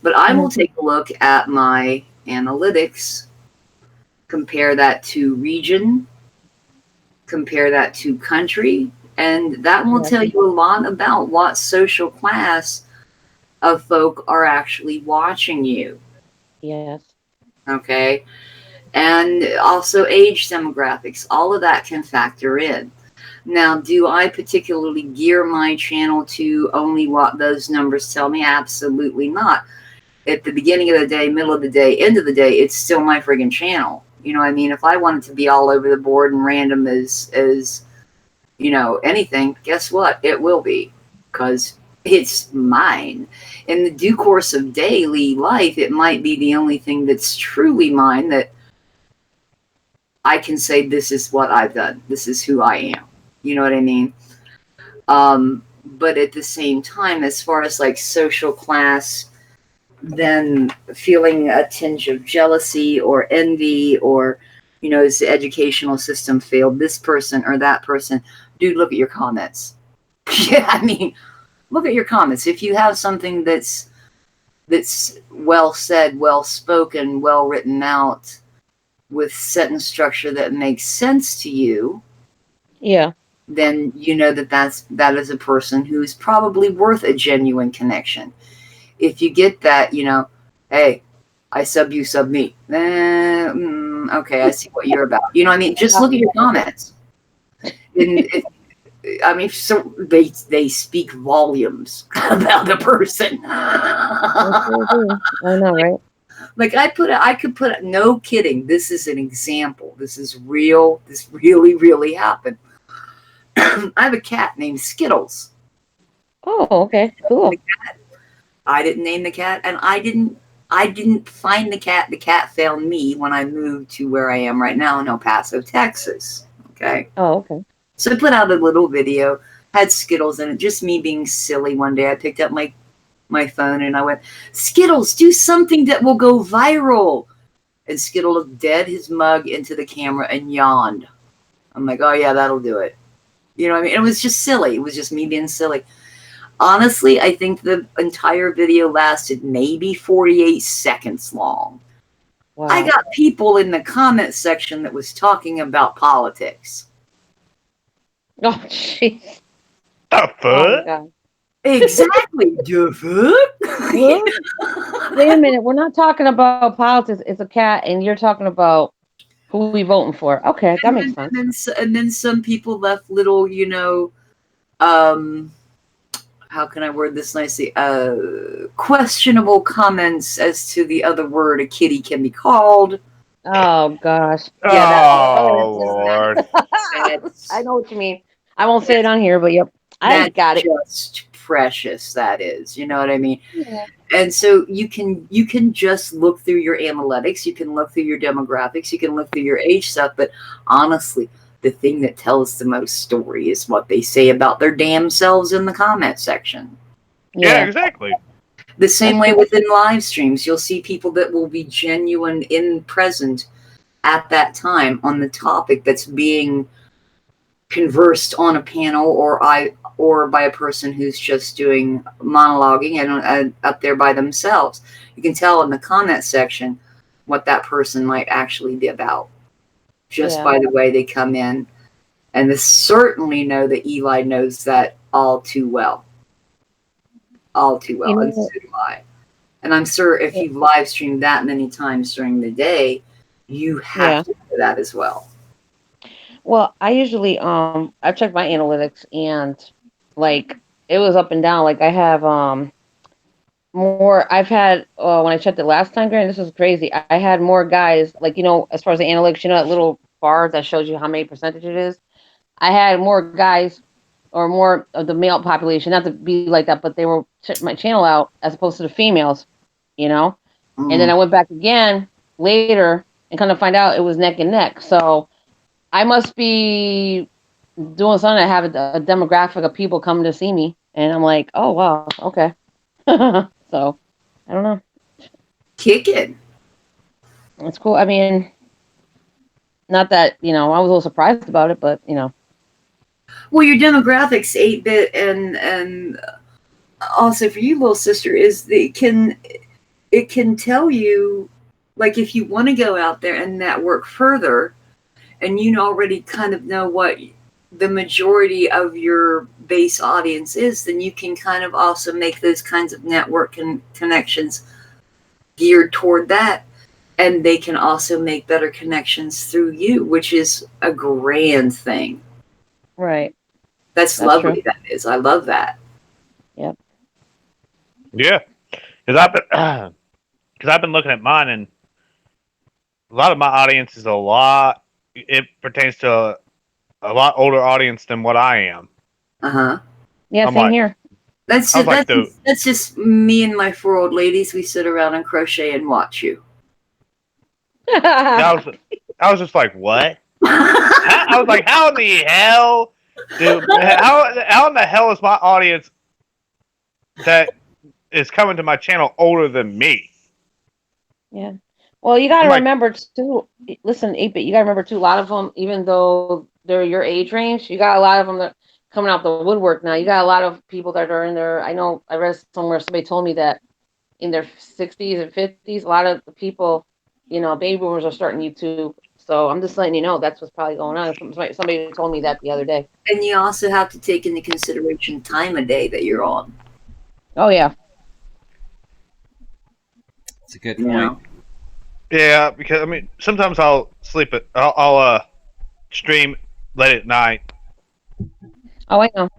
but I will take a look at my analytics, compare that to region, compare that to country, and that will tell you a lot about what social class of folk are actually watching you. Yes. Okay, and also age demographics, all of that can factor in. Now, do I particularly gear my channel to only what those numbers tell me? Absolutely not. At the beginning of the day, middle of the day, end of the day, it's still my friggin' channel. You know what I mean? If I wanted to be all over the board and random as you know, anything, guess what? It will be, because it's mine. In the due course of daily life, it might be the only thing that's truly mine, that I can say, this is what I've done. This is who I am. You know what I mean? But at the same time, as far as like social class, then feeling a tinge of jealousy or envy, or, you know, has the educational system failed this person or that person? Dude, look at your comments. Yeah, I mean, look at your comments. If you have something that's well said, well spoken, well written out, with sentence structure that makes sense to you, Yeah. then you know that is a person who's probably worth a genuine connection. If you get that, you know, hey, I sub you, sub me. Okay, I see what you're about. You know what I mean? Just look at your comments. I mean, so they speak volumes about the person. I know, right? Like I could put, no kidding. This is an example. This is real. This really, really happened. I have a cat named Skittles. Oh, okay. Cool. I didn't name the cat, and I didn't find the cat. The cat found me when I moved to where I am right now in El Paso, Texas. Okay. Oh, okay. So I put out a little video, had Skittles in it, just me being silly. One day I picked up my phone and I went, Skittles, do something that will go viral. And Skittle looked dead his mug into the camera and yawned. I'm like, oh yeah, that'll do it. You know what I mean? It was just silly. It was just me being silly. Honestly, I think the entire video lasted maybe 48 seconds long. Wow. I got people in the comment section that was talking about politics. Oh, jeez. The Oh, my fuck? God. Exactly. The fuck? Wait a minute. We're not talking about politics. It's a cat, and you're talking about who we voting for. Okay, that makes sense. And then some people left little, how can I word this nicely? Questionable comments as to the other word a kitty can be called. Oh gosh. Yeah, Lord. I know what you mean. I won't say it on here, but yep, I got it. Just precious, that is. You know what I mean? Yeah. And so you can just look through your analytics, you can look through your demographics, you can look through your age stuff, but honestly, the thing that tells the most story is what they say about their damn selves in the comment section. Yeah, exactly. The same way within live streams, you'll see people that will be genuine in present at that time on the topic that's being conversed on a panel or by a person who's just doing monologuing and up there by themselves. You can tell in the comment section what that person might actually be about just by the way they come in. And they certainly know that Eli knows that all too well. All too well, and so do I. And I'm sure if you've live streamed that many times during the day, you have to know that as well. Well, I usually I check my analytics and like it was up and down. Like I have more. I've had when I checked it last time, Grant, this was crazy. I had more guys like as far as the analytics, that little bar that shows you how many percentage it is. I had more guys or more of the male population, not to be like that, but they were check my channel out as opposed to the females, And then I went back again later and kind of find out it was neck and neck. So I must be doing something to have a demographic of people coming to see me. And I'm like, oh, wow, okay. So, I don't know. Kick it. It's cool. I mean, not that, I was a little surprised about it, but, Well, your demographics, 8-bit, and also for you, little sister, is it can tell you, like, if you want to go out there and network further, and you already kind of know what the majority of your base audience is, then you can kind of also make those kinds of network connections geared toward that. And they can also make better connections through you, which is a grand thing. Right. That's lovely. True. That is. I love that. Yep. Yeah. Because I've been looking at mine, and a lot of my audience is it pertains to a lot older audience than what I am. Yeah, same here. That's just me and my 4 old ladies. We sit around and crochet and watch you. I was just like, what? I was like, how in the hell, dude? How in the hell is my audience that is coming to my channel older than me? Yeah. Well, you got to remember too. Listen, 8-bit. You got to remember too. A lot of them, even though they're your age range, you got a lot of them that coming out the woodwork now. You got a lot of people that are in their. I know I read somewhere somebody told me that in their 60s and 50s, a lot of the people, baby boomers are starting YouTube. So I'm just letting you know that's what's probably going on. Somebody told me that the other day. And you also have to take into consideration time of day that you're on. Oh yeah. That's a good point. Yeah, because sometimes I'll I'll stream late at night. Oh, I know.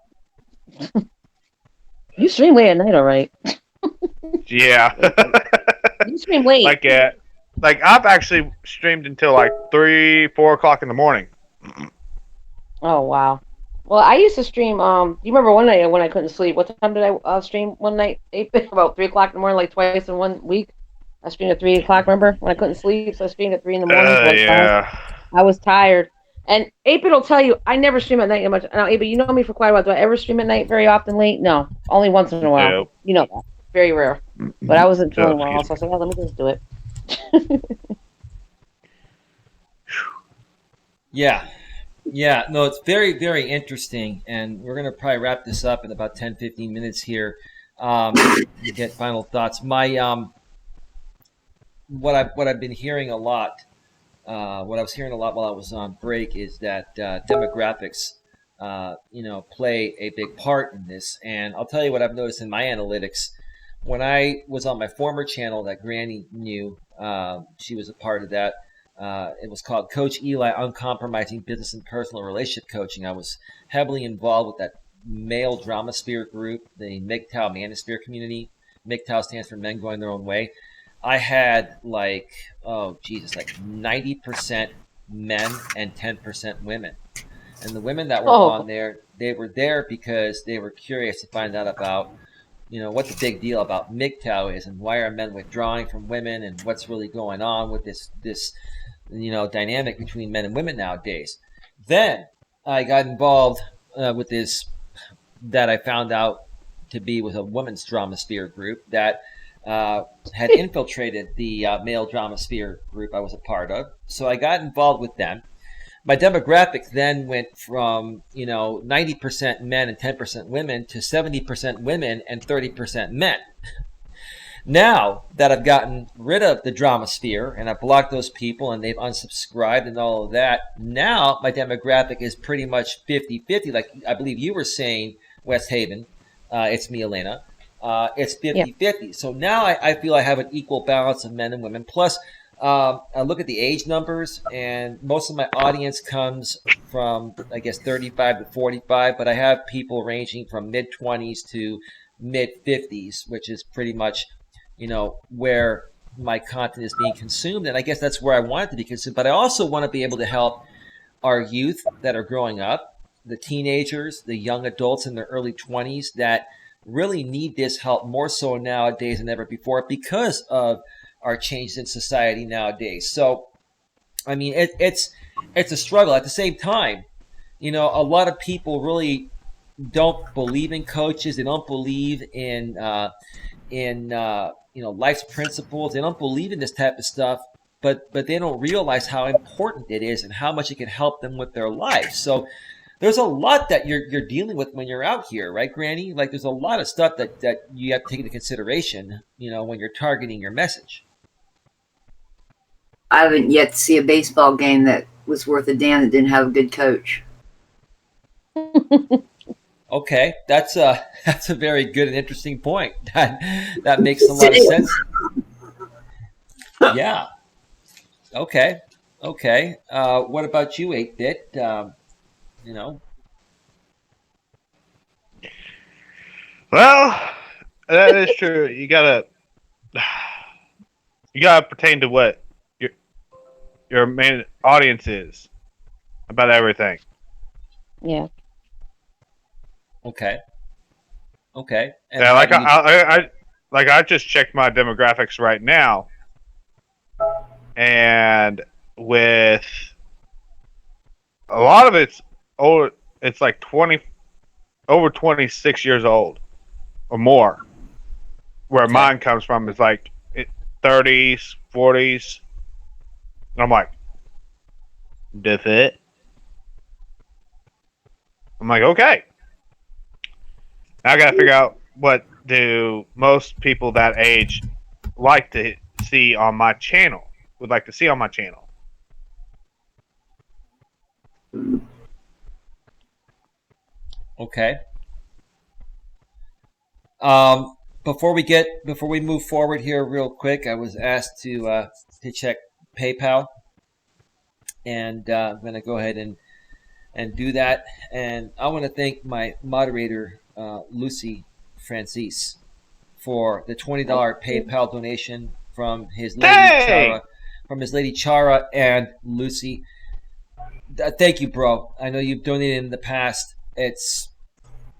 You stream late at night, all right? Yeah. You stream late. Like I've actually streamed until like 3-4 o'clock in the morning. Oh wow. Well, I used to stream. You remember one night when I couldn't sleep? What time did I stream one night? About 3 o'clock in the morning, like twice in 1 week. I streamed at 3 o'clock. Remember when I couldn't sleep? So I streamed at 3 in the morning. Yeah. I was tired. And 8-bit will tell you I never stream at night that much. Now, 8-bit, you know me for quite a while. Do I ever stream at night very often late? No, only once in a while. Nope. You know that. Very rare. But I wasn't feeling well, so I said, well, let me just do it. Yeah. No, it's very, very interesting. And we're going to probably wrap this up in about 10, 15 minutes here. Get final thoughts. My what I've been hearing a lot, what I was hearing a lot while I was on break is that demographics, play a big part in this. And I'll tell you what I've noticed in my analytics. when I was on my former channel that Granny knew, she was a part of that. It was called Coach Eli, Uncompromising Business and Personal Relationship Coaching. I was heavily involved with that male drama sphere group, the MGTOW Manosphere community. MGTOW stands for Men Going Their Own Way. I had like 90% men and 10% women. And the women that were on there, they were there because they were curious to find out about, what the big deal about MGTOW is and why are men withdrawing from women and what's really going on with this dynamic between men and women nowadays. Then I got involved with this that I found out to be with a women's drama sphere group that had infiltrated the male drama sphere group I was a part of. So I got involved with them. My demographic then went from 90% men and 10% women to 70% women and 30% men. Now that I've gotten rid of the drama sphere and I've blocked those people and they've unsubscribed and all of that, now my demographic is pretty much 50-50. Like I believe you were saying, West Haven, it's me, Elena. It's 50-50. Yeah. So now I feel I have an equal balance of men and women. Plus, I look at the age numbers, and most of my audience comes from, I guess, 35 to 45, but I have people ranging from mid-20s to mid-50s, which is pretty much, where my content is being consumed. And I guess that's where I want it to be consumed. But I also want to be able to help our youth that are growing up, the teenagers, the young adults in their early 20s that really need this help more so nowadays than ever before because of our changes in society nowadays. So, I mean, it's a struggle. At the same time, a lot of people really don't believe in coaches. They don't believe in life's principles. They don't believe in this type of stuff, but they don't realize how important it is and how much it can help them with their life. So there's a lot that you're dealing with when you're out here, right, Granny? Like there's a lot of stuff that you have to take into consideration, when you're targeting your message. I haven't yet to see a baseball game that was worth a damn that didn't have a good coach. Okay, that's a very good and interesting point. That makes a lot of sense. Yeah. Okay. What about you, 8-Bit? Well, that is true. You gotta pertain to what your main audience is about everything. Yeah. Okay. And yeah, I just checked my demographics right now, and with a lot of it's old. It's like over 26 years old or more. Where mine comes from is like 30s, 40s. And I'm like, that's it. I'm like, okay. Now I gotta figure out what do most people that age like to see on my channel, would like to see on my channel. Okay. Before we move forward here real quick, I was asked to check PayPal, and I'm going to go ahead and do that. And I want to thank my moderator, Lucy Francis, for the $20 PayPal donation from his lady Chara and Lucy. Thank you, bro. I know you've donated in the past.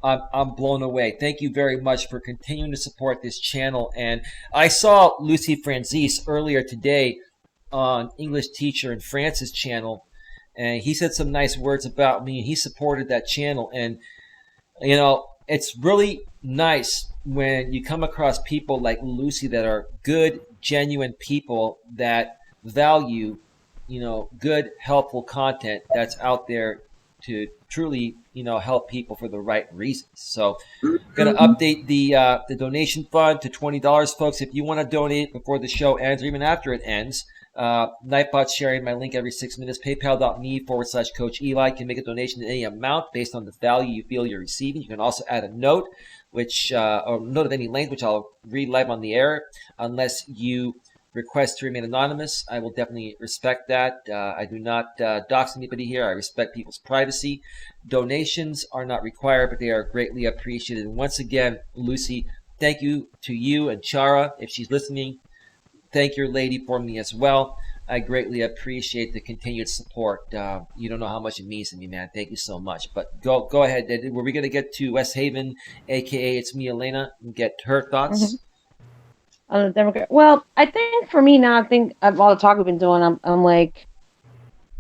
I'm blown away. Thank you very much for continuing to support this channel. And I saw Lucy Francis earlier today on English Teacher and France's channel, and he said some nice words about me. He supported that channel, and it's really nice when you come across people like Lucy that are good, genuine people that value, good, helpful content that's out there to truly, help people for the right reasons. So I'm going to update the donation fund to $20, folks. If you want to donate before the show ends or even after it ends, Nightbot sharing my link every 6 minutes. PayPal.me/Coach Eli can make a donation to any amount based on the value you feel you're receiving. You can also add a note, or note of any length, which I'll read live on the air, unless you request to remain anonymous. I will definitely respect that. I do not dox anybody here. I respect people's privacy. Donations are not required, but they are greatly appreciated. And once again, Lucy, thank you to you and Chara, if she's listening. Thank your lady for me as well. I greatly appreciate the continued support. You don't know how much it means to me, man. Thank you so much. But go ahead. Were we going to get to West Haven, a.k.a. It's me, Elena, and get her thoughts? Mm-hmm. On the Democrat. Well, I think for me now, I think of all the talk we've been doing, I'm like,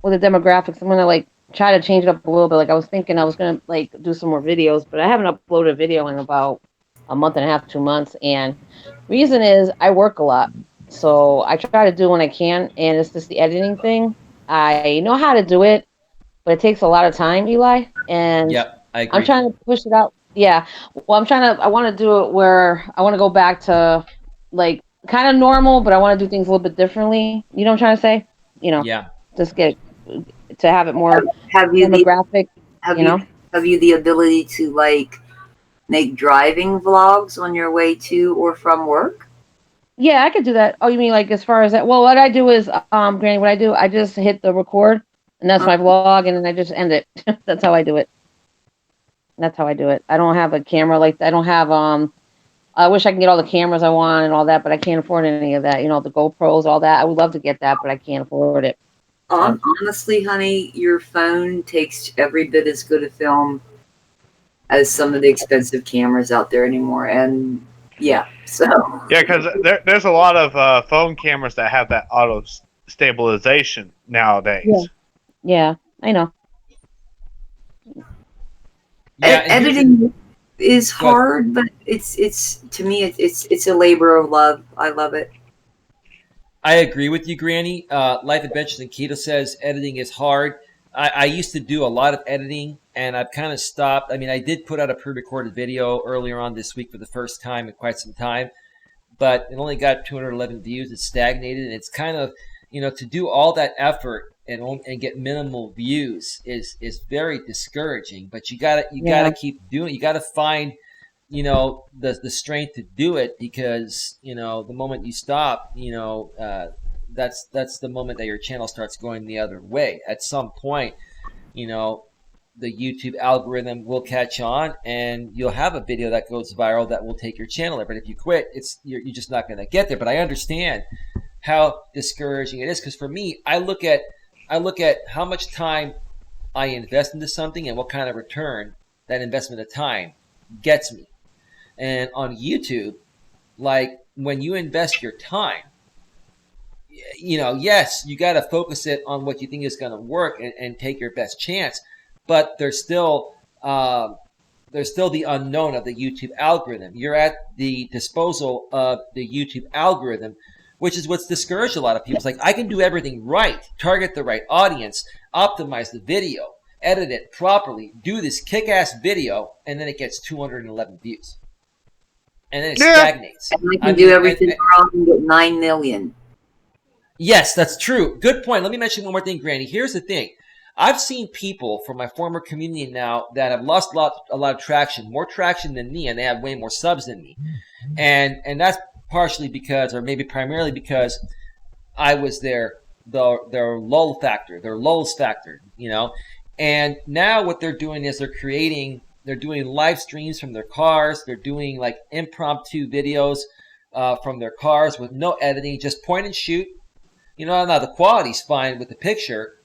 with the demographics, I'm gonna like try to change it up a little bit. Like I was thinking I was gonna like do some more videos, but I haven't uploaded a video in about a month and a half, 2 months. And reason is I work a lot, so I try to do when I can, and it's just the editing thing. I know how to do it, but it takes a lot of time, Eli. And yep, I agree. I'm trying to push it out. Yeah. Well, I want to do it where I want to go back to like kind of normal, but I want to do things a little bit differently. You know what I'm trying to say? Yeah. Just get to have it more have you demographic. Have you the ability to like make driving vlogs on your way to or from work? Yeah, I could do that. Oh, you mean like as far as that? Well, what I do is, Granny, what I do, I just hit the record, and that's my vlog, and then I just end it. That's how I do it. I don't have a camera like that. I don't have I wish I could get all the cameras I want and all that, but I can't afford any of that. The GoPros, all that. I would love to get that, but I can't afford it. Honestly, honey, your phone takes every bit as good a film as some of the expensive cameras out there anymore. And yeah, so. Yeah, because there's a lot of phone cameras that have that auto stabilization nowadays. Yeah, I know. Yeah, editing is hard, but it's to me it's a labor of love. I love it. I agree with you, Granny. Life Adventures in Keto says editing is hard. I used to do a lot of editing, and I've kind of stopped. I mean, I did put out a pre-recorded video earlier on this week for the first time in quite some time, but it only got 211 views. It's stagnated, and it's kind of, to do all that effort and get minimal views is very discouraging. But you gotta keep doing it. You gotta find the strength to do it, because the moment you stop, that's the moment that your channel starts going the other way. At some point, the YouTube algorithm will catch on, and you'll have a video that goes viral that will take your channel there. But if you quit, you're just not going to get there. But I understand how discouraging it is, because for me, I look at how much time I invest into something and what kind of return that investment of time gets me. And on YouTube, like when you invest your time, yes, you got to focus it on what you think is going to work and take your best chance. But there's still the unknown of the YouTube algorithm. You're at the disposal of the YouTube algorithm, which is what's discouraged a lot of people. It's like, I can do everything right, target the right audience, optimize the video, edit it properly, do this kick-ass video, and then it gets 211 views. And then it stagnates. And I can do everything wrong and get 9 million. Yes, that's true. Good point. Let me mention one more thing, Granny. Here's the thing. I've seen people from my former community now that have lost a lot of traction, more traction than me, and they have way more subs than me. And that's partially because, or maybe primarily because, I was their lull factor, their lulls factor, And now what they're doing is they're doing live streams from their cars. They're doing like impromptu videos from their cars with no editing, just point and shoot. Now the quality's fine with the picture,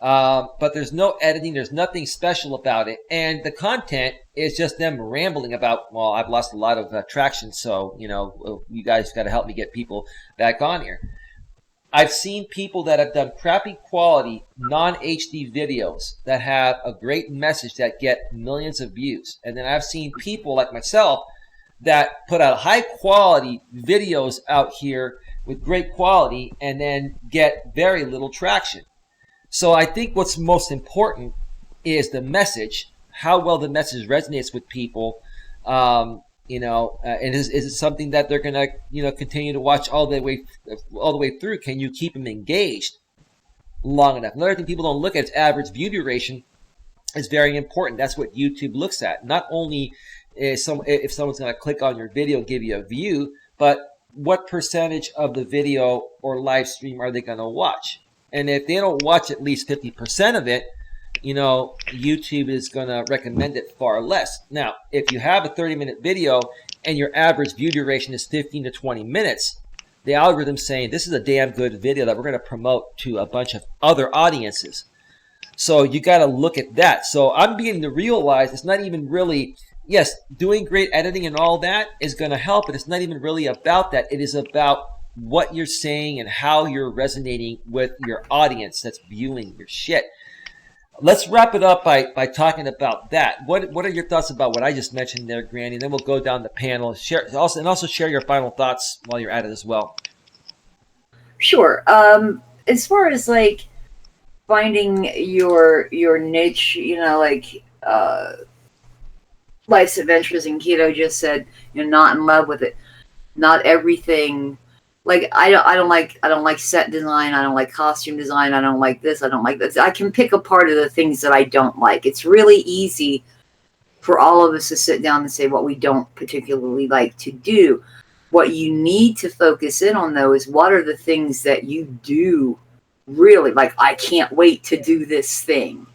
but there's no editing. There's nothing special about it. And the content is just them rambling about, well, I've lost a lot of traction, so, you guys got to help me get people back on here. I've seen people that have done crappy quality, non-HD videos that have a great message that get millions of views. And then I've seen people like myself that put out high quality videos out here with great quality and then get very little traction. So I think what's most important is the message, how well the message resonates with people, And is it something that they're going to, continue to watch all the way through? Can you keep them engaged long enough? Another thing people don't look at is average view duration is very important. That's what YouTube looks at. Not only if someone's going to click on your video and give you a view, but what percentage of the video or live stream are they going to watch? And if they don't watch at least 50% of it, YouTube is going to recommend it far less. Now, if you have a 30-minute video and your average view duration is 15 to 20 minutes, the algorithm's saying this is a damn good video that we're going to promote to a bunch of other audiences. So you got to look at that. So I'm beginning to realize it's not even really, yes, doing great editing and all that is going to help, but it's not even really about that. It is about what you're saying and how you're resonating with your audience that's viewing your shit. Let's wrap it up by talking about that. What are your thoughts about what I just mentioned there, Granny? Then we'll go down the panel. Also share your final thoughts while you're at it as well. Sure. As far as like finding your niche, Life's Adventures in Keto just said, you're not in love with it. Not everything. Like I don't like set design. I don't like costume design. I don't like this. I don't like this. I can pick apart of the things that I don't like. It's really easy for all of us to sit down and say what we don't particularly like to do. What you need to focus in on though is what are the things that you do really like. I can't wait to do this thing.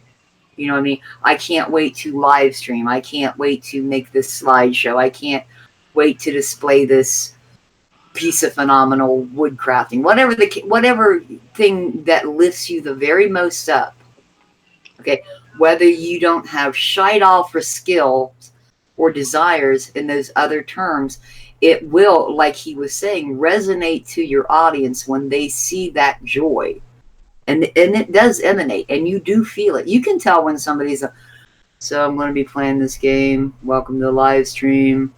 You know what I mean? I can't wait to live stream. I can't wait to make this slideshow. I can't wait to display this piece of phenomenal woodcrafting, whatever thing that lifts you the very most up. Okay, whether you don't have shite all for skills or desires in those other terms, it will, like he was saying, resonate to your audience when they see that joy, and it does emanate, and you do feel it. You can tell when somebody's so I'm going to be playing this game. Welcome to the live stream.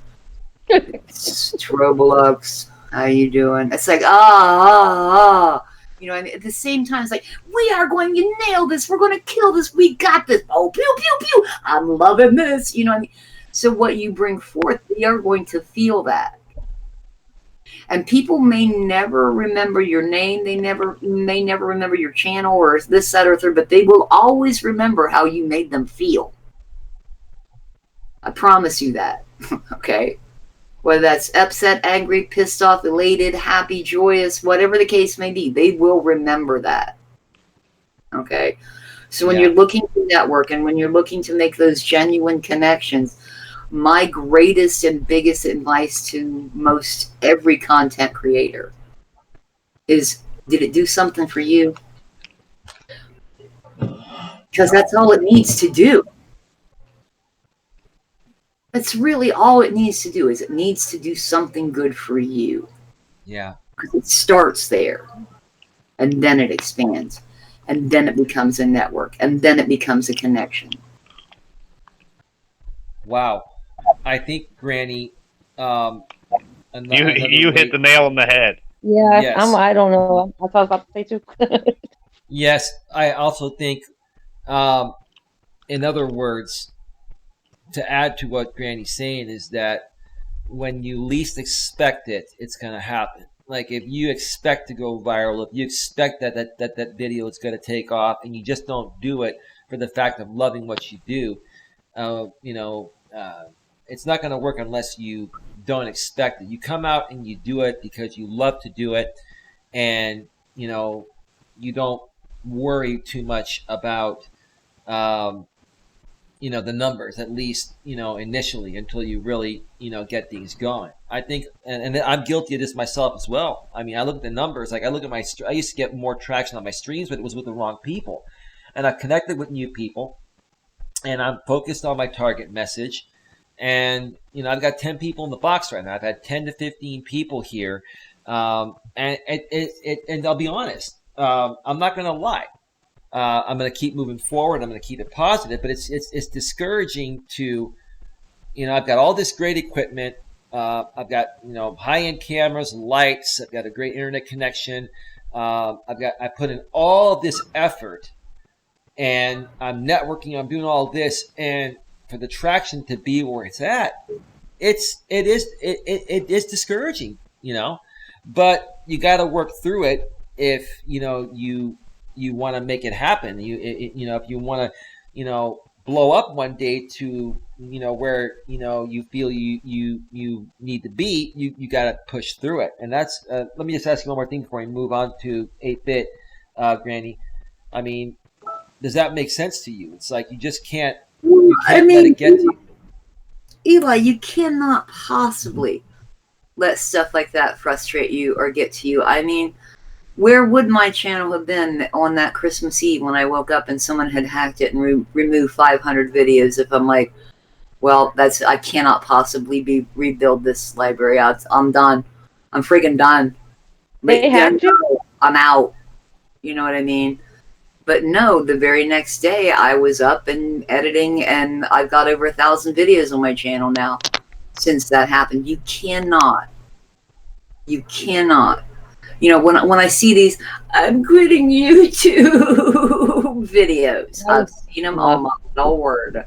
It's Roblox. How you doing? It's like, and at the same time, it's like, we are going to nail this. We're going to kill this. We got this. Oh, pew, pew, pew. I'm loving this. So what you bring forth, they are going to feel that. And people may never remember your name. They may never remember your channel or this, that, or third, but they will always remember how you made them feel. I promise you that. Okay? Whether that's upset, angry, pissed off, elated, happy, joyous, whatever the case may be, they will remember that. Okay? So when you're looking to network and when you're looking to make those genuine connections, my greatest and biggest advice to most every content creator is, did it do something for you? Because that's all it needs to do. That's really all it needs to do, is it needs to do something good for you. Yeah. Because it starts there. And then it expands. And then it becomes a network. And then it becomes a connection. Wow. I think, Granny, you hit the nail on the head. Yeah, yes. I don't know. That's what I was about to say too. Yes, I also think, in other words, to add to what Granny's saying is that when you least expect it, it's going to happen. Like if you expect to go viral, if you expect that video is going to take off, and you just don't do it for the fact of loving what you do, it's not going to work unless you don't expect it. You come out and you do it because you love to do it, and you don't worry too much about the numbers, at least, initially, until you really, get things going. I think, and I'm guilty of this myself as well. I mean, I look at the numbers, like I used to get more traction on my streams, but it was with the wrong people. And I connected with new people, and I'm focused on my target message. And, I've got 10 people in the box right now. I've had 10 to 15 people here. And I'll be honest, I'm not going to lie. I'm going to keep moving forward. I'm going to keep it positive, but it's discouraging to, I've got all this great equipment. I've got, high-end cameras, lights. I've got a great internet connection. I put in all this effort, and I'm networking. I'm doing all this, and for the traction to be where it's at, it is discouraging, but you got to work through it if you want to make it happen. If you want to blow up one day to where you feel you need to be, you got to push through it. And that's let me just ask you one more thing before we move on to 8-bit, Granny. I mean, does that make sense to you? It's like you just can't let it get to you. Eli, you cannot possibly let stuff like that frustrate you or get to you. I mean, where would my channel have been on that Christmas Eve when I woke up and someone had hacked it and removed 500 videos if I'm like, well, I cannot possibly rebuild this library. I'm done. I'm freaking done. They hacked you? I'm out. You know what I mean? But no, the very next day I was up and editing, and I've got over 1,000 videos on my channel now since that happened. You cannot. When I see these, I'm quitting YouTube videos. I've seen them all, no word.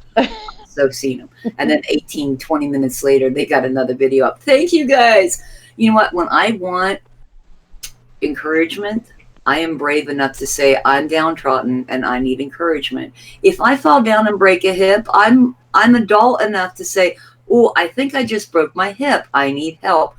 So seen them. And then 18, 20 minutes later, they got another video up. Thank you guys. You know what? When I want encouragement, I am brave enough to say I'm downtrodden and I need encouragement. If I fall down and break a hip, I'm adult enough to say, oh, I think I just broke my hip. I need help.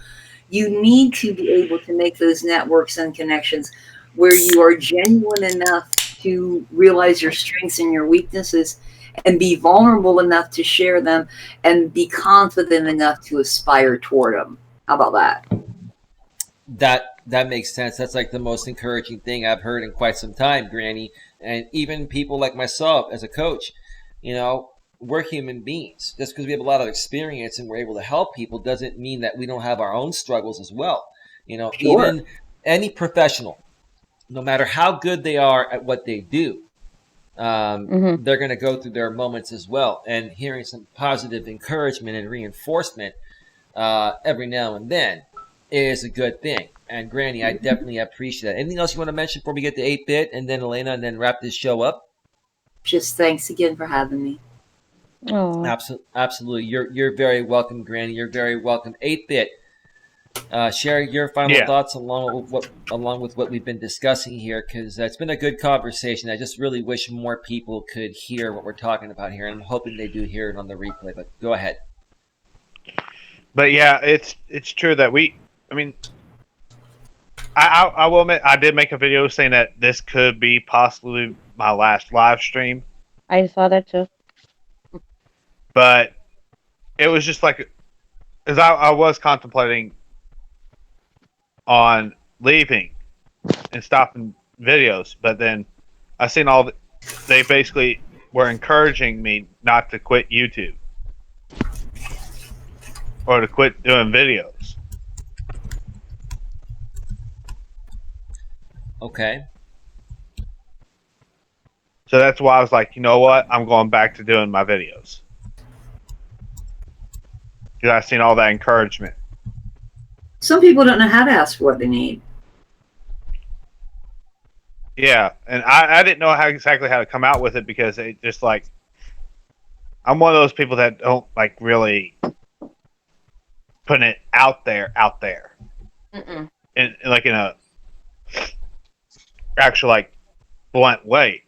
You need to be able to make those networks and connections where you are genuine enough to realize your strengths and your weaknesses and be vulnerable enough to share them and be confident enough to aspire toward them. How about that? That makes sense. That's like the most encouraging thing I've heard in quite some time, Granny. And even people like myself as a coach, we're human beings. Just because we have a lot of experience and we're able to help people doesn't mean that we don't have our own struggles as well. Sure. Even any professional, no matter how good they are at what they do, they're going to go through their moments as well. And hearing some positive encouragement and reinforcement every now and then is a good thing. And Granny, I definitely appreciate that. Anything else you want to mention before we get to 8-bit and then Elena and then wrap this show up? Just thanks again for having me. Oh, absolutely. You're very welcome, Granny. You're very welcome. 8-bit. Share your final thoughts along with what we've been discussing here, because it's been a good conversation. I just really wish more people could hear what we're talking about here, and I'm hoping they do hear it on the replay. But go ahead. But yeah, it's true that I will admit I did make a video saying that this could be possibly my last live stream. I saw that too. But it was just like, as I was contemplating on leaving and stopping videos, but then I seen they basically were encouraging me not to quit YouTube or to quit doing videos. Okay. So that's why I was like, you know what? I'm going back to doing my videos. Because I've seen all that encouragement. Some people don't know how to ask for what they need. Yeah, and I didn't know exactly how to come out with it, because it just like, I'm one of those people that don't like really putting it out there. Mm-mm. In like in a actual like blunt way.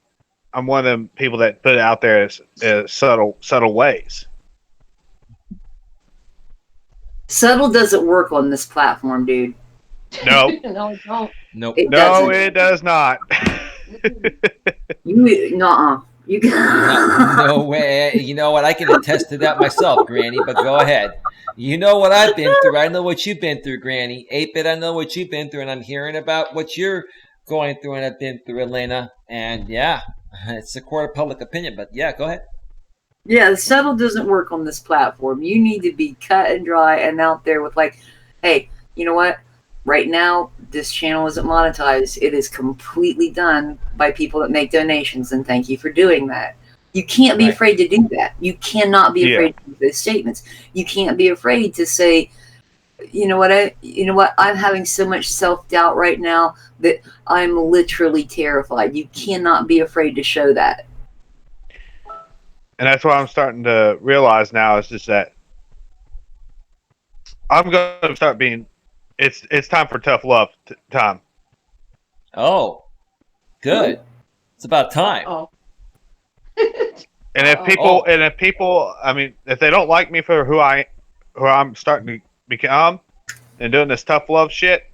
I'm one of them people that put it out there as subtle ways. Subtle doesn't work on this platform, dude. No. No, it don't. Nope. It does not. You No way. You know what? I can attest to that myself, Granny, but go ahead. You know what I've been through. I know what you've been through, Granny. 8-bit, I know what you've been through, and I'm hearing about what you're going through and have been through, Elena. And yeah, it's a court of public opinion, but yeah, go ahead. Yeah, the subtle doesn't work on this platform. You need to be cut and dry and out there with like, hey, you know what? Right now, this channel isn't monetized. It is completely done by people that make donations, and thank you for doing that. You can't be afraid to do that. You cannot be afraid to make those statements. You can't be afraid to say, you know what? I'm having so much self-doubt right now that I'm literally terrified. You cannot be afraid to show that. And that's what I'm starting to realize now, is just that I'm gonna start being. It's time for tough love time. Oh, good. It's about time. Oh. And if people, I mean, if they don't like me for who I'm starting to become, and doing this tough love shit,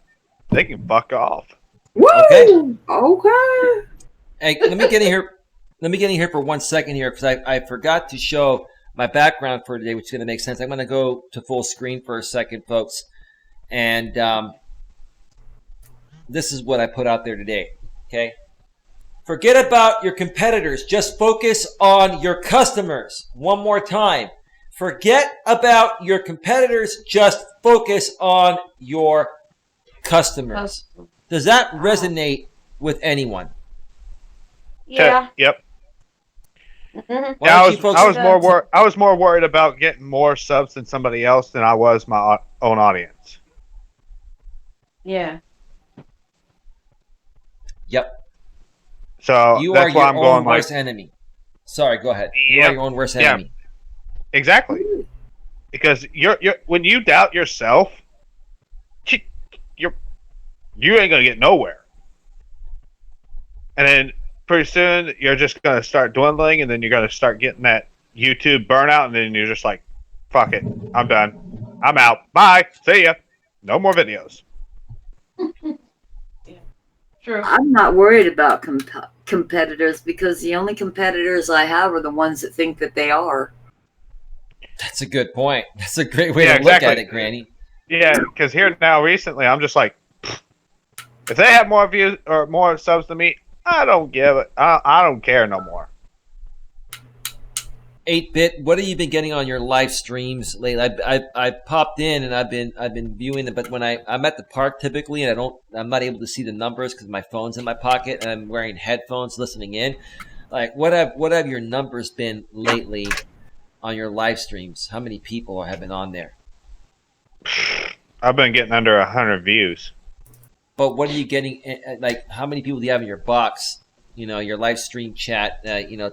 they can fuck off. Woo! Okay. Okay. Hey, let me get in here. Let me get in here for 1 second here because I forgot to show my background for today, which is going to make sense. I'm going to go to full screen for a second, folks, and this is what I put out there today. Okay. Forget about your competitors. Just focus on your customers. One more time. Forget about your competitors. Just focus on your customers. Does that resonate with anyone? Yeah. Yep. Mhm. Why Yeah, don't you folks- I was more worried about getting more subs than somebody else than I was my own audience. Yeah. Yep. So You are that's why your I'm going own like, worst enemy. Sorry, go ahead. You are Yep. your own worst Yeah. enemy. exactly, because you're when you doubt yourself, you ain't gonna get nowhere. And then pretty soon you're just gonna start dwindling, and then you're gonna start getting that YouTube burnout, and then you're just like, fuck it, I'm done, I'm out, bye, see ya, no more videos. True. I'm not worried about competitors because the only competitors I have are the ones that think that they are. That's a good point. That's a great way Yeah, to look exactly. at it, Granny. Yeah, because here now recently, I'm just like, if they have more views or more subs than me, I don't give it. I don't care no more. 8-bit, what have you been getting on your live streams lately? I popped in and I've been viewing them, but when I'm at the park typically and I'm not able to see the numbers because my phone's in my pocket and I'm wearing headphones listening in. Like, what have your numbers been lately on your live streams? How many people have been on there? I've been getting under 100 views. But what are you getting? Like, how many people do you have in your box? You know, your live stream chat.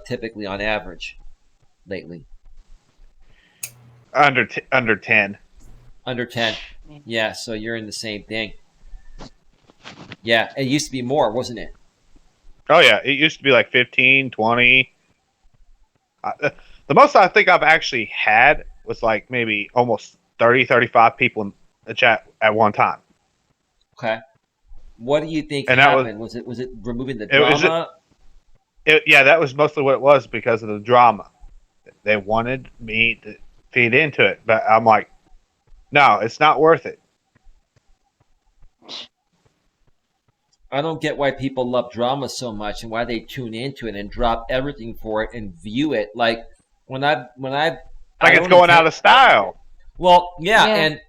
Typically on average, lately. Under 10. Under 10. Yeah, so you're in the same thing. Yeah, it used to be more, wasn't it? Oh yeah, it used to be like 15, 20. The most I think I've actually had was like maybe almost 30, 35 people in the chat at one time. Okay. What do you think And that happened? Was it removing the drama? Yeah, that was mostly what it was, because of the drama. They wanted me to feed into it, but I'm like, no, it's not worth it. I don't get why people love drama so much and why they tune into it and drop everything for it and view it. Like when I It's going out of style. Well, yeah, Yeah. and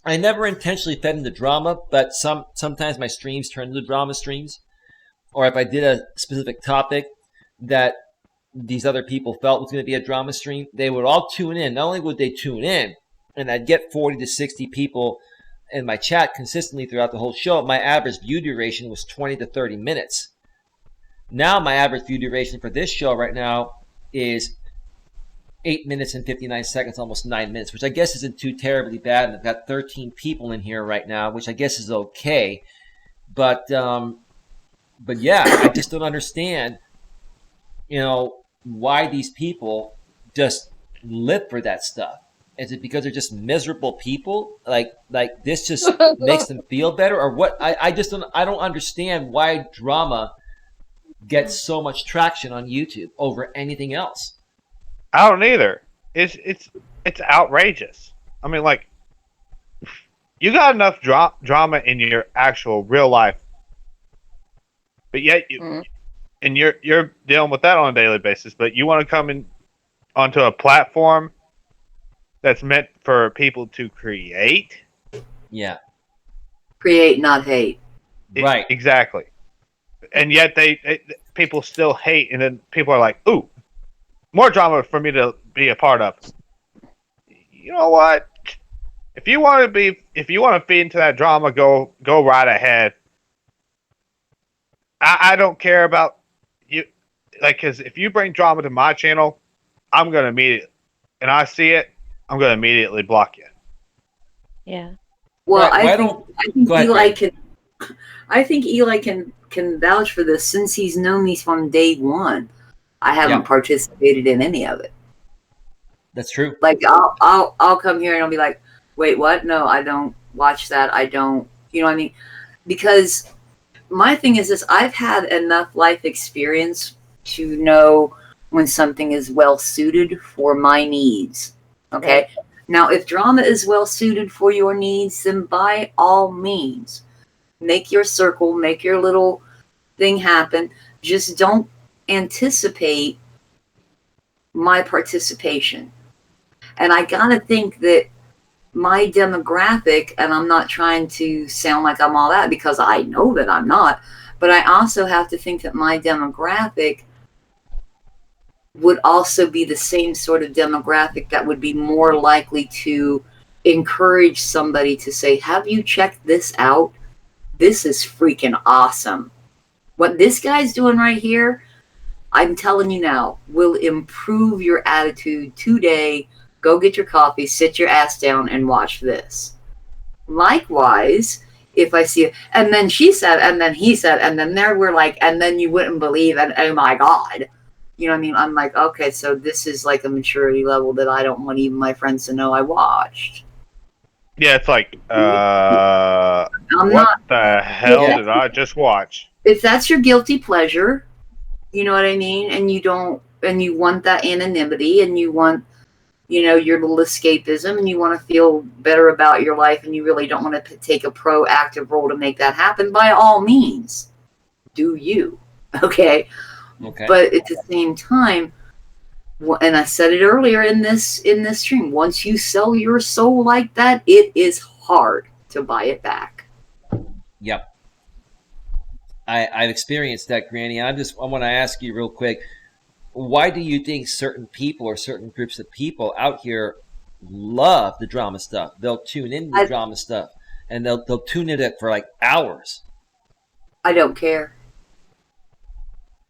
I never intentionally fed into drama, but sometimes my streams turn into drama streams. Or if I did a specific topic that these other people felt was going to be a drama stream, they would all tune in. Not only would they tune in, and I'd get 40 to 60 people in my chat consistently throughout the whole show, my average view duration was 20 to 30 minutes. Now my average view duration for this show right now is 8 minutes and 59 seconds, almost 9 minutes, which I guess isn't too terribly bad. And I've got 13 people in here right now, which I guess is okay. But yeah, I just don't understand, why these people just live for that stuff. Is it because they're just miserable people? Like this just makes them feel better, or what? I don't understand why drama gets so much traction on YouTube over anything else. I don't either. It's outrageous. I mean, like, you got enough drama in your actual real life, but yet you're dealing with that on a daily basis. But you want to come in onto a platform that's meant for people to create. Yeah. Create, not hate. Right. Exactly. And yet people still hate, and then people are like, "Ooh, more drama for me to be a part of." You know what? If you want to feed into that drama, go right ahead. I don't care about you, like, because if you bring drama to my channel, I'm gonna immediately, and I see it, I'm gonna immediately block you. Yeah. Well, Right, I think go ahead, Eli Greg. can vouch for this since he's known me from day one. I haven't Yeah. participated in any of it. That's true. Like I'll come here and I'll be like, wait, what? No, I don't watch that. I don't, you know what I mean? Because my thing is this: I've had enough life experience to know when something is well suited for my needs. Okay. Right. Now, if drama is well suited for your needs, then by all means, make your circle, make your little thing happen. Just don't anticipate my participation. And I gotta think that my demographic, and I'm not trying to sound like I'm all that because I know that I'm not, but I also have to think that my demographic would also be the same sort of demographic that would be more likely to encourage somebody to say, have you checked this out? This is freaking awesome. What this guy's doing right here, I'm telling you now, will improve your attitude today. Go get your coffee, sit your ass down, and watch this. Likewise, if I see it, and then she said, and then he said, and then there we're like, and then you wouldn't believe, and oh my God. You know what I mean? I'm like, okay, so this is like a maturity level that I don't want even my friends to know I watched. Yeah, it's like, I'm what not. the hell Yeah. did I just watch? If that's your guilty pleasure, you know what I mean? And you don't, and you want that anonymity and you want, you know, your little escapism and you want to feel better about your life and you really don't want to take a proactive role to make that happen, by all means, do you. Okay. Okay. But at the same time, and I said it earlier in this stream, once you sell your soul like that, it is hard to buy it back. Yep. I've experienced that, Granny. I want to ask you real quick, why do you think certain people or certain groups of people out here love the drama stuff? They'll tune into the drama stuff and they'll tune into it for like hours. I don't care.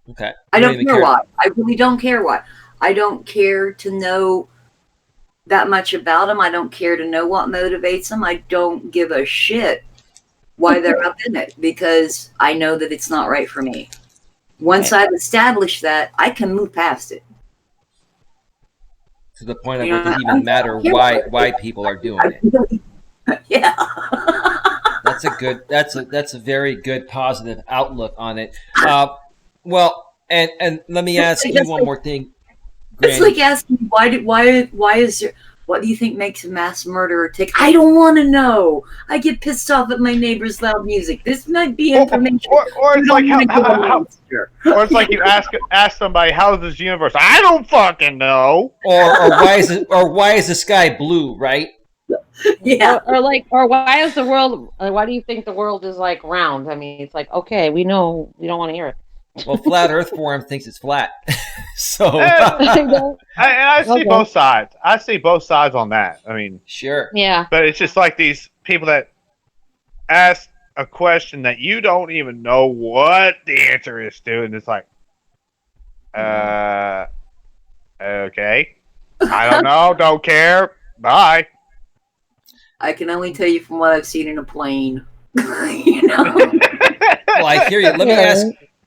Okay. I don't care why. I really don't care why. I don't care to know that much about them. I don't care to know what motivates them. I don't give a shit why they're up in it because I know that it's not right for me. Once I've established that, I can move past it. To the point of where it doesn't even matter why people are doing it. Yeah. That's a very good positive outlook on it. Well, and let me ask you one more thing, Granny. It's like asking why is there, what do you think makes a mass murderer tick? I don't want to know. I get pissed off at my neighbor's loud music. This might be information. Or it's like or it's like you ask somebody, how is this universe? I don't fucking know. Or why is the sky blue, right? Yeah. Or why is the world? Why do you think the world is like round? I mean, it's like, okay, we know we don't want to hear it. Well, Flat Earth Forum thinks it's flat. So I see both sides. I see both sides on that. I mean, sure. Yeah. But it's just like these people that ask a question that you don't even know what the answer is to, and it's like, okay, I don't know, don't care, bye. I can only tell you from what I've seen in a plane. You know. Well, I hear you.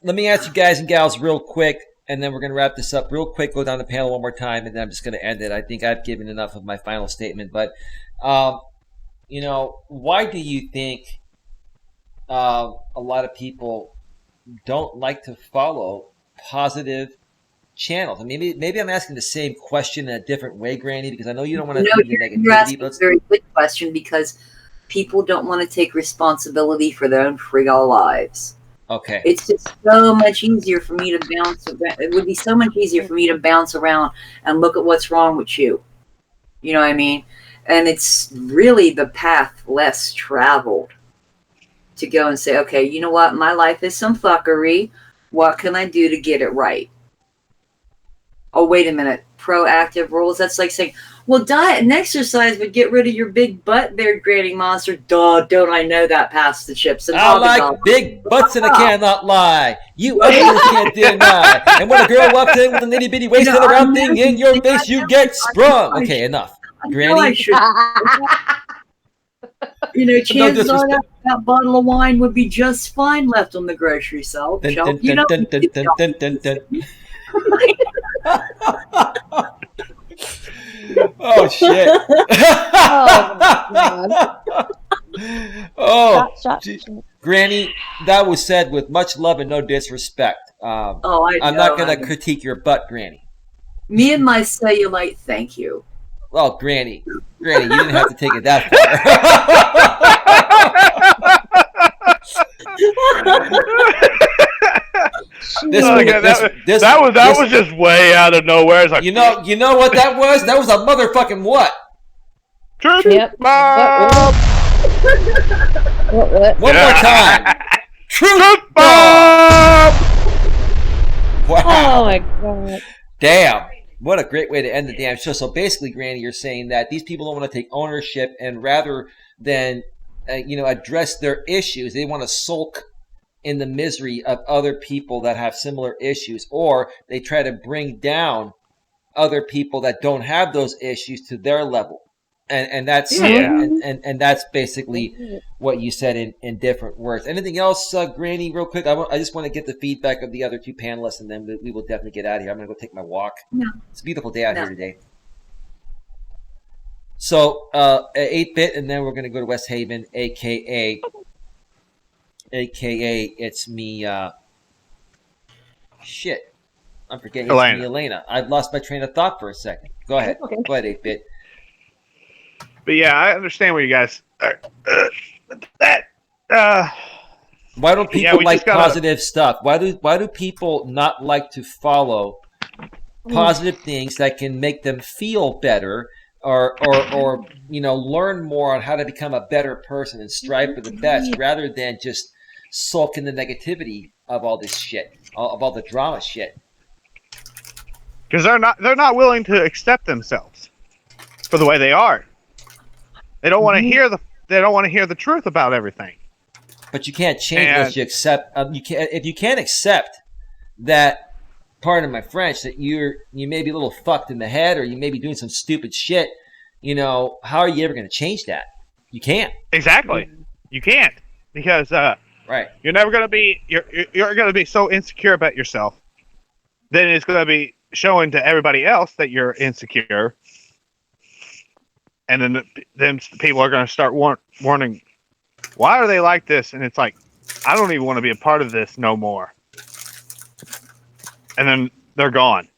Let me ask you guys and gals real quick, and then we're going to wrap this up real quick, go down the panel one more time, and then I'm just going to end it. I think I've given enough of my final statement. But, you know, why do you think a lot of people don't like to follow positive channels? I mean, maybe I'm asking the same question in a different way, Granny, because I know you don't want to feed the negativity. You're asking a very good question because people don't want to take responsibility for their own friggall lives. Okay. It's just so much easier for me to bounce around. It would be so much easier for me to bounce around and look at what's wrong with you. You know what I mean? And it's really the path less traveled to go and say, okay, you know what? My life is some fuckery. What can I do to get it right? Oh, wait a minute. Proactive roles. That's like saying, well, diet and exercise would get rid of your big butt there, Granny Monster. Duh, don't I know that past the chips. And I like big butts and I cannot lie. You ugly can't deny. And when a girl walks in with an itty bitty waist and a round thing in your face, you get sprung. Okay, enough. Granny? chances are that bottle of wine would be just fine left on the grocery shelf. Oh shit! Oh, Shot. Granny, that was said with much love and no disrespect. I'm not going to critique your butt, Granny. Me and my cellulite, thank you. Well, Granny, you didn't have to take it that far. That was just way out of nowhere. It's like, you know what that was? That was a motherfucking what? Truth Yep. bomb. What? One more time. Truth bomb. Wow. Oh my god. Damn. What a great way to end the damn show. So basically, Granny, you're saying that these people don't want to take ownership, and rather than address their issues, they want to sulk in the misery of other people that have similar issues, or they try to bring down other people that don't have those issues to their level. And that's and that's basically what you said in different words. Anything else, Granny, real quick? I just want to get the feedback of the other two panelists, and then we will definitely get out of here. I'm going to go take my walk. No. It's a beautiful day out here today. So 8-bit, and then we're going to go to West Haven, aka it's me. Shit, I'm forgetting. It's me, Elena. I've lost my train of thought for a second. Go ahead. Okay. Go ahead, 8-bit. But yeah, I understand where you guys are. Why don't people like positive stuff? Why do people not like to follow positive things that can make them feel better, or learn more on how to become a better person and strive for the best, rather than just sulk in the negativity of all this shit, of all the drama shit? Because they're not willing to accept themselves for the way they are. They don't want to hear the truth about everything. But you can't change unless you accept. If you can't accept that, pardon my French, that you may be a little fucked in the head, or you may be doing some stupid shit. How are you ever going to change that? You can't. Exactly. You can't, because right. You're never going to be. You're going to be so insecure about yourself. Then it's going to be showing to everybody else that you're insecure. And then people are going to start warning, why are they like this? And it's like, I don't even want to be a part of this no more. And then they're gone.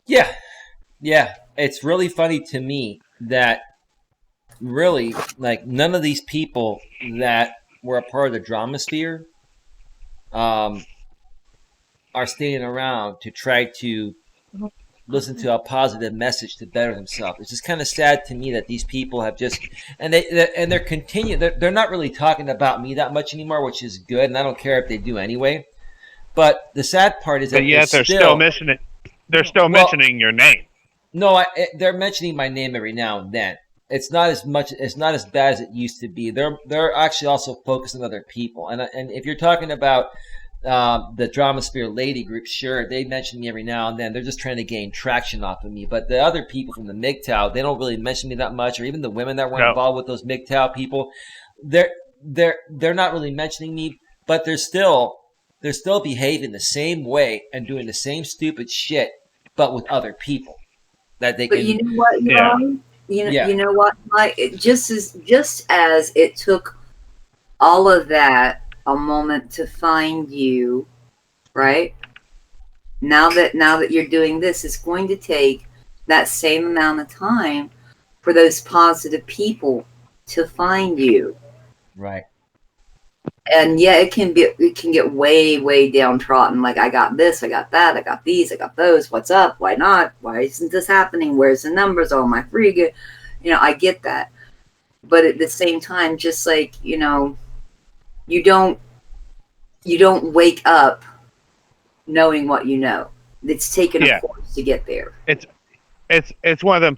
Yeah. It's really funny to me that really, like, none of these people that were a part of the drama sphere are standing around to try to listen to a positive message to better themselves. It's just kind of sad to me that these people have just, they're continuing. They're not really talking about me that much anymore, which is good, and I don't care if they do anyway. But the sad part is that they're still mentioning. They're still mentioning your name. No, they're mentioning my name every now and then. It's not as much. It's not as bad as it used to be. They're actually also focused on other people. And if you're talking about the Drama Sphere lady group, sure, they mention me every now and then. They're just trying to gain traction off of me. But the other people from the MGTOW, they don't really mention me that much. Or even the women that were involved with those MGTOW people, they're not really mentioning me. But they're still behaving the same way and doing the same stupid shit, but with other people that they can. But you know what, Ron? You know what, Mike? Just as it took all of that a moment to find you, right? Now that you're doing this, it's going to take that same amount of time for those positive people to find you. Right. And yeah, it can get way, way downtrodden. Like, I got this, I got that, I got these, I got those. What's up? Why not? Why isn't this happening? Where's the numbers? Oh, my free good. I get that. But at the same time, just like, you don't wake up knowing what you know. It's taken a course to get there. It's one of them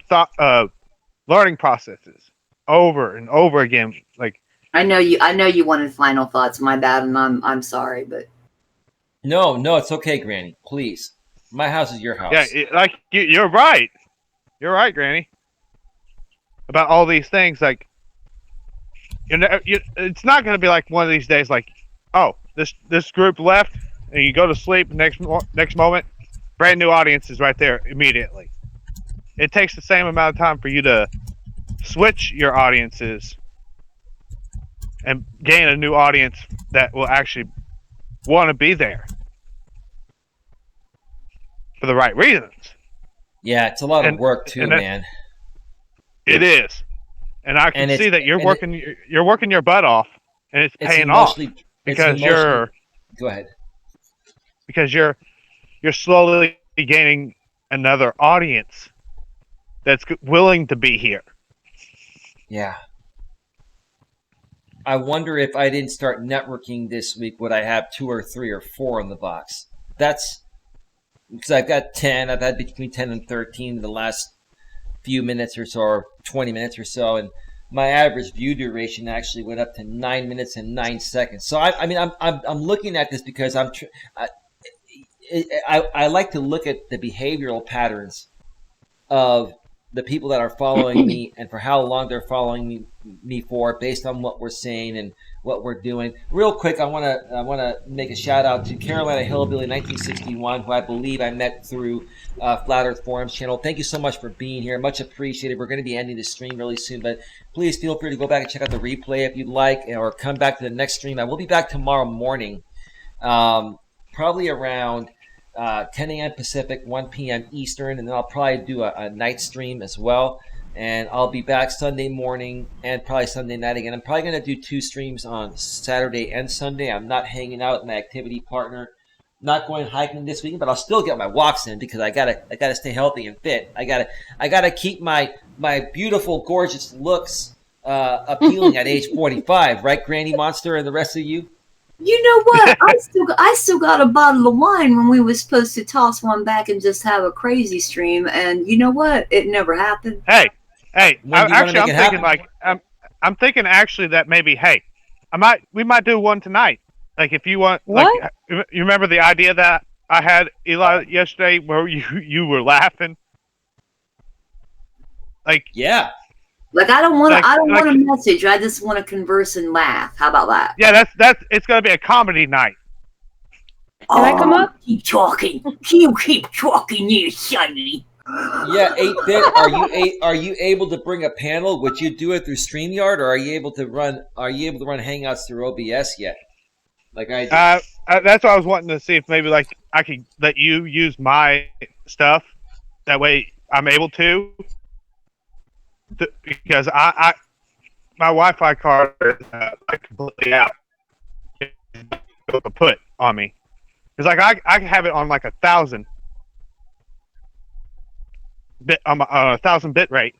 learning processes over and over again. Like, I know you wanted final thoughts. My bad, and I'm sorry, but no, it's okay, Granny. Please, my house is your house. Yeah, like you're right. You're right, Granny. about all these things. Like, it's not going to be like one of these days. Like, oh, this group left, and you go to sleep. Next moment, brand new audience is right there immediately. It takes the same amount of time for you to switch your audiences and gain a new audience that will actually want to be there for the right reasons. Yeah, it's a lot of work too, man. It is, and I can see that you're working your butt off, and it's paying off because you're. Go ahead. Because you're slowly gaining another audience that's willing to be here. Yeah. I wonder if I didn't start networking this week, would I have 2 or 3 or 4 on the box? That's because I've got 10. I've had between 10 and 13 in the last few minutes or so, or 20 minutes or so, and my average view duration actually went up to 9 minutes and 9 seconds. So I'm looking at this because I like to look at the behavioral patterns of the people that are following me and for how long they're following me for, based on what we're saying and what we're doing. Real quick, I want to make a shout out to Carolina Hillbilly 1961, who I believe I met through Flat Earth Forums channel. Thank you so much for being here. Much appreciated. We're going to be ending the stream really soon, but please feel free to go back and check out the replay if you'd like, or come back to the next stream. I will be back tomorrow morning, probably around 10 a.m. Pacific, 1 p.m. Eastern, and then I'll probably do a night stream as well. And I'll be back Sunday morning and probably Sunday night again. I'm probably going to do 2 streams on Saturday and Sunday. I'm not hanging out with my activity partner, not going hiking this weekend, but I'll still get my walks in because I gotta stay healthy and fit. I gotta keep my beautiful, gorgeous looks appealing at age 45, right, Granny Monster and the rest of you? You know what? I still got a bottle of wine when we were supposed to toss one back and just have a crazy stream, and you know what? It never happened. Hey, I'm thinking actually that maybe, hey, we might do one tonight. Like, if you want, what? Like, you remember the idea that I had, Eli, yesterday, where you were laughing? Like, yeah. Like, I don't want a message. I just want to converse and laugh. How about that? Yeah, that's it's gonna be a comedy night. Can I come up? Keep talking. You keep talking, you sonny. Yeah, 8-bit. Are you able to bring a panel? Would you do it through StreamYard, or are you able to run Hangouts through OBS yet? Like I do? That's what I was wanting to see, if maybe like I could let you use my stuff. That way, I'm able to. Because my Wi-Fi card is completely out. Put on me. Because like I have it on like 1,000 bit on 1,000 bit rate,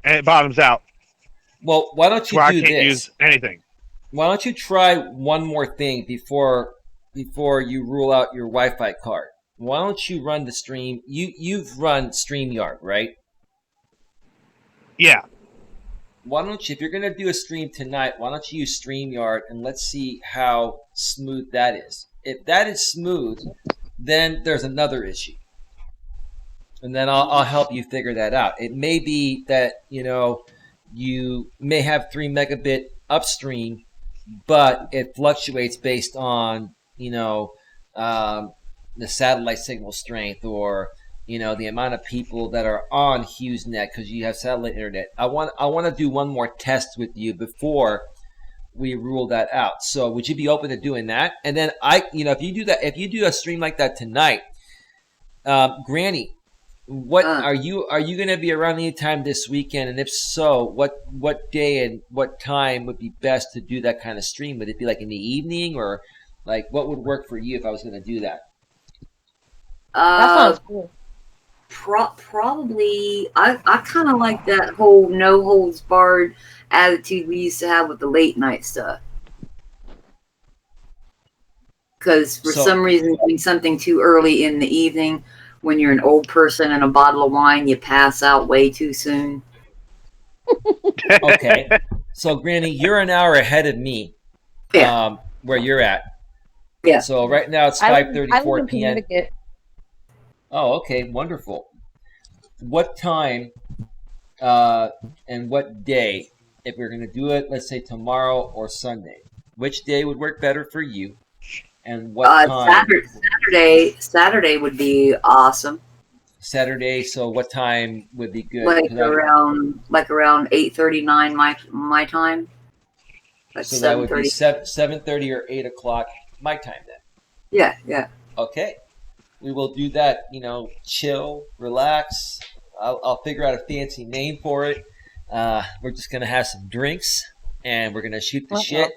and it bottoms out. Well, why don't you do I can't this? Use anything. Why don't you try one more thing before you rule out your Wi-Fi card? Why don't you run the stream? You've run StreamYard, right? Yeah. Why don't you, if you're going to do a stream tonight, why don't you use StreamYard and let's see how smooth that is. If that is smooth, then there's another issue. And then I'll help you figure that out. It may be that, you may have 3 megabit upstream, but it fluctuates based on, the satellite signal strength, or the amount of people that are on HughesNet because you have satellite internet. I want to do one more test with you before we rule that out. So would you be open to doing that? And then if you do a stream like that tonight, Granny, what are you going to be around any time this weekend? And if so, what day and what time would be best to do that kind of stream? Would it be like in the evening, or like what would work for you if I was going to do that? That sounds cool. Probably, I kind of like that whole no holds barred attitude we used to have with the late night stuff. Because for some reason, doing something too early in the evening, when you're an old person and a bottle of wine, you pass out way too soon. Okay, so Granny, you're an hour ahead of me. Yeah. Where you're at. Yeah. So right now it's 5:34 p.m. Connecticut. Oh, okay, wonderful. What time and what day. If we're going to do it, let's say tomorrow or Sunday, which day would work better for you, and what time? Saturday would be awesome. Saturday. So what time would be good? Like around 8:39 my time. That's so that would be 7:30 or 8 o'clock my time then. Yeah. Okay, we will do that. Chill, relax. I'll figure out a fancy name for it. We're just gonna have some drinks and we're gonna shoot the shit.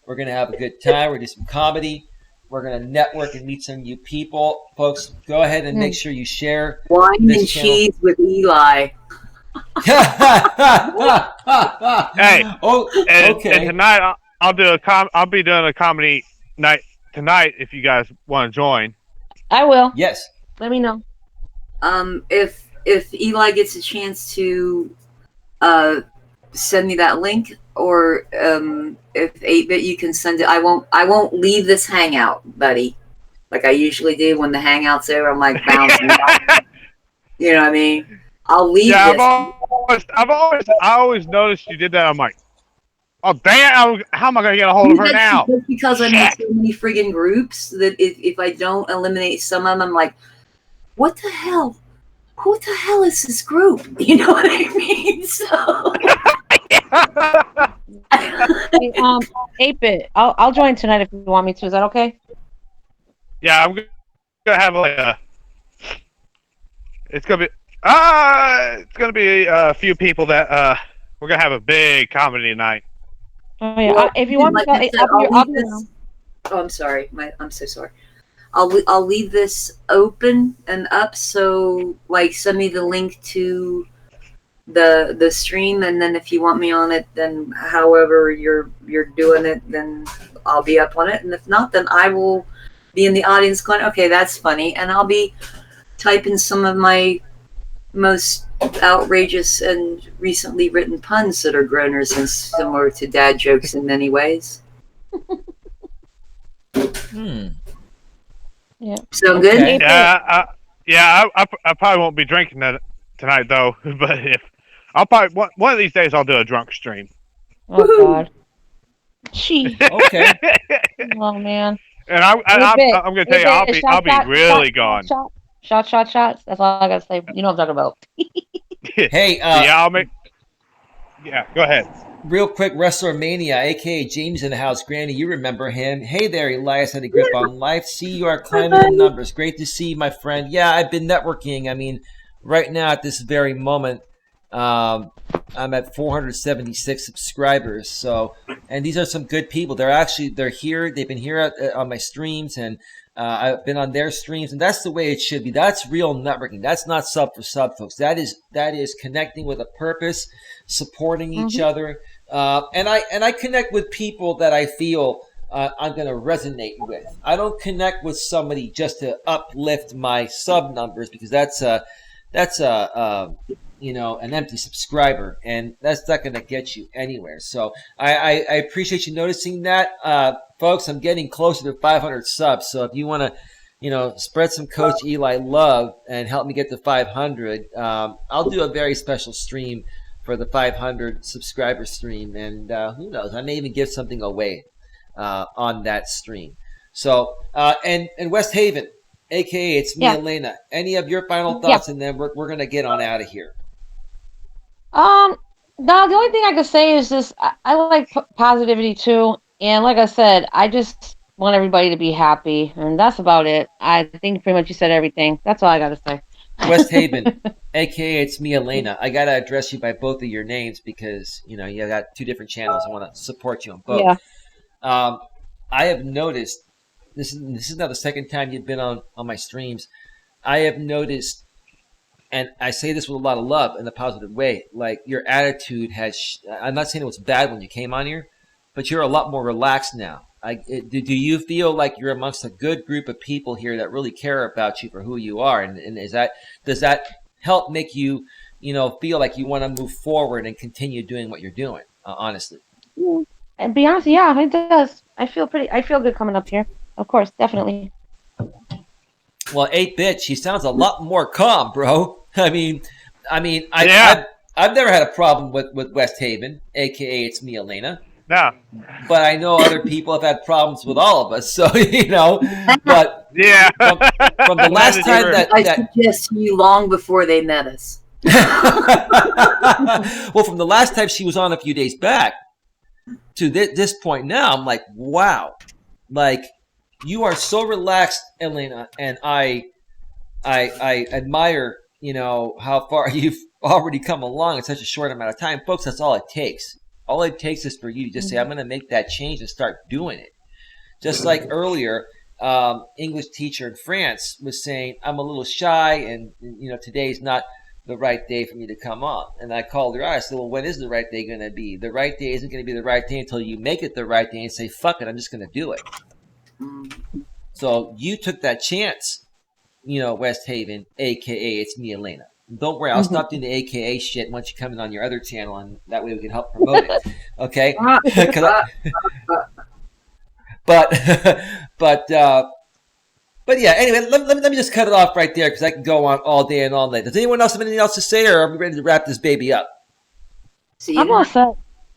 We're gonna have a good time. We're gonna do some comedy. We're gonna network and meet some new people, folks. Go ahead and make sure you share Wine and cheese with Eli. Hey, okay. And tonight I'll be doing a comedy night tonight. If you guys want to join, I will. Yes. Let me know. If Eli gets a chance to send me that link, or if 8-bit you can send it, I won't leave this hangout, buddy, like I usually do. When the hangout's over, I'm like bouncing. You know what I mean? I'll leave this. I always noticed you did that. I'm like, oh damn! How am I gonna get a hold of her now? Because I'm in so many friggin' groups that if I don't eliminate some of them, I'm like, what the hell? What the hell is this group? You know what I mean? So. 8-bit. I'll join tonight if you want me to. Is that okay? Yeah, I'm gonna have it's gonna be a few people that we're gonna have a big comedy night. Oh yeah. Well, if you want like to, I'll be around. Oh, I'm sorry. I'm so sorry. I'll leave this open and up. So like, send me the link to the stream, and then if you want me on it, then however you're doing it, then I'll be up on it. And if not, then I will be in the audience going, okay, that's funny, and I'll be typing some of my most outrageous and recently written puns that are groaners and similar to dad jokes in many ways. Yeah. So good. Yeah, I probably won't be drinking that tonight though. But I'll probably one of these days I'll do a drunk stream. Oh God. Gee. Okay. Oh man. And I'm gonna tell you, I'll be really gone. Shots. That's all I gotta say. You know what I'm talking about. Hey. Yeah, go ahead. Real quick, WrestleMania, aka James in the house. Granny, you remember him. Hey there, Elias had a grip on life. See, you are climbing the numbers. Great to see you, my friend. Yeah, I've been networking. I mean, right now at this very moment, I'm at 476 subscribers. So, and these are some good people. They're here. They've been here on my streams, and I've been on their streams, and that's the way it should be. That's real networking. That's not sub for sub, folks. That is connecting with a purpose, supporting each other, and I connect with people that I feel I'm going to resonate with. I don't connect with somebody just to uplift my sub numbers, because that's an empty subscriber, and that's not going to get you anywhere. So I appreciate you noticing that. Folks, I'm getting closer to 500 subs. So if you want to, spread some Coach Eli love and help me get to 500, I'll do a very special stream for the 500 subscriber stream. And who knows, I may even give something away on that stream. So, and West Haven, aka it's me, Elena. Any of your final thoughts, and then we're going to get on out of here. No, the only thing I could say is this: I like positivity too, and like I said, I just want everybody to be happy, and that's about it. I think pretty much you said everything. That's all I got to say. West Haven, aka it's me, Elena. I gotta address you by both of your names because you got two different channels. I want to support you on both. Yeah. I have noticed this is now the second time you've been on my streams. I have noticed. And I say this with a lot of love in a positive way. Like, your attitude I'm not saying it was bad when you came on here, but you're a lot more relaxed now. Do you feel like you're amongst a good group of people here that really care about you for who you are? And does that help make you, feel like you want to move forward and continue doing what you're doing, honestly? And be honest, yeah, it does. I feel good coming up here. Of course, definitely. Well, 8-bit, she sounds a lot more calm, bro. I've I've never had a problem with West Haven, aka it's me, Elena. No. But I know other people have had problems with all of us. So but Yeah. from the last time I suggest you long before they met us. Well, from the last time she was on a few days back to this point now, I'm like, wow, like you are so relaxed, Elena, and I admire, how far you've already come along in such a short amount of time. Folks, that's all it takes. All it takes is for you to just say, I'm going to make that change and start doing it. Just like earlier, English teacher in France was saying, I'm a little shy and, today's not the right day for me to come on. And I called her out. I said, well, when is the right day going to be? The right day isn't going to be the right day until you make it the right day and say, fuck it, I'm just going to do it. So you took that chance, West Haven, a.k.a. it's me, Elena. Don't worry, I'll stop doing the AKA shit once you come in on your other channel, and that way we can help promote it. Okay? But yeah. Anyway, let me just cut it off right there because I can go on all day and all night. Does anyone else have anything else to say, or are we ready to wrap this baby up? I'm all set.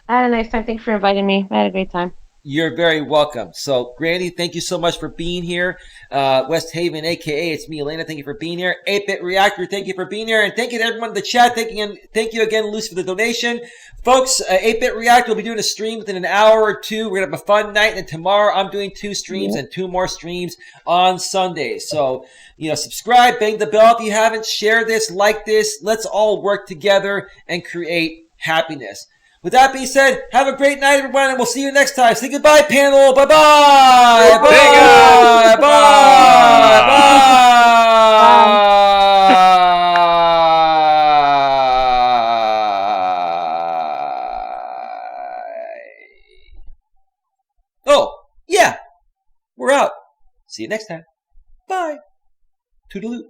I had a nice time. Thanks for inviting me. I had a great time. You're very welcome. So, Granny, thank you so much for being here. West Haven, a.k.a. it's me, Elena. Thank you for being here. 8-Bit Reactor, thank you for being here. And thank you to everyone in the chat. Thank you again, Luce, for the donation. Folks, 8-Bit Reactor will be doing a stream within an hour or two. We're going to have a fun night. And tomorrow I'm doing 2 streams and 2 more streams on Sunday. So, subscribe, bang the bell if you haven't. Share this, like this. Let's all work together and create happiness. With that being said, have a great night, everyone, and we'll see you next time. Say goodbye, panel. Bye-bye. Bye. Bye. Oh, yeah. We're out. See you next time. Bye. Toodaloo.